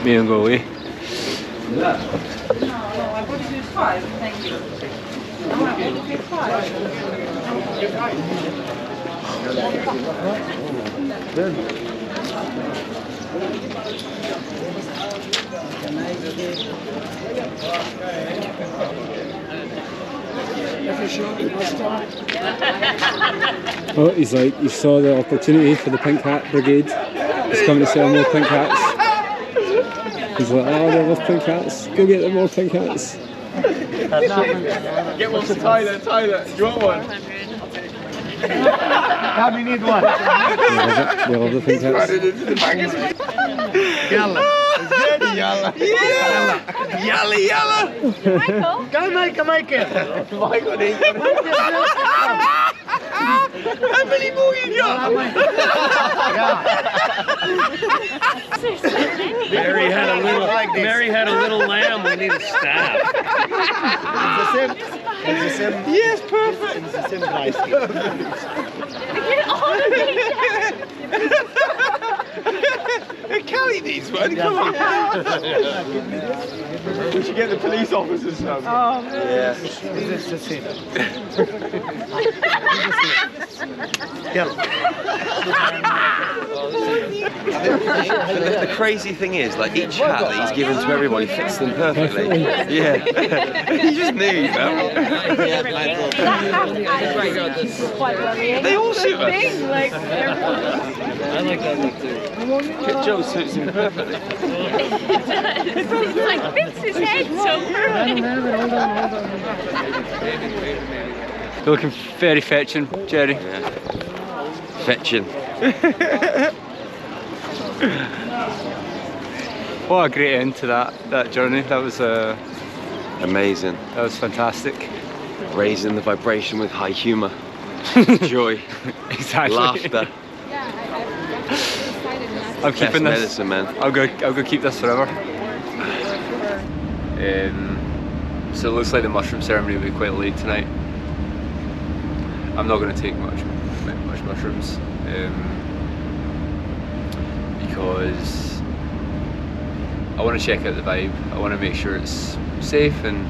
Me and go away. I would do 5, thank you. No, I would do 5. Oh, he's like, he saw the opportunity for the pink hat brigade. He's coming to sell more pink hats. He's like, oh, they love pink hats. Go get them more pink hats. Get one to Tyler. Do you want one? How do you need one? They love the pink hats. Yalla. Yalla. Yalla. Yalla. Michael? Go, Michael. How many more you got? Mary had a little lamb. We need a staff. It's the same. Yes, perfect. It's the same price. Get all the Kelly needs one. Come on. We should get the police officers some. Oh, man. Yeah. The crazy thing is, like, each hat that he's given to everybody fits them perfectly. Yeah. He just knew, you know. They all suit us. like, I like that look too. Joe suits him perfectly. It's like fits his head so perfect. You're looking very fetching, Jerry. Yeah. Fetching. What a great end to that journey. That was amazing. That was fantastic. Raising the vibration with high humour, joy, exactly. laughter. I'm keeping this. Medicine, man. I'll go keep this forever. So it looks like the mushroom ceremony will be quite late tonight. I'm not going to take much mushrooms because I want to check out the vibe. I want to make sure it's safe and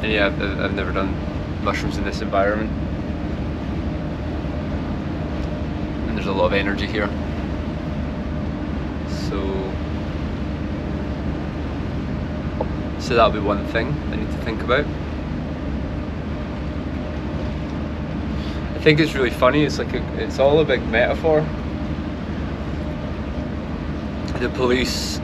yeah, I've never done mushrooms in this environment, and there's a lot of energy here. So that'll be one thing I need to think about. I think it's really funny. It's like it's all a big metaphor. The police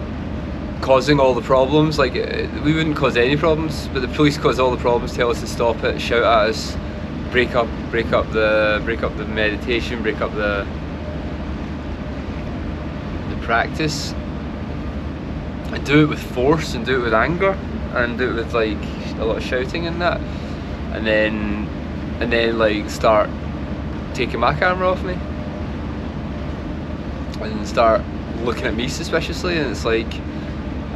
causing all the problems. Like, we wouldn't cause any problems, but the police cause all the problems. Tell us to stop it. Shout at us. Break up the meditation. Break up the practice and do it with force and do it with anger and do it with like a lot of shouting and that, and then like start taking my camera off me and start looking at me suspiciously, and it's like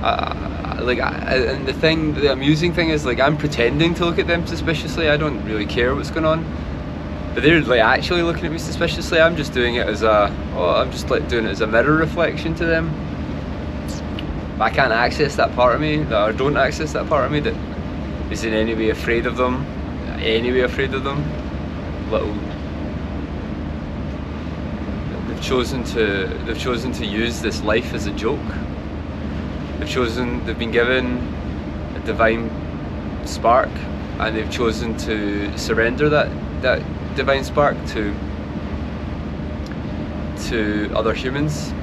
and the amusing thing is, like, I'm pretending to look at them suspiciously. I don't really care what's going on, but they're like actually looking at me suspiciously. I'm just doing it as I'm just like doing it as a mirror reflection to them. But I can't access that part of me, or don't access that part of me that is in any way afraid of them, Little. They've chosen to use this life as a joke. They've been given a divine spark, and they've chosen to surrender that divine spark to other humans.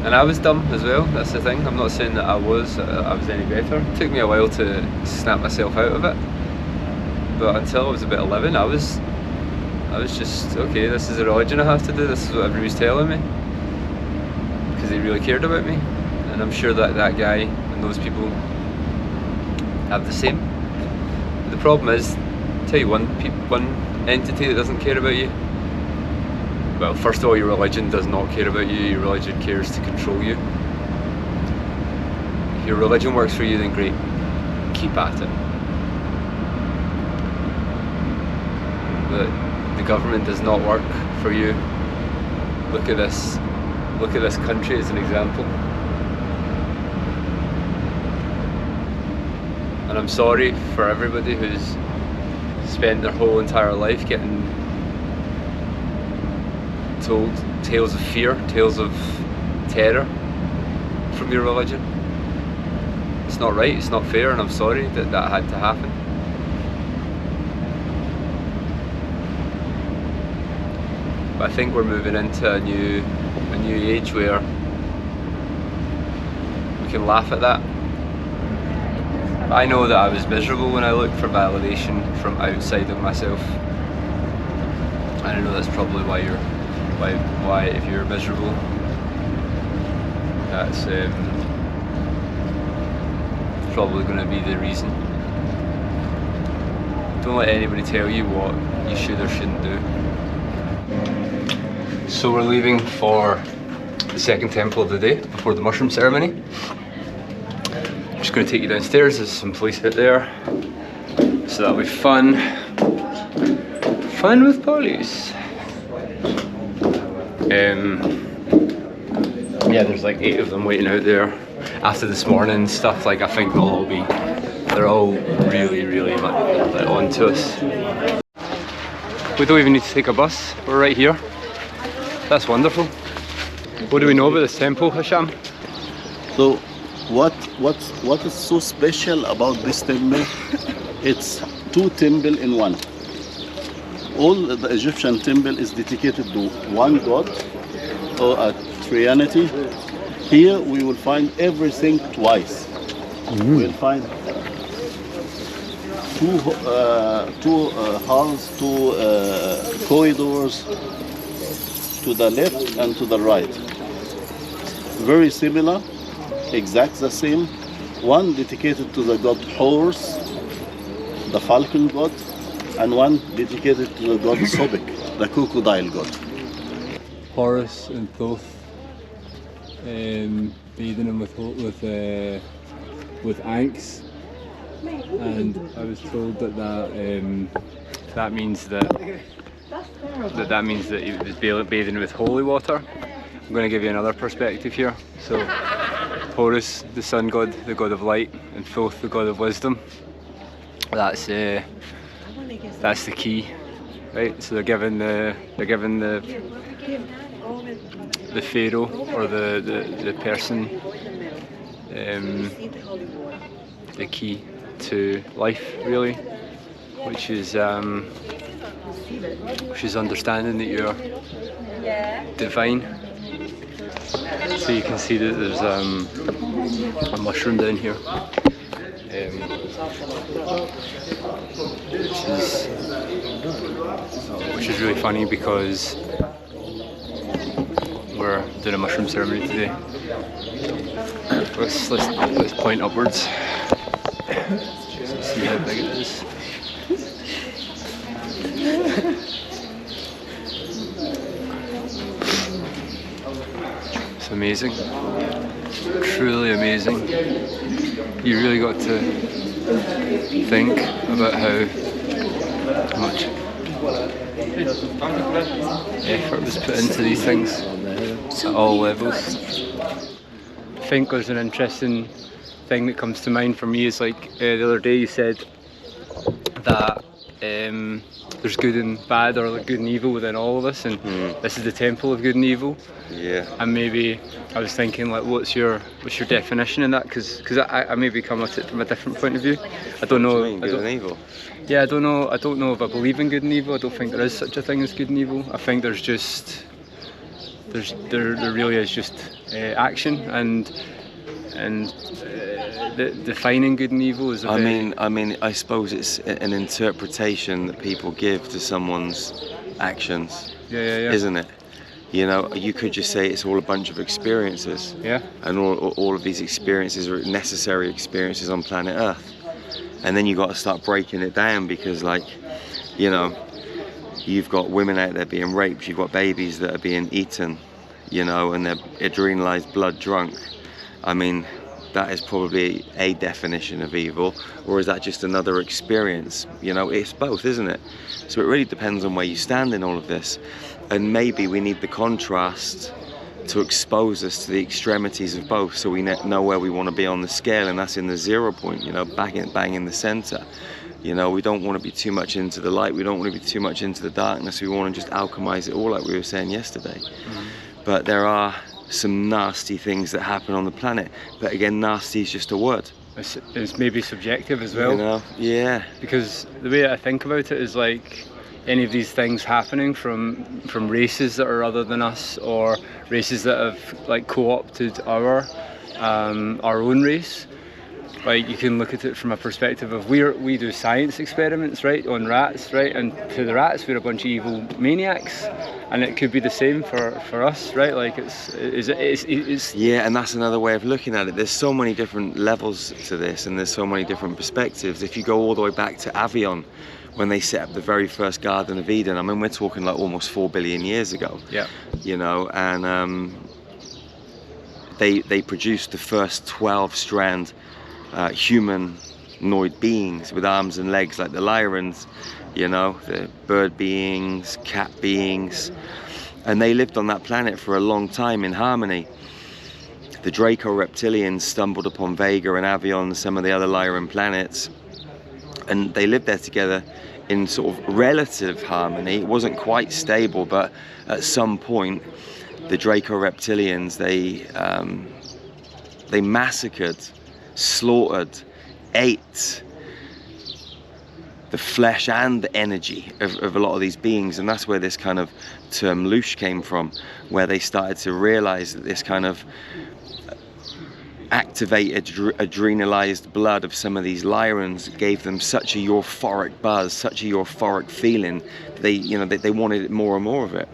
And I was dumb as well, that's the thing. I'm not saying that I was any better. It took me a while to snap myself out of it, but until I was about 11, I was just, okay, this is a religion I have to do, this is what everybody's telling me, because they really cared about me. And I'm sure that that guy and those people have the same. But the problem is, I'll tell you one entity that doesn't care about you. Well, first of all, your religion does not care about you. Your religion cares to control you. If your religion works for you, then great, keep at it. But the government does not work for you. Look at this country as an example. And I'm sorry for everybody who's spent their whole entire life getting told tales of fear, tales of terror from your religion. It's not right, it's not fair, and I'm sorry that that had to happen. But I think we're moving into a new age where we can laugh at that. I know that I was miserable when I looked for validation from outside of myself, and I know that's probably why if you're miserable, that's probably going to be the reason. Don't let anybody tell you what you should or shouldn't do. So we're leaving for the second temple of the day before the mushroom ceremony. I'm just going to take you downstairs. There's some police out there, so that'll be fun. Fun with police. Yeah, there's like 8 of them waiting out there after this morning stuff. Like, I think they're all really, really like, on to us. We don't even need to take a bus. We're right here. That's wonderful. What do we know about this temple, Hisham? So, what is so special about this temple? It's 2 temples in one. All the Egyptian temple is dedicated to one god or a Trinity. Here we will find everything twice. We will find two halls, 2 corridors to the left and to the right. Very similar, exact the same. One dedicated to the god Horus, the falcon god, and one dedicated to the god Sobek, the crocodile god. Horus and Thoth bathing him with ankhs, and I was told that means that he was bathing with holy water. I'm going to give you another perspective here. So Horus, the sun god, the god of light, and Thoth, the god of wisdom. That's the key, right? So they're given the pharaoh, or the person, the key to life, really, which is understanding that you're divine. So you can see that there's a mushroom down here, which is really funny, because we're doing a mushroom ceremony today. Let's point upwards. Let's see how big it is. It's amazing, truly amazing. You really got to think about how much effort was put into these things at all levels. I think there's an interesting thing that comes to mind for me is like the other day you said that there's good and bad, or like good and evil within all of us, and this is the temple of good and evil. Yeah. And maybe I was thinking, like, what's your definition in that? Because I maybe come at it from a different point of view. I don't know. What do you mean, good and evil? Yeah, I don't know if I believe in good and evil. I don't think there is such a thing as good and evil. I think there really is just action and defining good and evil is I mean, I suppose it's an interpretation that people give to someone's actions. Yeah. Isn't it? You know, you could just say it's all a bunch of experiences. Yeah. And all of these experiences are necessary experiences on planet Earth. And then you got to start breaking it down because, like, you know, you've got women out there being raped, you've got babies that are being eaten, you know, and they're adrenalized, blood drunk. I mean, that is probably a definition of evil, or is that just another experience? You know, it's both, isn't it? So it really depends on where you stand in all of this. And maybe we need the contrast to expose us to the extremities of both, so we know where we want to be on the scale, and that's in the 0 point, you know, bang in the center. You know, we don't want to be too much into the light, we don't want to be too much into the darkness, we want to just alchemize it all like we were saying yesterday. But there are some nasty things that happen on the planet, but again, nasty is just a word. It's maybe subjective as well. You know? Yeah. Because the way I think about it is like any of these things happening from races that are other than us, or races that have like co-opted our own race. Like, you can look at it from a perspective of we do science experiments, right, on rats, right, and to the rats we're a bunch of evil maniacs, and it could be the same for us, right? Like it's yeah, and that's another way of looking at it. There's so many different levels to this, and there's so many different perspectives. If you go all the way back to Avion, when they set up the very first Garden of Eden, I mean, we're talking like almost 4 billion years ago. Yeah. You know, and they produced the first 12-strand humanoid beings with arms and legs, like the Lyrans, you know, the bird beings, cat beings, and they lived on that planet for a long time in harmony. The Draco reptilians stumbled upon Vega and Avion, some of the other Lyran planets, and they lived there together in sort of relative harmony. It wasn't quite stable, but at some point the Draco reptilians, they massacred, slaughtered, ate the flesh and the energy of a lot of these beings, and that's where this kind of term loosh came from, where they started to realize that this kind of activated adrenalized blood of some of these Lyrans gave them such a euphoric buzz, such a euphoric feeling, they wanted more and more of it.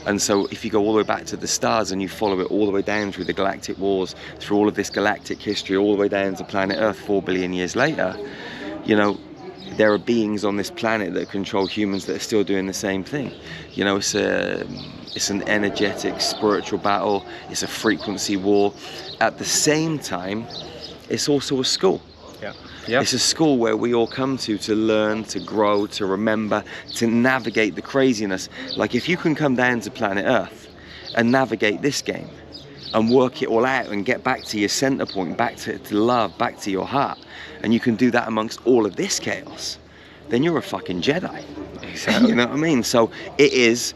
And so if you go all the way back to the stars and you follow it all the way down through the galactic wars, through all of this galactic history, all the way down to planet Earth 4 billion years later, you know, there are beings on this planet that control humans that are still doing the same thing. You know, it's an energetic, spiritual battle, it's a frequency war. At the same time, it's also a school. Yeah. It's a school where we all come to learn, to grow, to remember, to navigate the craziness. Like, if you can come down to planet Earth and navigate this game and work it all out and get back to your center point, back to love, back to your heart, and you can do that amongst all of this chaos, then you're a fucking Jedi. Exactly. You know what I mean? So it is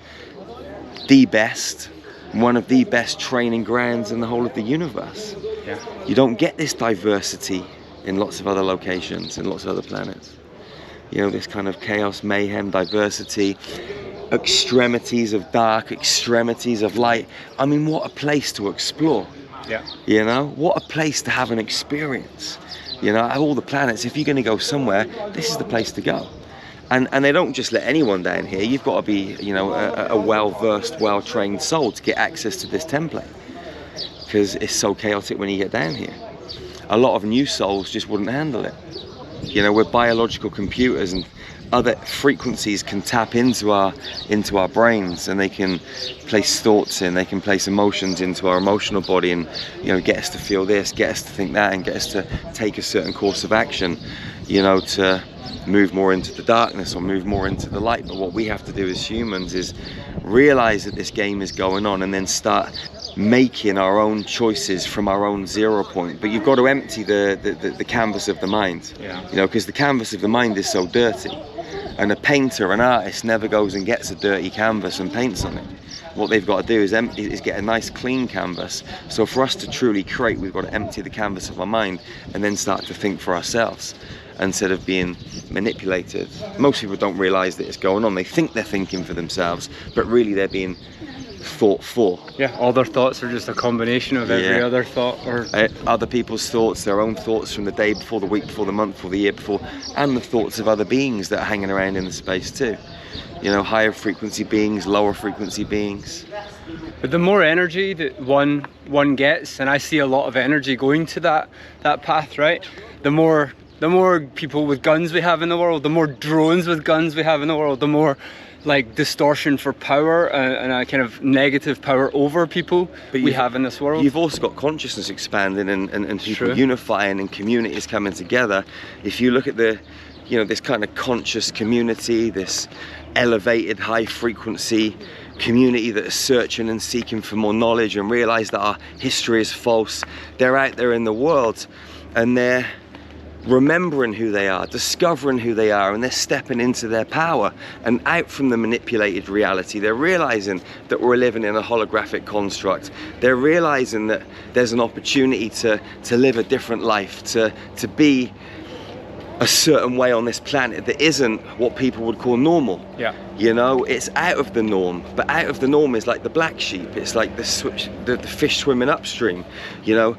the best, one of the best training grounds in the whole of the universe. Yeah. You don't get this diversity in lots of other locations, in lots of other planets. You know, this kind of chaos, mayhem, diversity, extremities of dark, extremities of light. I mean, what a place to explore. Yeah. You know, what a place to have an experience. You know, of all the planets, if you're going to go somewhere, this is the place to go. And they don't just let anyone down here. You've got to be, you know, a well-versed, well-trained soul to get access to this template, because it's so chaotic when you get down here. A lot of new souls just wouldn't handle it. You know, we're biological computers, and other frequencies can tap into our brains, and they can place thoughts in, they can place emotions into our emotional body, and, you know, get us to feel this, get us to think that, and get us to take a certain course of action, you know, to move more into the darkness or move more into the light. But what we have to do as humans is realize that this game is going on, and then start making our own choices from our own 0 point. But you've got to empty the canvas of the mind. Yeah. You know, because the canvas of the mind is so dirty, and a painter, an artist, never goes and gets a dirty canvas and paints on it. What they've got to do is get a nice clean canvas. So for us to truly create, we've got to empty the canvas of our mind and then start to think for ourselves, instead of being manipulated. Most people don't realize that it's going on. They think they're thinking for themselves, but really they're being thought for. Yeah, all their thoughts are just a combination of every other thought, or other people's thoughts, their own thoughts from the day before, the week before, the month before, the year before, and the thoughts of other beings that are hanging around in the space too. You know, higher frequency beings, lower frequency beings. But the more energy that one gets, and I see a lot of energy going to that path, right? The more people with guns we have in the world, the more drones with guns we have in the world, the more like distortion for power and a kind of negative power over people we have in this world. You've also got consciousness expanding and people unifying and communities coming together. If you look at this kind of conscious community, this elevated high frequency community that is searching and seeking for more knowledge and realize that our history is false, they're out there in the world and they're remembering who they are, discovering who they are, and they're stepping into their power and out from the manipulated reality. They're realizing that we're living in a holographic construct. They're realizing that there's an opportunity to live a different life, to be a certain way on this planet that isn't what people would call normal. Yeah. You know, it's out of the norm, but out of the norm is like the black sheep. It's like the fish swimming upstream, you know.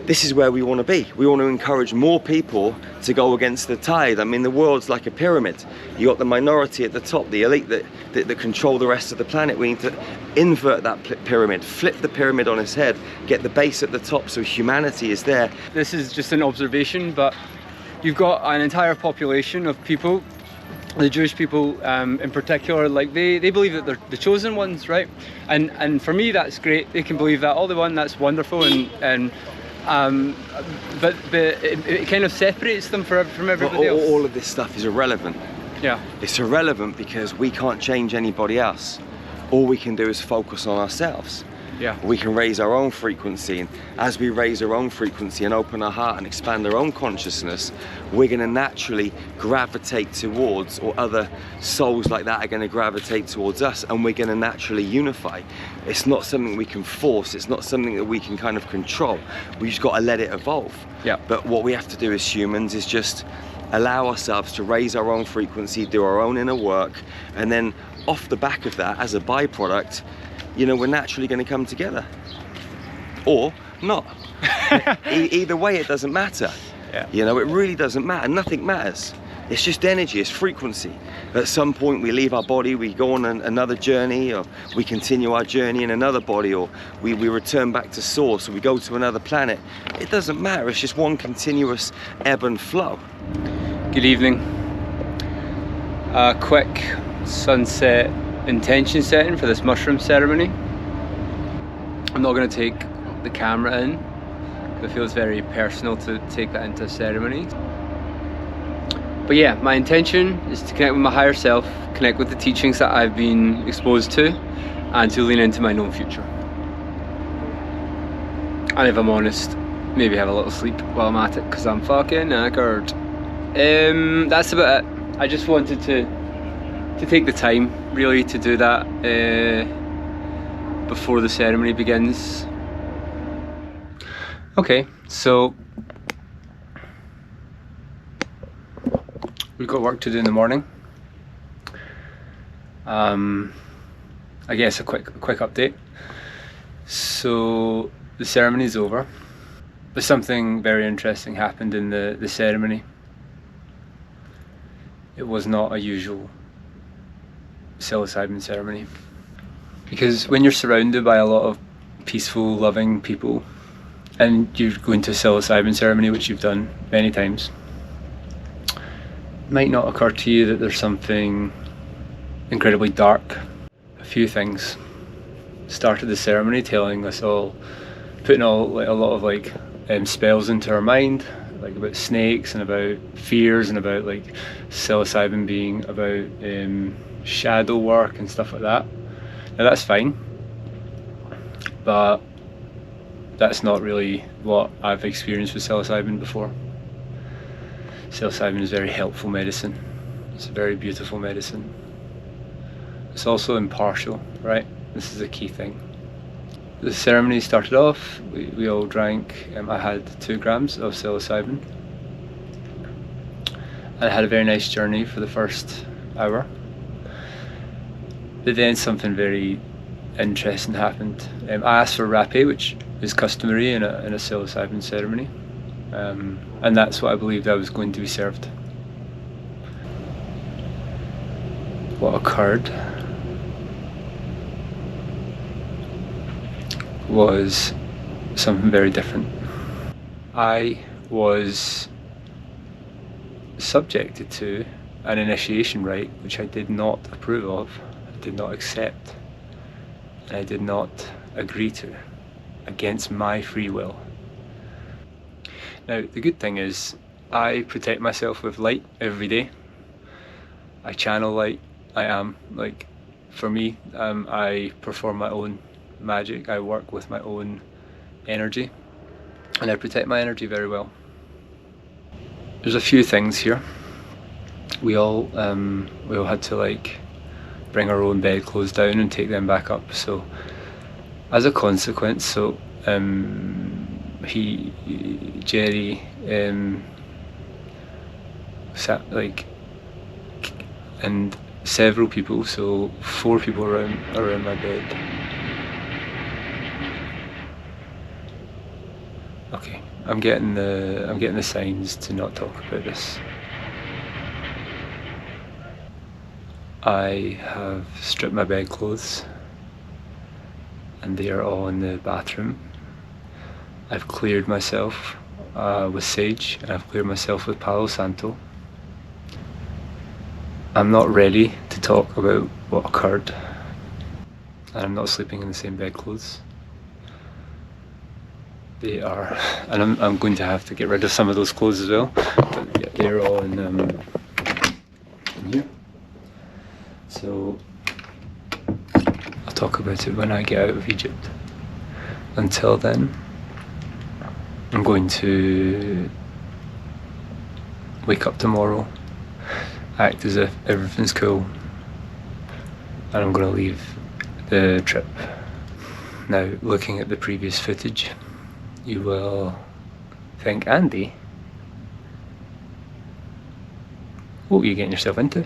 This is where we want to be. We want to encourage more people to go against the tide. I mean, the world's like a pyramid. You got the minority at the top, the elite that control the rest of the planet. We need to invert that pyramid, flip the pyramid on its head, get the base at the top so humanity is there. This is just an observation, but you've got an entire population of people, the Jewish people in particular, like they believe that they're the chosen ones, right? And for me, that's great. They can believe that all they want. That's wonderful, but it kind of separates them from everybody else. All of this stuff is irrelevant. Yeah. It's irrelevant because we can't change anybody else. All we can do is focus on ourselves. Yeah. We can raise our own frequency, and as we raise our own frequency and open our heart and expand our own consciousness, we're going to naturally gravitate towards, or other souls like that are going to gravitate towards us, and we're going to naturally unify. It's not something we can force, it's not something that we can kind of control. We just got to let it evolve. Yeah. But what we have to do as humans is just allow ourselves to raise our own frequency, do our own inner work, and then off the back of that, as a byproduct, you know, we're naturally going to come together, or not. Either way, it doesn't matter. Yeah. You know, it really doesn't matter. Nothing matters. It's just energy, it's frequency. At some point we leave our body, we go on another journey, or we continue our journey in another body, or we return back to source, or we go to another planet. It doesn't matter, it's just one continuous ebb and flow. Good evening. A quick sunset intention setting for this mushroom ceremony. I'm not going to take the camera in. It feels very personal to take that into a ceremony. But yeah, my intention is to connect with my higher self, connect with the teachings that I've been exposed to, and to lean into my known future. And if I'm honest, maybe have a little sleep while I'm at it, because I'm fucking knackered. That's about it. I just wanted to take the time really to do that before the ceremony begins. Okay, so we've got work to do in the morning. I guess a quick update. So the ceremony's over, but something very interesting happened in the ceremony. it was not a usual psilocybin ceremony. Because when you're surrounded by a lot of peaceful, loving people, and you're going to a psilocybin ceremony, which you've done many times, it might not occur to you that there's something incredibly dark. A few things started the ceremony telling us all, putting a lot of spells into our mind, like about snakes and about fears and about like psilocybin being about shadow work and stuff like that. Now that's fine, but that's not really what I've experienced with psilocybin before. Psilocybin is very helpful medicine. It's a very beautiful medicine. It's also impartial, right? This is a key thing. The ceremony started off, we all drank, I had 2 grams of psilocybin. And I had a very nice journey for the first hour. But then something very interesting happened. I asked for rapé, which is customary in a psilocybin ceremony. And that's what I believed I was going to be served. What occurred was something very different. I was subjected to an initiation rite which I did not approve of, I did not accept, and I did not agree to, against my free will. Now, the good thing is, I protect myself with light every day. I channel light. For me, I perform my own magic. I work with my own energy, and I protect my energy very well. There's a few things here. We all had to bring our own bedclothes down and take them back up. So, as a consequence, Jerry sat and several people, so 4 people around my bed. Okay, I'm getting the signs to not talk about this. I have stripped my bedclothes, and they are all in the bathroom. I've cleared myself with sage, and I've cleared myself with Palo Santo. I'm not ready to talk about what occurred, and I'm not sleeping in the same bedclothes. They are, and I'm going to have to get rid of some of those clothes as well, but yeah, they're all in here. So I'll talk about it when I get out of Egypt. Until then, I'm going to wake up tomorrow, act as if everything's cool, and I'm going to leave the trip. Now, looking at the previous footage, you will think, Andy, what were you getting yourself into?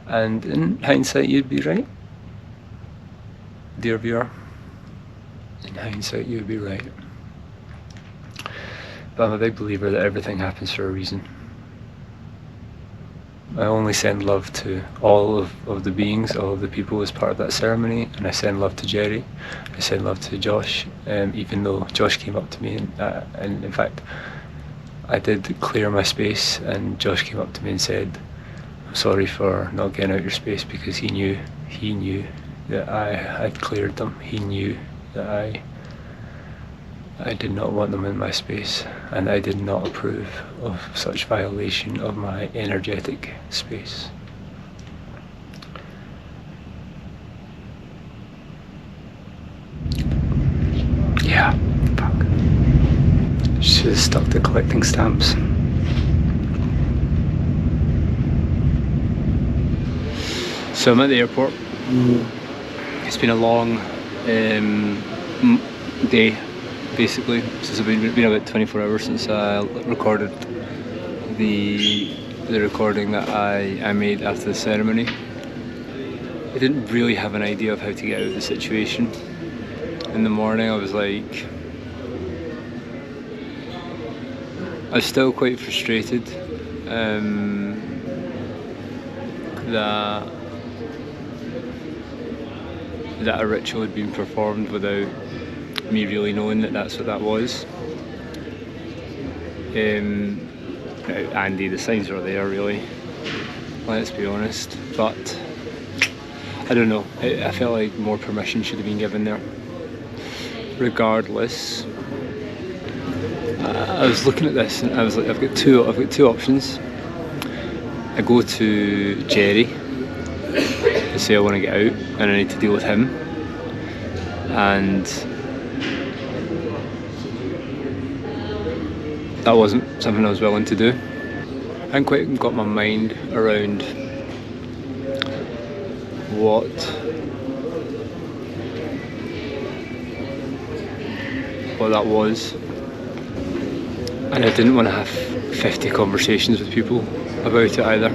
And in hindsight, you'd be right, dear viewer. In hindsight, you'd be right. But I'm a big believer that everything happens for a reason. I only send love to all of the beings, all of the people as part of that ceremony, and I send love to Jerry, I send love to Josh, even though Josh came up to me, and in fact, I did clear my space, and Josh came up to me and said, I'm sorry for not getting out your space, because he knew that I had cleared them. He knew that I did not want them in my space, and I did not approve of such violation of my energetic space. Yeah, fuck. Should have stuck to collecting stamps. So I'm at the airport. It's been a long day, basically, since it's been about 24 hours since I recorded the recording that I made after the ceremony. I didn't really have an idea of how to get out of the situation. In the morning I was still quite frustrated. that a ritual had been performed without me really knowing that that's what that was. Andy, the signs are there really, let's be honest, but I don't know, I felt like more permission should have been given there. Regardless, I was looking at this and I was like, I've got two options. I go to Jerry to say I want to get out and I need to deal with him, and that wasn't something I was willing to do. I hadn't quite got my mind around what that was, and I didn't want to have 50 conversations with people about it either.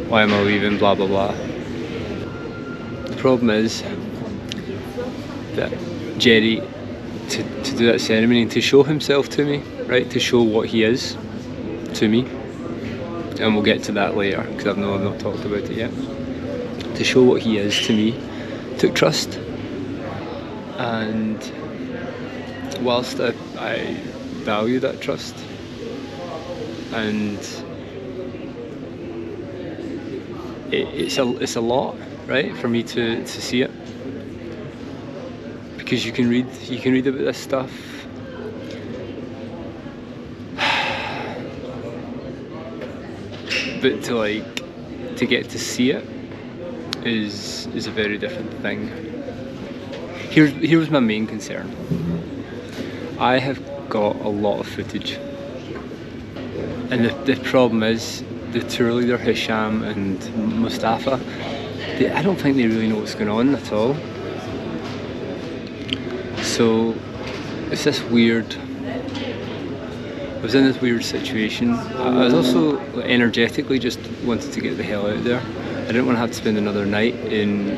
Why am I leaving, blah blah blah. The problem is that Jerry, to do that ceremony and to show himself to me, right, to show what he is to me, and we'll get to that later because I've not talked about it yet. To show what he is to me took trust, and whilst I value that trust, and it's a lot, right, for me to see it, because you can read about this stuff, but to get to see it is a very different thing. Here was my main concern. I have got a lot of footage, and the problem is the tour leader Hisham and Mustafa, I don't think they really know what's going on at all. So it's this weird, I was in this weird situation. I was also energetically just wanted to get the hell out of there. I didn't want to have to spend another night in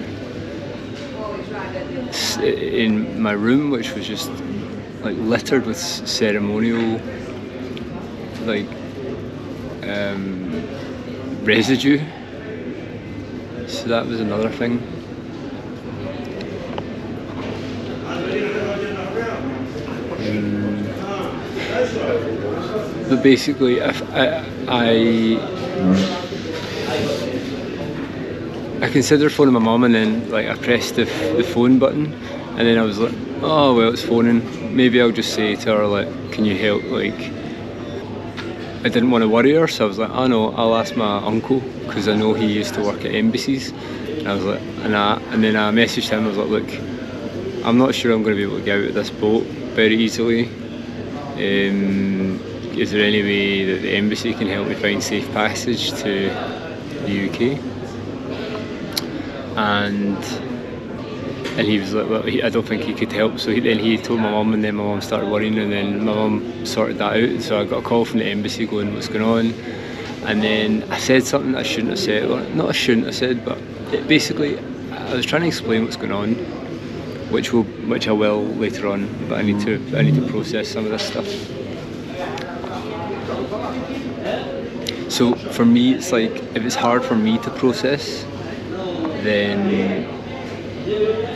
my room, which was just like littered with ceremonial residue. So that was another thing. But basically, I considered phoning my mum, and then I pressed the phone button, and then I was like, oh well, it's phoning. Maybe I'll just say to her, can you help? I didn't want to worry her, so I was like, oh no, I'll ask my uncle, because I know he used to work at embassies. And I was like, and then I messaged him. I was like, look, I'm not sure I'm going to be able to get out of this boat very easily. Is there any way that the embassy can help me find safe passage to the UK? And he was like, well, I don't think he could help. So then he told my mum, and then my mum started worrying, and then my mum sorted that out. So I got a call from the embassy going, what's going on? And then I said something I shouldn't have said, or not I shouldn't have said, but basically I was trying to explain what's going on, which I will later on, but I need to process some of this stuff. So for me, it's like, if it's hard for me to process, then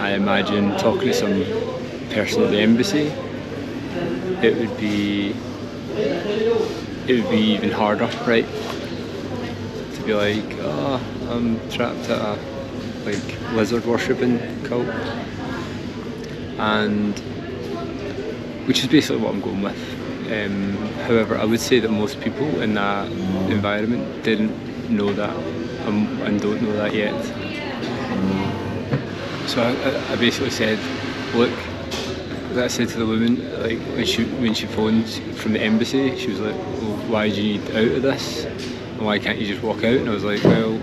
I imagine talking to some person at the embassy, it would be even harder, right? To be like, oh, I'm trapped at a lizard worshipping cult, and which is basically what I'm going with. However, I would say that most people in that environment didn't know that, and don't know that yet. So I basically said, look, I said to the woman, when she phoned from the embassy, she was like, well, why do you need out of this? And why can't you just walk out? And I was like, well,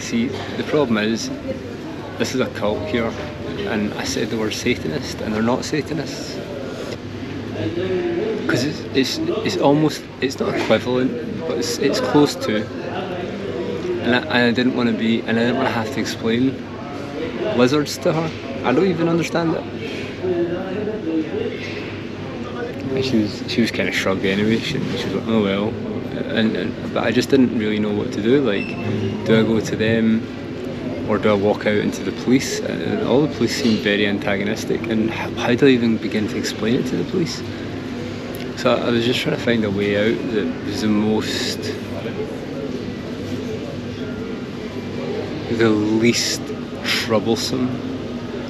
see, the problem is, this is a cult here, and I said the word Satanist, and they're not Satanists. Because it's almost, it's not equivalent, but it's close to. And I didn't want to be, and I didn't want to have to explain lizards to her. I don't even understand it. And she was kind of shrugged anyway. She was like, oh well, but I just didn't really know what to do. Like, do I go to them or do I walk out into the police? All the police seemed very antagonistic, and how do I even begin to explain it to the police? So I was just trying to find a way out that was the least troublesome,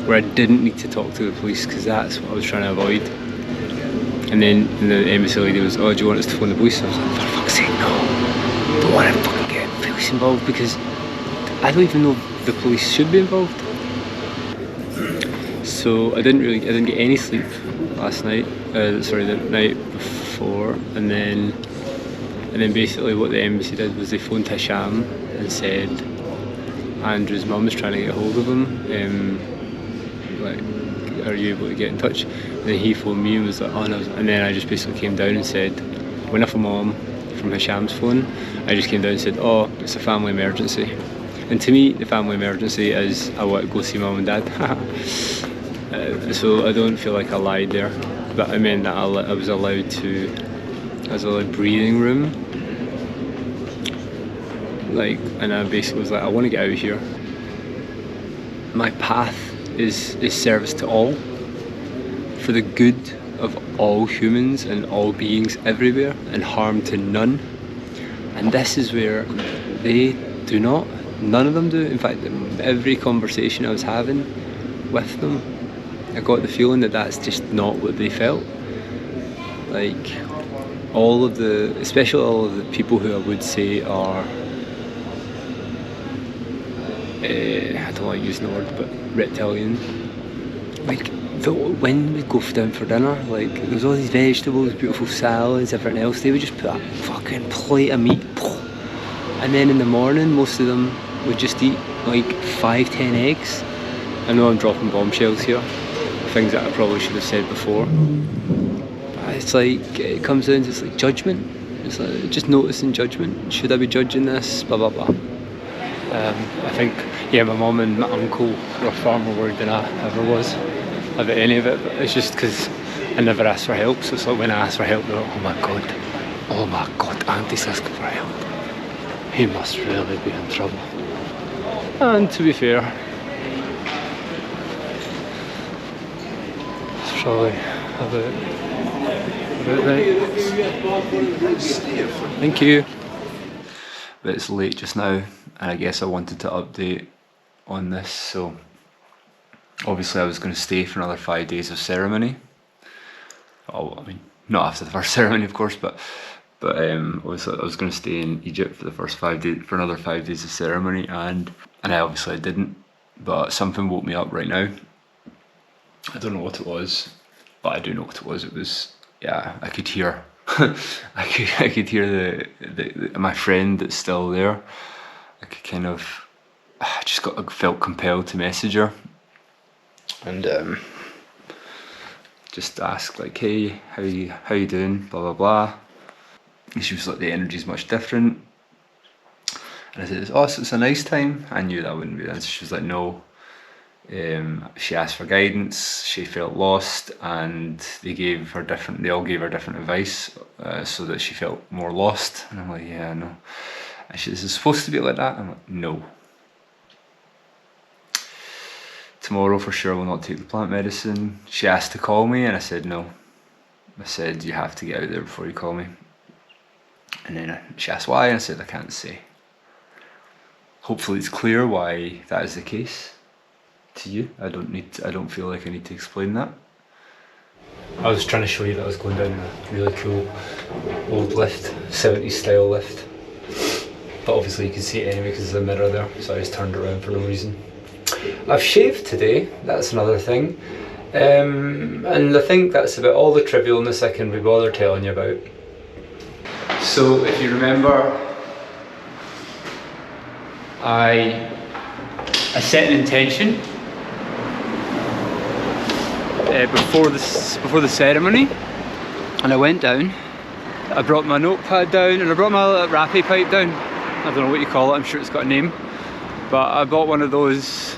where I didn't need to talk to the police, because that's what I was trying to avoid. And then the embassy lady was, oh, do you want us to phone the police? I was like, for fuck's sake, no. I don't want to fucking get police involved, because I don't even know if the police should be involved. So I didn't get any sleep last night, the night before, and then basically what the embassy did was they phoned Hisham and said Andrew's mum is trying to get hold of him, like, are you able to get in touch? And then he phoned me and was like, oh no, and then I just basically came down and said, when off a mom from Hisham's phone, I just came down and said, oh, it's a family emergency. And to me, the family emergency is I want to go see mum and dad. So I don't feel like I lied there, but I meant that I was allowed breathing room, like, and I basically was like, I want to get out of here. My path is service to all, for the good of all humans and all beings everywhere, and harm to none. And this is where they do not, none of them do. In fact, every conversation I was having with them, I got the feeling that that's just not what they felt. Like, especially all of the people who I would say are, I don't like using the word, but reptilian. Like, when we go down for dinner, like, there's all these vegetables, beautiful salads, everything else, they would just put a fucking plate of meat, and then in the morning, most of them would just eat like 5-10 eggs. I know I'm dropping bombshells here, things that I probably should have said before. But it's like, it comes down to, it's like judgment. It's like just noticing judgment. Should I be judging this? Blah blah blah. I think, yeah, my mum and my uncle were far more worried than I ever was about any of it, but it's just because I never asked for help. So it's like when I asked for help, they're like, oh my god, Auntie's asking for help. He must really be in trouble. And to be fair, it's probably about right. Thank you. But it's late just now, and I guess I wanted to update on this. So obviously I was going to stay for another 5 days of ceremony. Oh, I mean, not after the first ceremony, of course, but obviously I was going to stay in Egypt for the first 5 days, for another 5 days of ceremony, and I didn't. But something woke me up right now. I don't know what it was, but I do know what it was. It was, yeah, I could hear. I could hear my friend that's still there. I could kind of, I just felt compelled to message her and just ask, like, hey, how you doing, blah blah blah. And she was like, the energy's much different. And I said, oh, so it's a nice time. I knew that wouldn't be the answer. She was like, no. She asked for guidance, she felt lost, and they all gave her different advice, so that she felt more lost. And I'm like, yeah, no. And she said, is it supposed to be like that? I'm like, no. Tomorrow for sure we'll not take the plant medicine. She asked to call me, and I said no. I said, you have to get out there before you call me. And then she asked why, and I said, I can't say. Hopefully it's clear why that is the case to you. I don't feel like I need to explain that. I was trying to show you that I was going down a really cool old lift, 70s style lift. But obviously you can see it anyway because there's a mirror there, so I just turned around for no reason. I've shaved today, that's another thing. And I think that's about all the trivialness I can be bothered telling you about. So if you remember, I set an intention before the ceremony, and I went down. I brought my notepad down, and I brought my rappy pipe down. I don't know what you call it, I'm sure it's got a name, but I bought one of those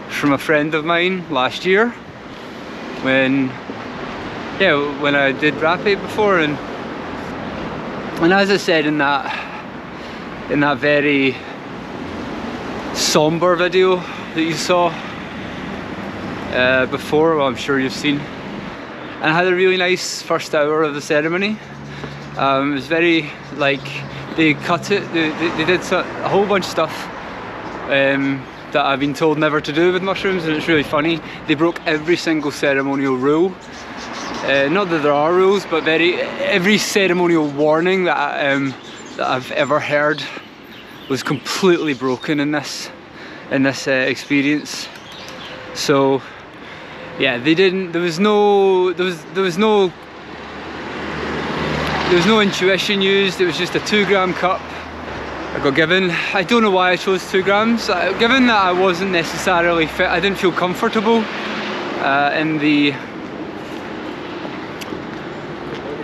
from a friend of mine last year when I did rappy before, and And as I said in that very somber video that you saw before, well, I'm sure you've seen, and I had a really nice first hour of the ceremony. It was very, like, they cut it, they did a whole bunch of stuff that I've been told never to do with mushrooms, and it's really funny. They broke every single ceremonial rule. Not that there are rules, but every ceremonial warning that I've ever heard was completely broken in this experience. So yeah, they didn't. There was no intuition used. It was just a 2-gram cup I got given. I don't know why I chose 2 grams. Given that I wasn't necessarily fit, I didn't feel comfortable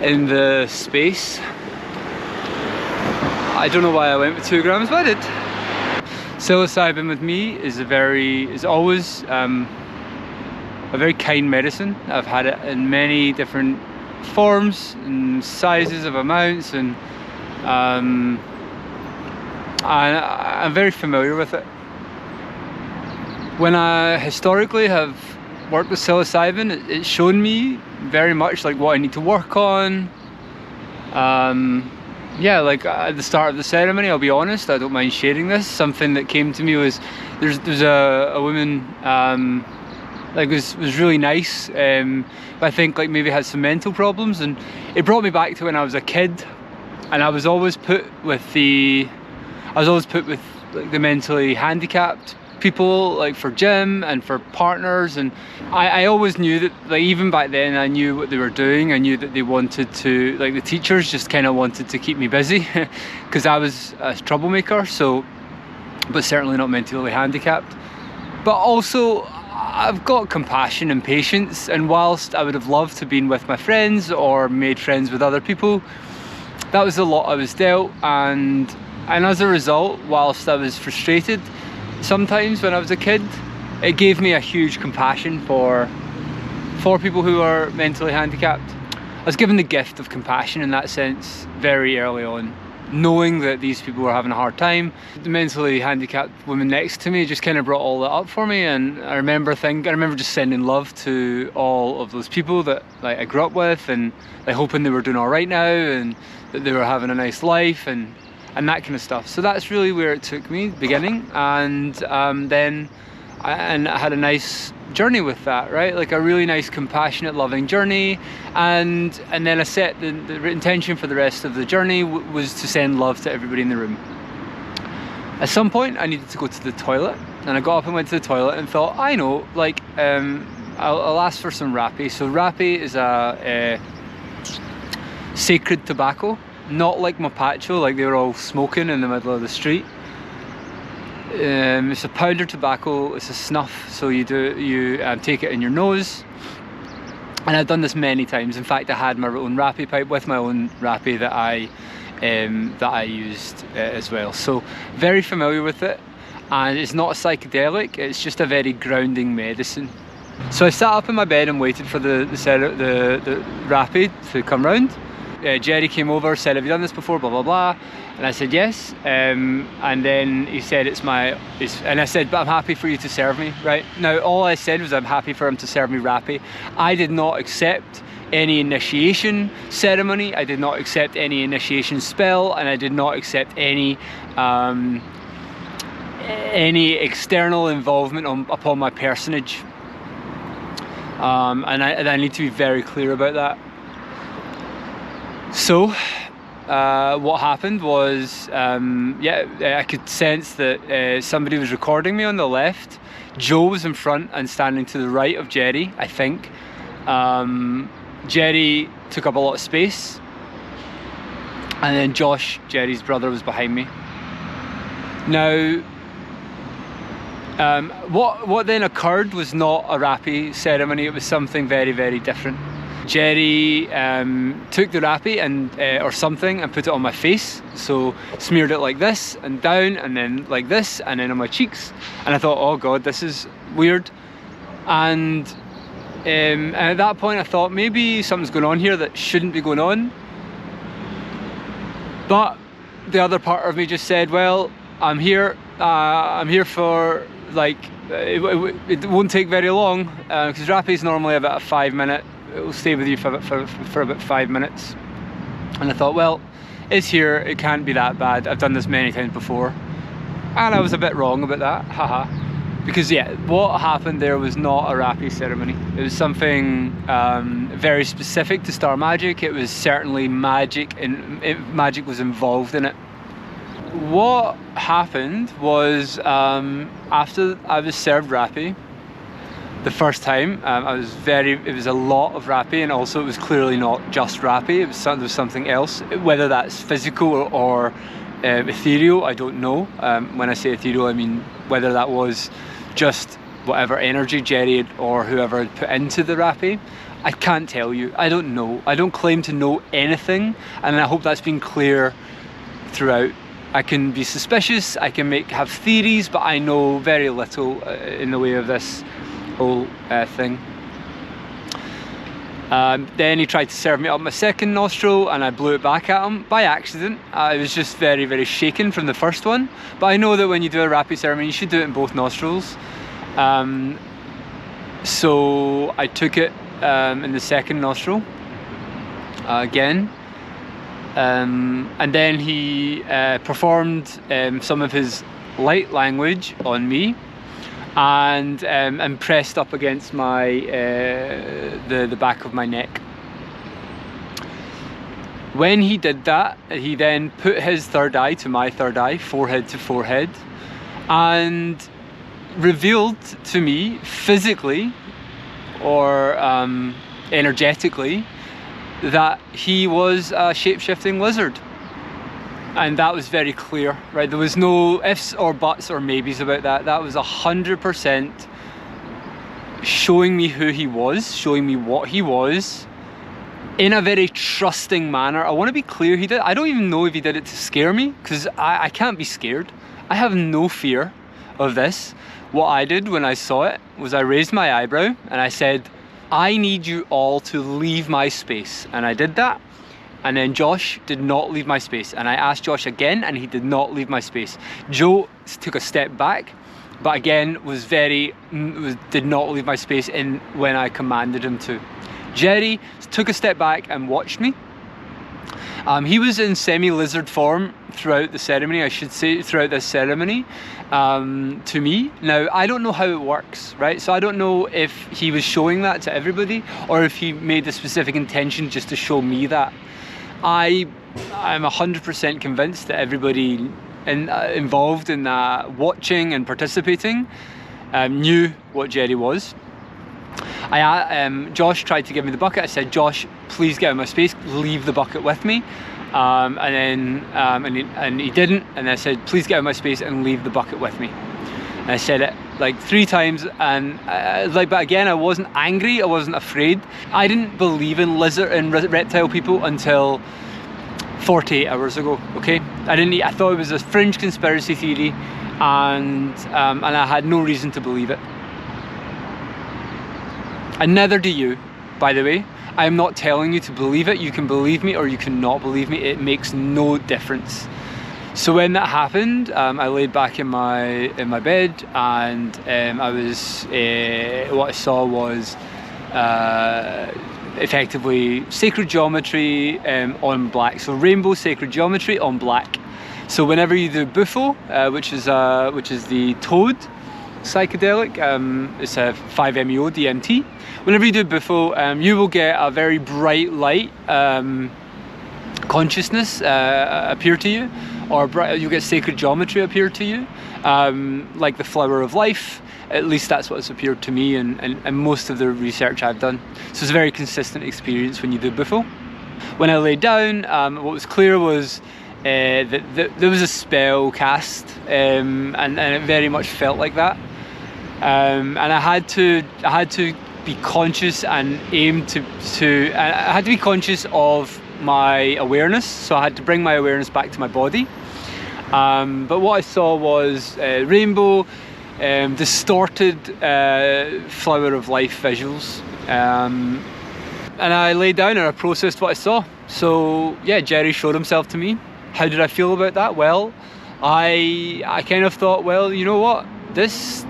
in the space. I don't know why I went with 2 grams, but I did. Psilocybin with me is always a very kind medicine. I've had it in many different forms and sizes of amounts, and I'm very familiar with it. When I historically have worked with psilocybin, it's shown me very much like what I need to work on. Yeah, like at the start of the ceremony, I'll be honest, I don't mind sharing this. Something that came to me was there's a woman like was really nice, but I think like maybe had some mental problems, and it brought me back to when I was a kid, and I was always put with like the mentally handicapped people, like for gym and for partners, and I always knew that, like even back then I knew what they were doing. I knew that they wanted to, like the teachers just kind of wanted to keep me busy because I was a troublemaker, so, but certainly not mentally handicapped. But also I've got compassion and patience, and whilst I would have loved to have been with my friends or made friends with other people, that was a lot I was dealt, and as a result, whilst I was frustrated sometimes when I was a kid, it gave me a huge compassion for people who are mentally handicapped. I was given the gift of compassion in that sense very early on, knowing that these people were having a hard time. The mentally handicapped woman next to me just kind of brought all that up for me, and I remember just sending love to all of those people that like I grew up with, and like hoping they were doing all right now and that they were having a nice life and that kind of stuff. So that's really where it took me, the beginning, and then I had a nice journey with that, right? Like a really nice, compassionate, loving journey, and then I set the intention for the rest of the journey was to send love to everybody in the room. At some point, I needed to go to the toilet, and I got up and went to the toilet and thought, I know, like I'll ask for some Rappi. So Rappi is a sacred tobacco. Not like Mapacho, like they were all smoking in the middle of the street. It's a powdered tobacco, it's a snuff, so you take it in your nose. And I've done this many times. In fact, I had my own Rappi pipe with my own Rappi that I used as well. So very familiar with it, and it's not a psychedelic, it's just a very grounding medicine. So I sat up in my bed and waited for the Rappi to come round. Jerry came over, said, have you done this before, blah blah blah, and I said yes, and then he said and I said, but I'm happy for you to serve me. Right now, all I said was I'm happy for him to serve me Rappi. I did not accept any initiation ceremony, I did not accept any initiation spell, and I did not accept any external involvement upon my personage, and I need to be very clear about that. So what happened was, I could sense that somebody was recording me on the left. Joe was in front and standing to the right of Jerry, I think. Jerry took up a lot of space, and then Josh, Jerry's brother, was behind me. Now, what then occurred was not a Rappi ceremony, it was something very, very different. Jerry took the Rappi or something and put it on my face, so smeared it like this and down, and then like this, and then on my cheeks, and I thought, oh god, this is weird. And at that point I thought maybe something's going on here that shouldn't be going on. But the other part of me just said, well, I'm here for like, it won't take very long, because rappy is normally about a 5 minute, it will stay with you for about 5 minutes. And I thought, well, it's here, it can't be that bad, I've done this many times before. And I was a bit wrong about that, haha. Because yeah, what happened there was not a rappy ceremony. It was something very specific to Star Magic. It was certainly magic, and magic was involved in it. What happened was, after I was served rappy the first time, it was a lot of rappy, and also it was clearly not just rappy, there was something else. Whether that's physical or ethereal, I don't know. When I say ethereal, I mean whether that was just whatever energy Jerry or whoever had put into the rappy. I can't tell you, I don't know. I don't claim to know anything, and I hope that's been clear throughout. I can be suspicious, I can have theories, but I know very little in the way of this whole thing. Then he tried to serve me up my second nostril, and I blew it back at him by accident. I was just very, very shaken from the first one. But I know that when you do a rappy ceremony, you should do it in both nostrils. So I took it in the second nostril again. And then he performed some of his light language on me, and pressed up against my the back of my neck. When he did that, he then put his third eye to my third eye, forehead to forehead, and revealed to me physically or energetically that he was a shape-shifting lizard. And that was very clear, right? There was no ifs or buts or maybes about that. That was 100% showing me who he was, showing me what he was, in a very trusting manner. I want to be clear, I don't even know if he did it to scare me, because I can't be scared. I have no fear of this. What I did when I saw it was I raised my eyebrow and I said, I need you all to leave my space. And I did that. And then Josh did not leave my space. And I asked Josh again, and he did not leave my space. Joe took a step back, but again did not leave my space when I commanded him to. Jerry took a step back and watched me. He was in semi-lizard form throughout the ceremony, I should say, throughout this ceremony, to me. Now, I don't know how it works, right? So I don't know if he was showing that to everybody, or if he made a specific intention just to show me that. I'm 100% convinced that everybody involved in watching and participating knew what Jerry was. Josh tried to give me the bucket. I said, Josh, please get out of my space, leave the bucket with me. And he didn't, and I said, please get out of my space and leave the bucket with me. And I said it like 3 times, and but again, I wasn't angry, I wasn't afraid. I didn't believe in reptile people until 48 hours ago, okay? I thought it was a fringe conspiracy theory, and I had no reason to believe it. And neither do you, by the way. I'm not telling you to believe it. You can believe me or you cannot believe me. It makes no difference. So when that happened, I laid back in my bed, and what I saw was effectively sacred geometry on black. So rainbow sacred geometry on black. So whenever you do Bufo, which is the toad psychedelic, it's a 5-MeO DMT. Whenever you do Bufo, you will get a very bright light consciousness appear to you, or you get sacred geometry appear to you, like the flower of life. At least that's what's appeared to me and most of the research I've done. So it's a very consistent experience when you do Bufo. When I lay down, what was clear was that there was a spell cast, and it very much felt like that. And I had to be conscious and aim I had to be conscious of my awareness, so I had to bring my awareness back to my body. But what I saw was rainbow, distorted flower of life visuals, and I laid down and I processed what I saw. So yeah, Jerry showed himself to me, How did I feel about that? Well, I kind of thought, well, you know what? This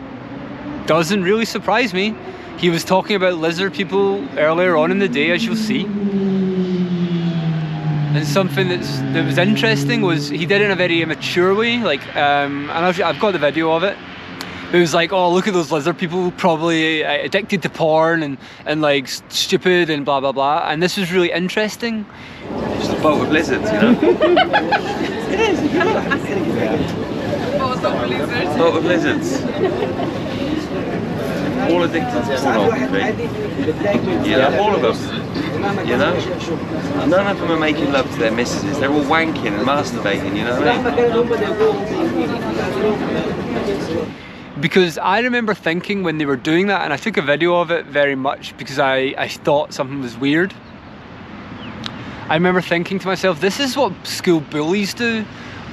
doesn't really surprise me. He was talking about lizard people earlier on in the day, as you'll see. And something that was interesting was he did it in a very immature way, like, and I've got the video of it. It was like, oh, look at those lizard people, probably addicted to porn and like stupid and blah blah blah. And this was really interesting. Just a boat of lizards, you know. It is. Boat of lizards. Boat of lizards. All addicted to pornography. You know, all of them. You know? None of them are making love to their missuses. They're all wanking and masturbating, you know what I mean? Because I remember thinking when they were doing that, and I took a video of it very much because I thought something was weird. I remember thinking to myself, this is what school bullies do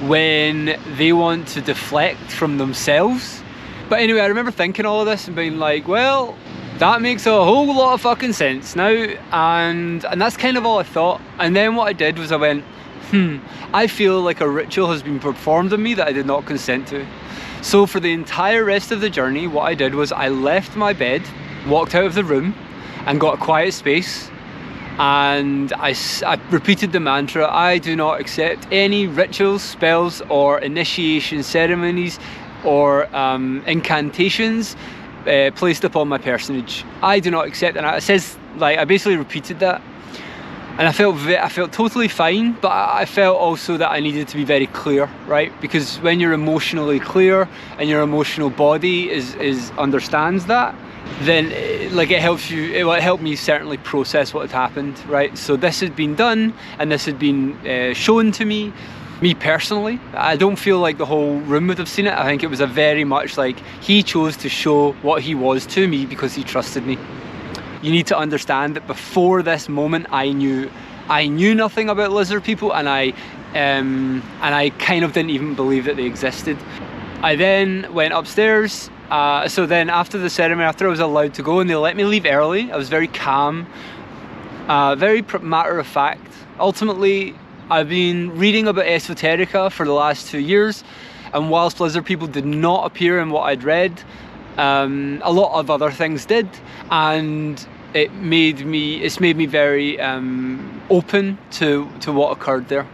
when they want to deflect from themselves. But anyway, I remember thinking all of this and being like, well, that makes a whole lot of fucking sense now. And that's kind of all I thought. And then what I did was I went, I feel like a ritual has been performed on me that I did not consent to. So for the entire rest of the journey, what I did was I left my bed, walked out of the room and got a quiet space, and I repeated the mantra, I do not accept any rituals, spells or initiation ceremonies or incantations placed upon my personage. I do not accept, and it says, like, I basically repeated that. And I felt totally fine, but I felt also that I needed to be very clear, right? Because when you're emotionally clear and your emotional body understands that, then like it helps you. It helped me certainly process what had happened, right? So this had been done, and this had been shown to me. Me personally, I don't feel like the whole room would have seen it. I think it was a very much like he chose to show what he was to me because he trusted me. You need to understand that before this moment, I knew nothing about lizard people, and I kind of didn't even believe that they existed. I then went upstairs. So then after the ceremony, after I was allowed to go and they let me leave early, I was very calm, very matter of fact. Ultimately, I've been reading about esoterica for the last 2 years, and whilst lizard people did not appear in what I'd read, a lot of other things did, and it's made me very open to what occurred there.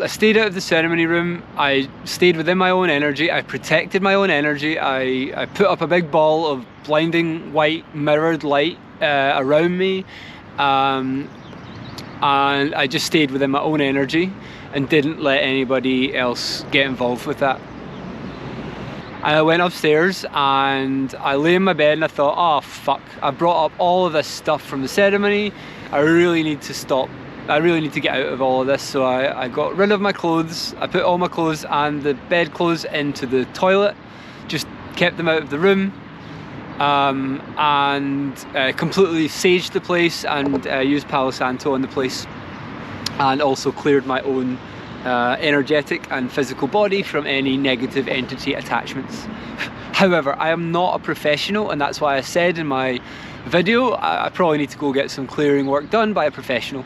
I stayed out of the ceremony room. I stayed within my own energy. I protected my own energy. I put up a big ball of blinding white mirrored light around me, and I just stayed within my own energy and didn't let anybody else get involved with that. And I went upstairs and I lay in my bed and I thought, oh fuck, I brought up all of this stuff from the ceremony. I really need to stop. I really need to get out of all of this. So I got rid of my clothes. I put all my clothes and the bed clothes into the toilet, just kept them out of the room, and completely saged the place and used Palo Santo on the place, and also cleared my own energetic and physical body from any negative entity attachments. However, I am not a professional, and that's why I said in my video I probably need to go get some clearing work done by a professional.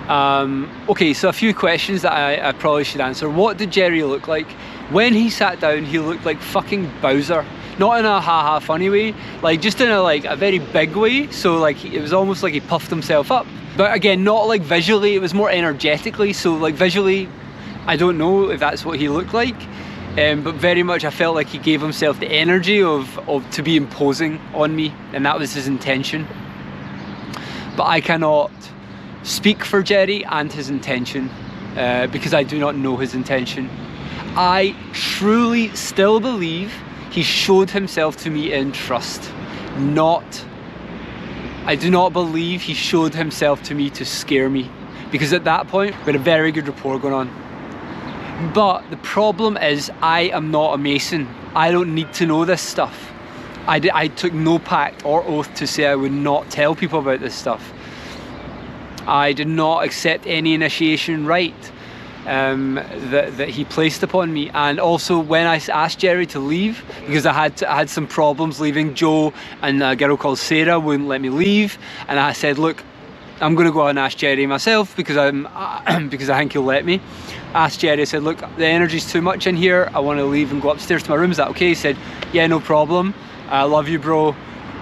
Okay, so a few questions that I probably should answer. What did Jerry look like? When he sat down, he looked like fucking Bowser. Not in a ha-ha funny way, like just in a very big way. So like it was almost like he puffed himself up. But again, not like visually, it was more energetically. So like visually, I don't know if that's what he looked like. But very much I felt like he gave himself the energy of to be imposing on me, and that was his intention. But I cannot speak for Jerry and his intention because I do not know his intention. I truly still believe he showed himself to me in trust. I do not believe he showed himself to me to scare me, because at that point we had a very good rapport going on. But the problem is I am not a Mason. I don't need to know this stuff. I took no pact or oath to say I would not tell people about this stuff. I did not accept any initiation rite that he placed upon me. And also when I asked Jerry to leave, because I had some problems leaving, Joe and a girl called Sarah wouldn't let me leave, and I said, look, I'm going to go out and ask Jerry myself because because I think he'll let me. Asked Jerry, I said, look, the energy's too much in here, I want to leave and go upstairs to my room, is that okay? He said, yeah, no problem, I love you, bro.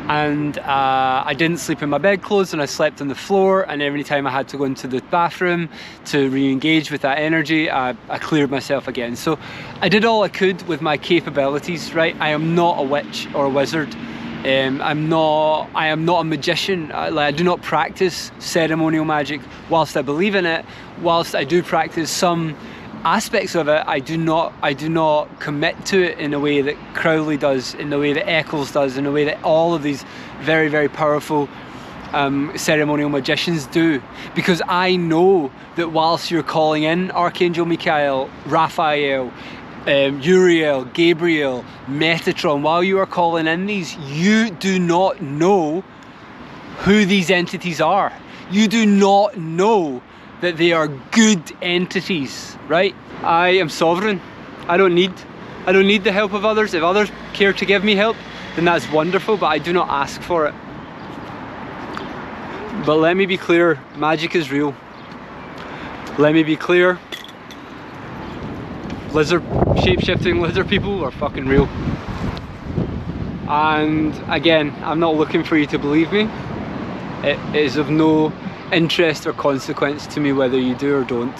And I didn't sleep in my bedclothes, and I slept on the floor, and every time I had to go into the bathroom to re-engage with that energy, I cleared myself again. So I did all I could with my capabilities, right? I am not a witch or a wizard. I am not a magician. I do not practice ceremonial magic. Whilst I believe in it, whilst I do practice some aspects of it, I do not commit to it in a way that Crowley does, in the way that Eccles does, in the way that all of these very, very powerful ceremonial magicians do. Because I know that whilst you're calling in Archangel Michael, Raphael, Uriel, Gabriel, Metatron, while you are calling in these, you do not know who these entities are. You do not know that they are good entities, right? I am sovereign. I don't need the help of others. If others care to give me help, then that's wonderful, but I do not ask for it. But let me be clear, magic is real. Let me be clear, shape-shifting lizard people are fucking real. And again, I'm not looking for you to believe me. It is of no interest or consequence to me whether you do or don't.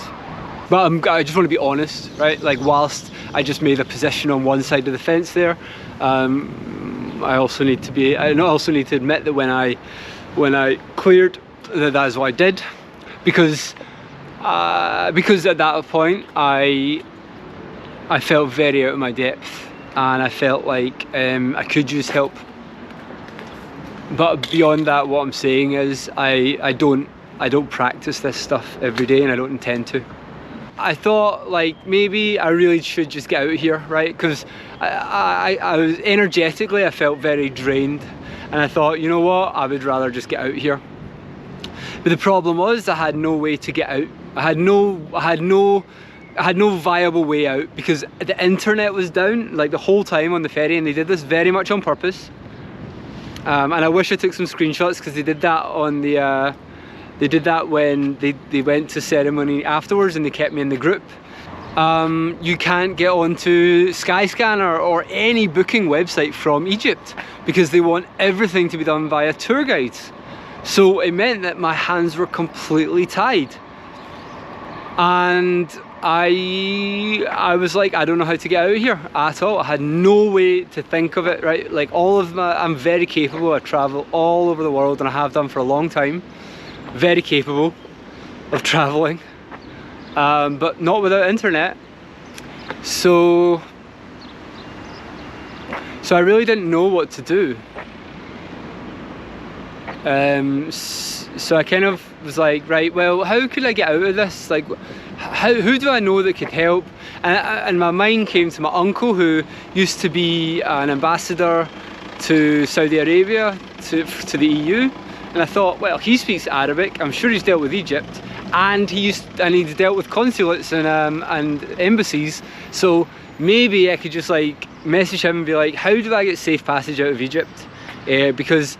But I just want to be honest, right? Like, whilst I just made a position on one side of the fence there, I also need to admit that when I cleared, that is what I did, because at that point I felt very out of my depth, and I felt like I could use help. But beyond that, what I'm saying is I don't practice this stuff every day, and I don't intend to. I thought, like, maybe I really should just get out of here, right? Because I was energetically, I felt very drained, and I thought, you know what, I would rather just get out here. But the problem was I had no way to get out. I had no viable way out, because the internet was down like the whole time on the ferry, and they did this very much on purpose. And I wish I took some screenshots, because they did that on the they did that when they went to ceremony afterwards, and they kept me in the group. You can't get onto Skyscanner or any booking website from Egypt, because they want everything to be done via tour guides. So it meant that my hands were completely tied, and I was like, I don't know how to get out of here at all. I had no way to think of it, right? Like, I'm very capable. I travel all over the world, and I have done for a long time. Very capable of traveling, but not without internet. So I really didn't know what to do. So I kind of was like, right, well, how could I get out of this? Like, who do I know that could help? And my mind came to my uncle, who used to be an ambassador to Saudi Arabia, to the EU. And I thought, well, he speaks Arabic, I'm sure he's dealt with Egypt, and he's dealt with consulates and embassies, so maybe I could just like message him and be like, how do I get safe passage out of Egypt? Because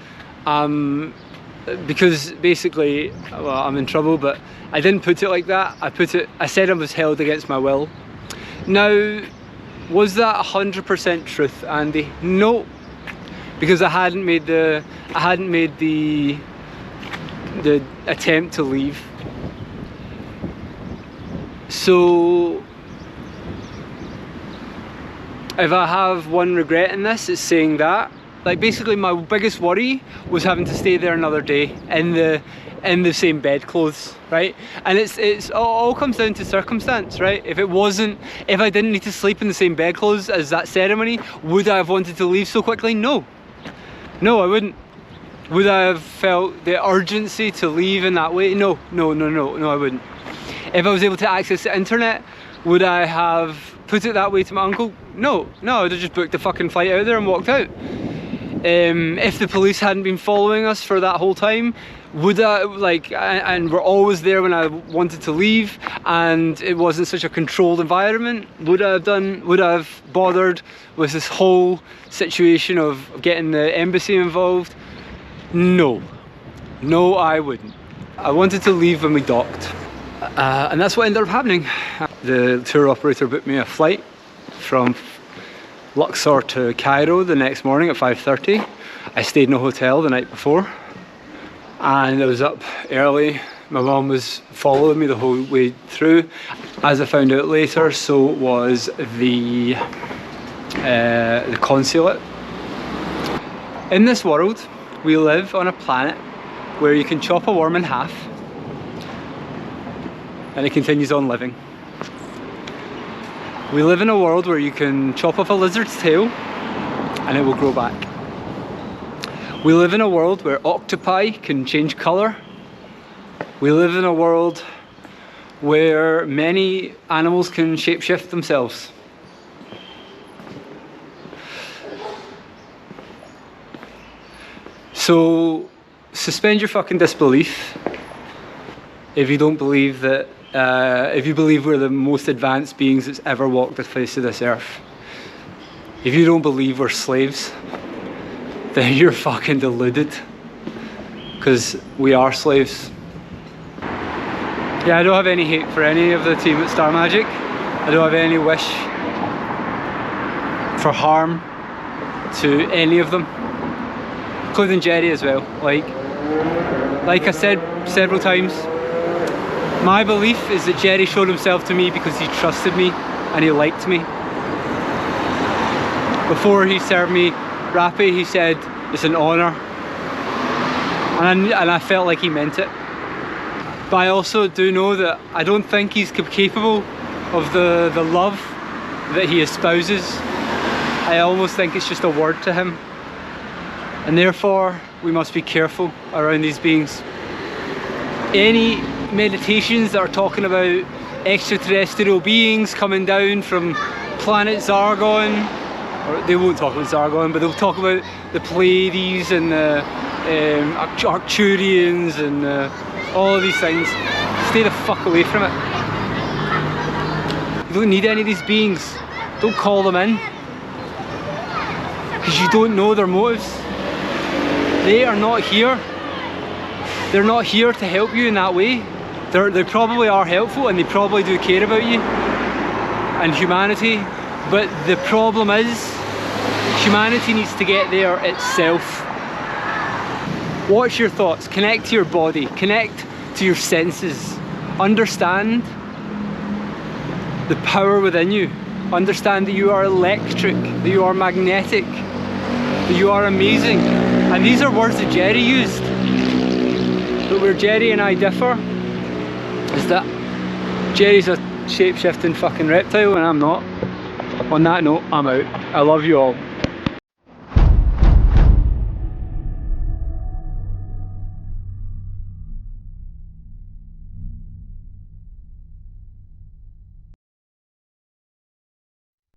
basically, well, I'm in trouble. But I didn't put it like that. I said I was held against my will. Now, was that 100% truth, Andy? No, because I hadn't made the attempt to leave. So if I have one regret in this, it's saying that, like, basically my biggest worry was having to stay there another day in the same bedclothes, right? And it's all comes down to circumstance, right? If I didn't need to sleep in the same bedclothes as that ceremony, would I have wanted to leave so quickly? No, I wouldn't. Would I have felt the urgency to leave in that way? No, I wouldn't. If I was able to access the internet, would I have put it that way to my uncle? No, I would have just booked the fucking flight out there and walked out. If the police hadn't been following us for that whole time, would I, like, and were always there when I wanted to leave, and it wasn't such a controlled environment, would I have bothered with this whole situation of getting the embassy involved? No, I wouldn't. I wanted to leave when we docked, and that's what ended up happening. The tour operator booked me a flight from Luxor to Cairo the next morning at 5:30. I stayed in a hotel the night before, and I was up early. My mum was following me the whole way through. As I found out later, so was the consulate. In this world, we live on a planet where you can chop a worm in half and it continues on living. We live in a world where you can chop off a lizard's tail and it will grow back. We live in a world where octopi can change colour. We live in a world where many animals can shapeshift themselves. So suspend your fucking disbelief if you don't believe that, if you believe we're the most advanced beings that's ever walked the face of this earth. If you don't believe we're slaves, then you're fucking deluded, because we are slaves. Yeah, I don't have any hate for any of the team at Star Magic. I don't have any wish for harm to any of them, including Jerry as well. Like I said several times, my belief is that Jerry showed himself to me because he trusted me and he liked me. Before he served me Rappy, he said it's an honour, and I felt like he meant it. But I also do know that I don't think he's capable of the love that he espouses. I almost think it's just a word to him, and therefore we must be careful around these beings. Any meditations that are talking about extraterrestrial beings coming down from planet Zargon, or they won't talk about Zargon, but they'll talk about the Pleiades and the Arcturians and all of these things. Stay the fuck away from it. You don't need any of these beings. Don't call them in, because you don't know their motives. They are not here. They're not here to help you in that way. They probably are helpful and they probably do care about you and humanity, but the problem is humanity needs to get there itself. Watch your thoughts, connect to your body, connect to your senses. Understand the power within you. Understand that you are electric, that you are magnetic, that you are amazing. And these are words that Jerry used. But where Jerry and I differ is that Jerry's a shape-shifting fucking reptile and I'm not. On that note, I'm out. I love you all.